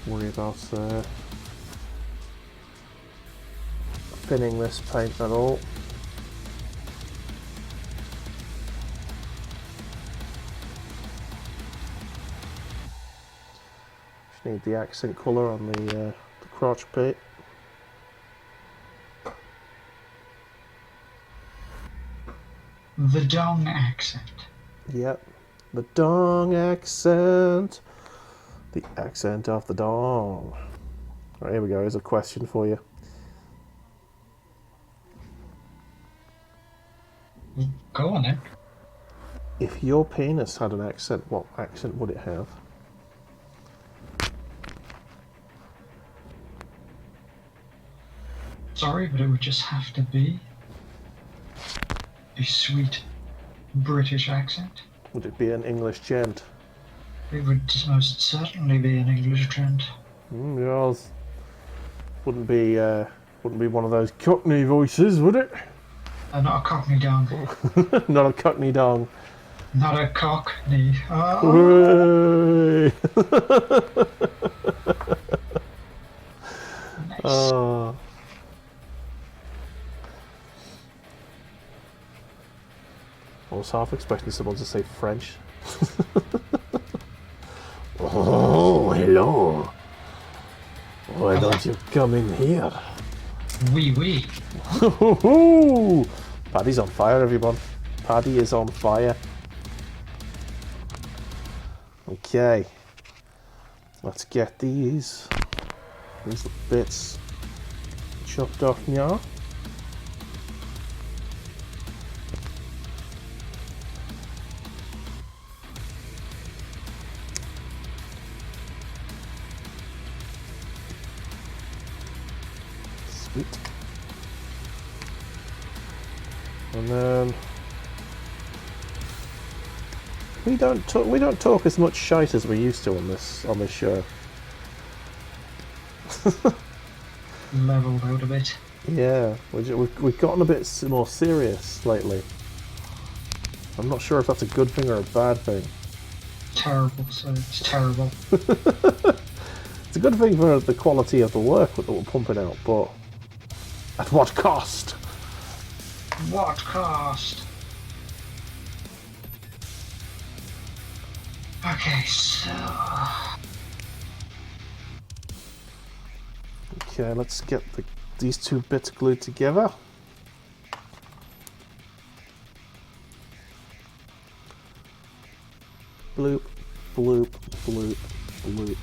[SPEAKER 1] worry about thinning this paint at all. Just need the accent colour on the crotch paint.
[SPEAKER 2] The dong accent.
[SPEAKER 1] Yep, the dong accent. The accent of the dong. Alright, here we go. Here's a question for you.
[SPEAKER 2] Go on then.
[SPEAKER 1] If your penis had an accent, what accent would it have?
[SPEAKER 2] Sorry, but it would just have to be a sweet British accent.
[SPEAKER 1] Would it be an English gent?
[SPEAKER 2] It would most certainly be an English gent.
[SPEAKER 1] Yes. Wouldn't be one of those Cockney voices, would it?
[SPEAKER 2] Not a Cockney dong.
[SPEAKER 1] Not a Cockney dong.
[SPEAKER 2] Not a Cockney.
[SPEAKER 1] Hooray!
[SPEAKER 2] Nice.
[SPEAKER 1] Oh. I was half expecting someone to say French. Oh, hello. Why don't you come in here?
[SPEAKER 2] Oui, oui.
[SPEAKER 1] Paddy's on fire, everyone. Paddy is on fire. Okay. Let's get these bits chopped off now. Sweet. And then we don't talk as much shite as we used to on this show.
[SPEAKER 2] Leveled out a bit.
[SPEAKER 1] Yeah, we've gotten a bit more serious lately. I'm not sure if that's a good thing or a bad thing.
[SPEAKER 2] Terrible, so it's terrible.
[SPEAKER 1] It's a good thing for the quality of the work that we're pumping out, but at what cost?
[SPEAKER 2] What cost? Okay, so...
[SPEAKER 1] Okay, let's get these two bits glued together. Bloop, bloop, bloop, bloop.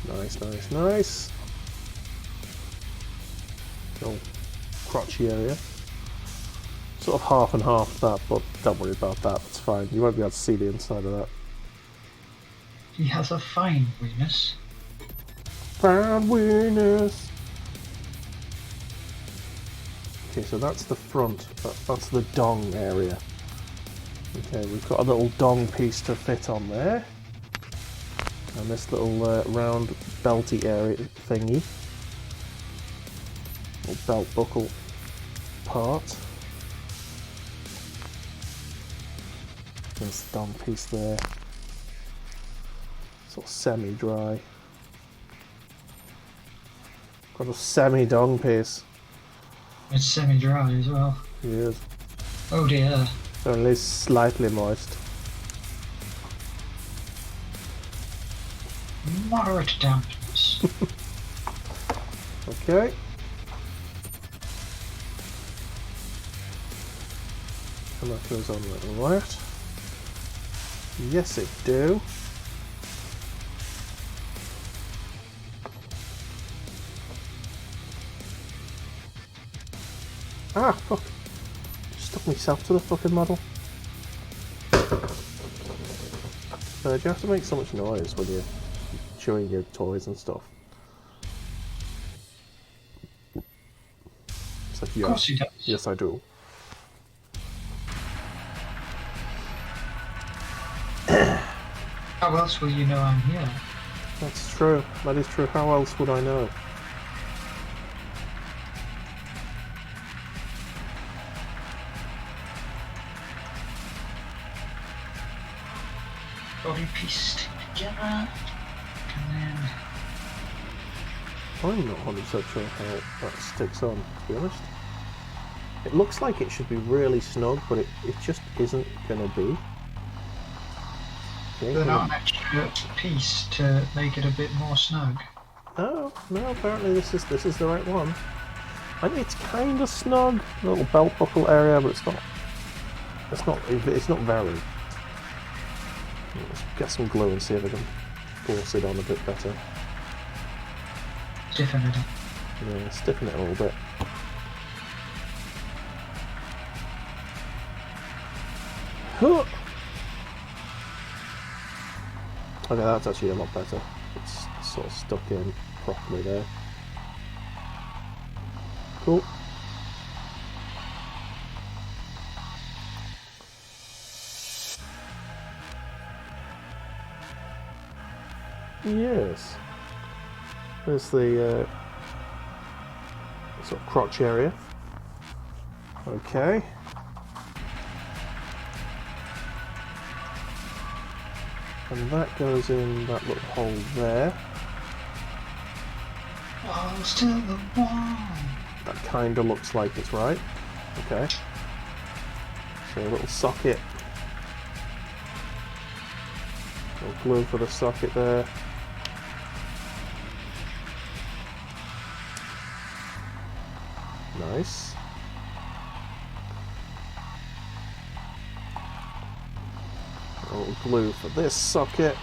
[SPEAKER 1] Nice, nice, nice. Little crotchy area. Sort of half and half that, but don't worry about that, it's fine. You won't be able to see the inside of that.
[SPEAKER 2] He has a fine weenus.
[SPEAKER 1] Fine weenus! Okay, so that's the front. That's the dong area. Okay, we've got a little dong piece to fit on there. And this little round belty area thingy. Little belt buckle part. There's the dong piece there. Sort of semi-dry. Got a semi-dong piece.
[SPEAKER 2] It's semi-dry as well.
[SPEAKER 1] Yes.
[SPEAKER 2] Oh dear.
[SPEAKER 1] Only slightly moist.
[SPEAKER 2] Moderate dampness.
[SPEAKER 1] Okay. And that goes on like that. Yes, it do. Ah, fuck. Stuck myself to the fucking model. Do you have to make so much noise when you're chewing your toys and stuff? It's like,
[SPEAKER 2] Of course he does.
[SPEAKER 1] Yes, I do.
[SPEAKER 2] How else will you know I'm here?
[SPEAKER 1] That's true. That is true. How else would I know?
[SPEAKER 2] Body pieced together. And then...
[SPEAKER 1] I'm not 100% sure how that sticks on, to be honest. It looks like it should be really snug, but it just isn't going to be.
[SPEAKER 2] They're not an extra piece to make it a bit more snug.
[SPEAKER 1] Oh, no, apparently this is the right one. I mean, it's kind of snug, a little belt buckle area, but it's not very. Let's get some glue and see if I can force it on a bit better.
[SPEAKER 2] Stiffen it up.
[SPEAKER 1] Yeah, stiffen it a little bit. Huh. Okay, that's actually a lot better. It's sort of stuck in properly there. Cool. Yes. There's the sort of crotch area. Okay. And that goes in that little hole there.
[SPEAKER 2] Walls to the wall.
[SPEAKER 1] That kind of looks like it's right. Okay. So a little socket. A little glue for the socket there. Nice. A little glue for this socket.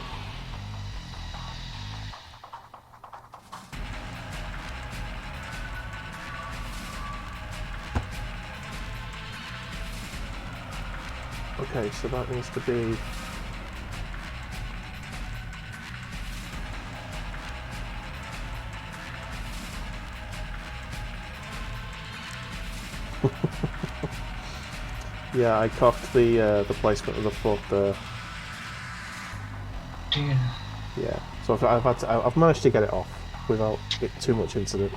[SPEAKER 1] Okay, so that needs to be yeah, I cocked the placement of the foot there.
[SPEAKER 2] Dear.
[SPEAKER 1] Yeah, so I've managed to get it off without too much incident.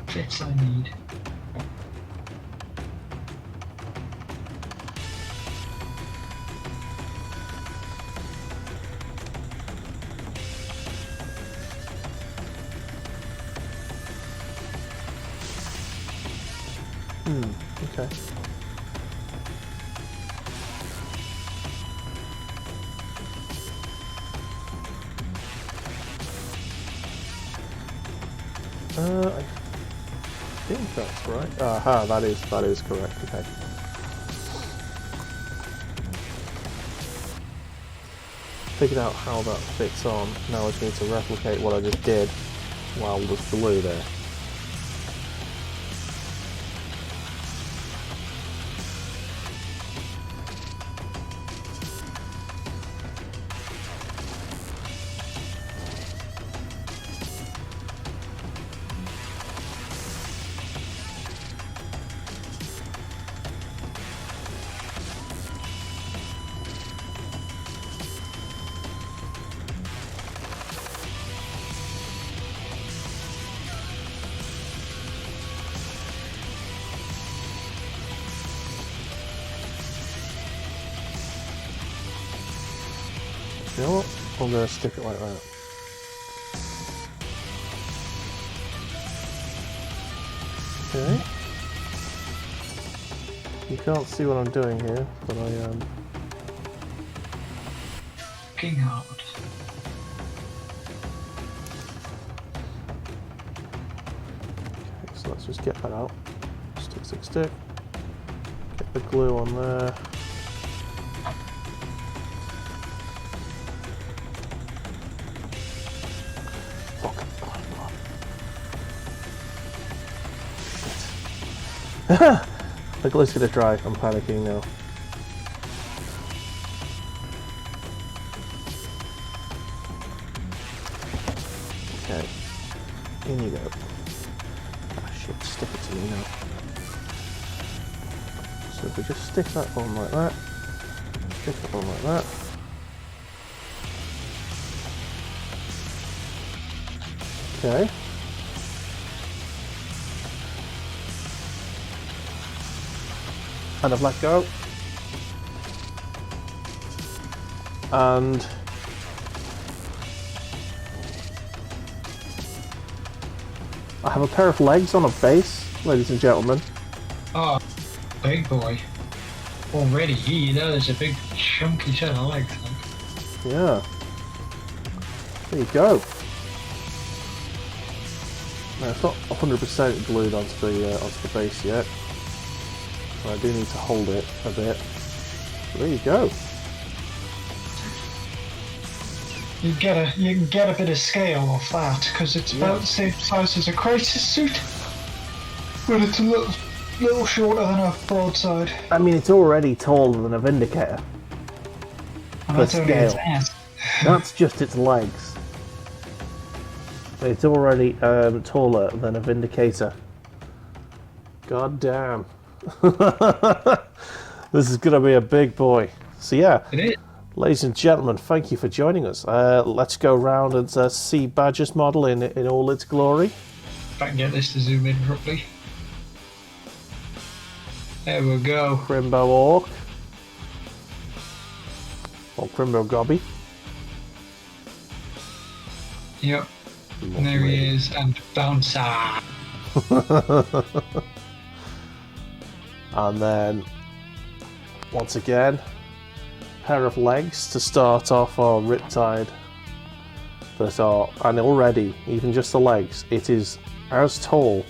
[SPEAKER 2] Fits I need.
[SPEAKER 1] Okay. I think that's right. Aha, that is correct. Okay. Figured out how that fits on. Now I just need to replicate what I just did while there's glue there. You know what? I'm going to stick it like that. Okay. You can't see what I'm doing here, but I am.
[SPEAKER 2] King hard.
[SPEAKER 1] Okay, so let's just get that out. Stick, stick, stick. the glue on there. Fuck. The glue's gonna dry. I'm panicking now. Okay. In you go. Ah shit, stick it to me now. So if we just stick that on like that, stick it on like that. Okay. And I've let go. And I have a pair of legs on a base, ladies and gentlemen.
[SPEAKER 2] Oh, big boy. Already, there's a big chunky set of legs.
[SPEAKER 1] Yeah. There you go. Now it's not 100% glued onto the base yet. So I do need to hold it a bit. So there you go.
[SPEAKER 2] You can get a bit of scale off that because it's about the same size as a crisis suit, but it's a little shorter than a broadside.
[SPEAKER 1] I mean, it's already taller than a Vindicator.
[SPEAKER 2] And
[SPEAKER 1] For
[SPEAKER 2] that's only its
[SPEAKER 1] scale.
[SPEAKER 2] ass.
[SPEAKER 1] That's just its legs. It's already taller than a Vindicator. God damn. This is gonna be a big boy. So yeah,
[SPEAKER 2] It is.
[SPEAKER 1] ladies and gentlemen, thank you for joining us. Let's go round and see Badger's model in all its glory.
[SPEAKER 2] If I can get this to zoom in properly. There we go.
[SPEAKER 1] Crimbo Orc. Or Crimbo Gobby.
[SPEAKER 2] Yep. And there he is, and Bouncer.
[SPEAKER 1] And then, once again, pair of legs to start off our Riptide that are, and already, even just the legs, it is as tall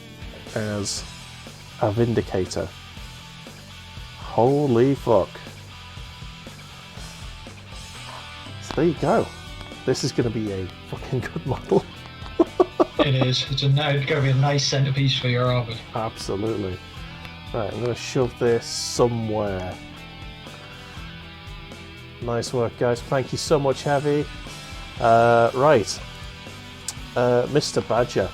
[SPEAKER 1] as a Vindicator. Holy fuck. So there you go. This is going to be a fucking good model.
[SPEAKER 2] It is. It's going to be a nice centerpiece for your army.
[SPEAKER 1] Absolutely. Right, I'm going to shove this somewhere. Nice work, guys. Thank you so much, Heavy. Right. Mr. Badger.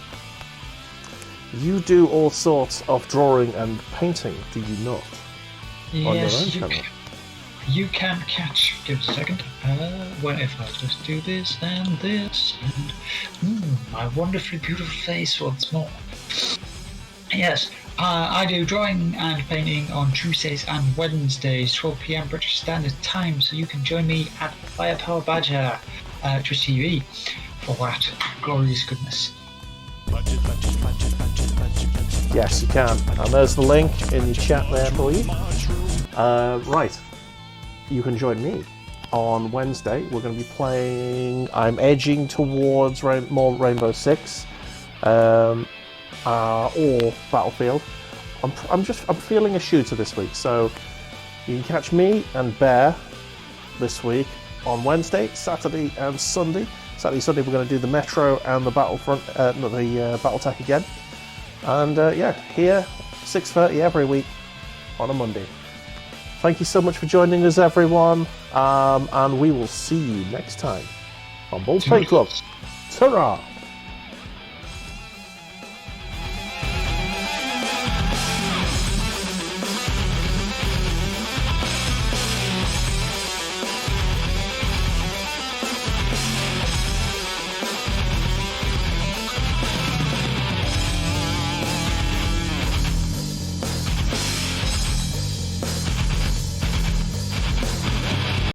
[SPEAKER 1] You do all sorts of drawing and painting, do you not?
[SPEAKER 2] Yes, you can catch. Give us a second. What if I just do this and this and my wonderfully beautiful face once more? Yes, I do drawing and painting on Tuesdays and Wednesdays, 12 PM British Standard Time. So you can join me at Firepower Badger Twitch TV for that glorious goodness.
[SPEAKER 1] Yes, you can. And there's the link in the chat there for you. Right. You can join me on Wednesday. We're going to be playing. I'm edging towards more Rainbow Six or Battlefield. I'm feeling a shooter this week, so you can catch me and Bear this week on Wednesday, Saturday, and Sunday. Saturday, Sunday, we're going to do the Metro and the Battlefront, the BattleTech again. And yeah, here 6:30 every week on a Monday. Thank you so much for joining us, everyone, and we will see you next time on Bulls Paint Club. Ta-ra!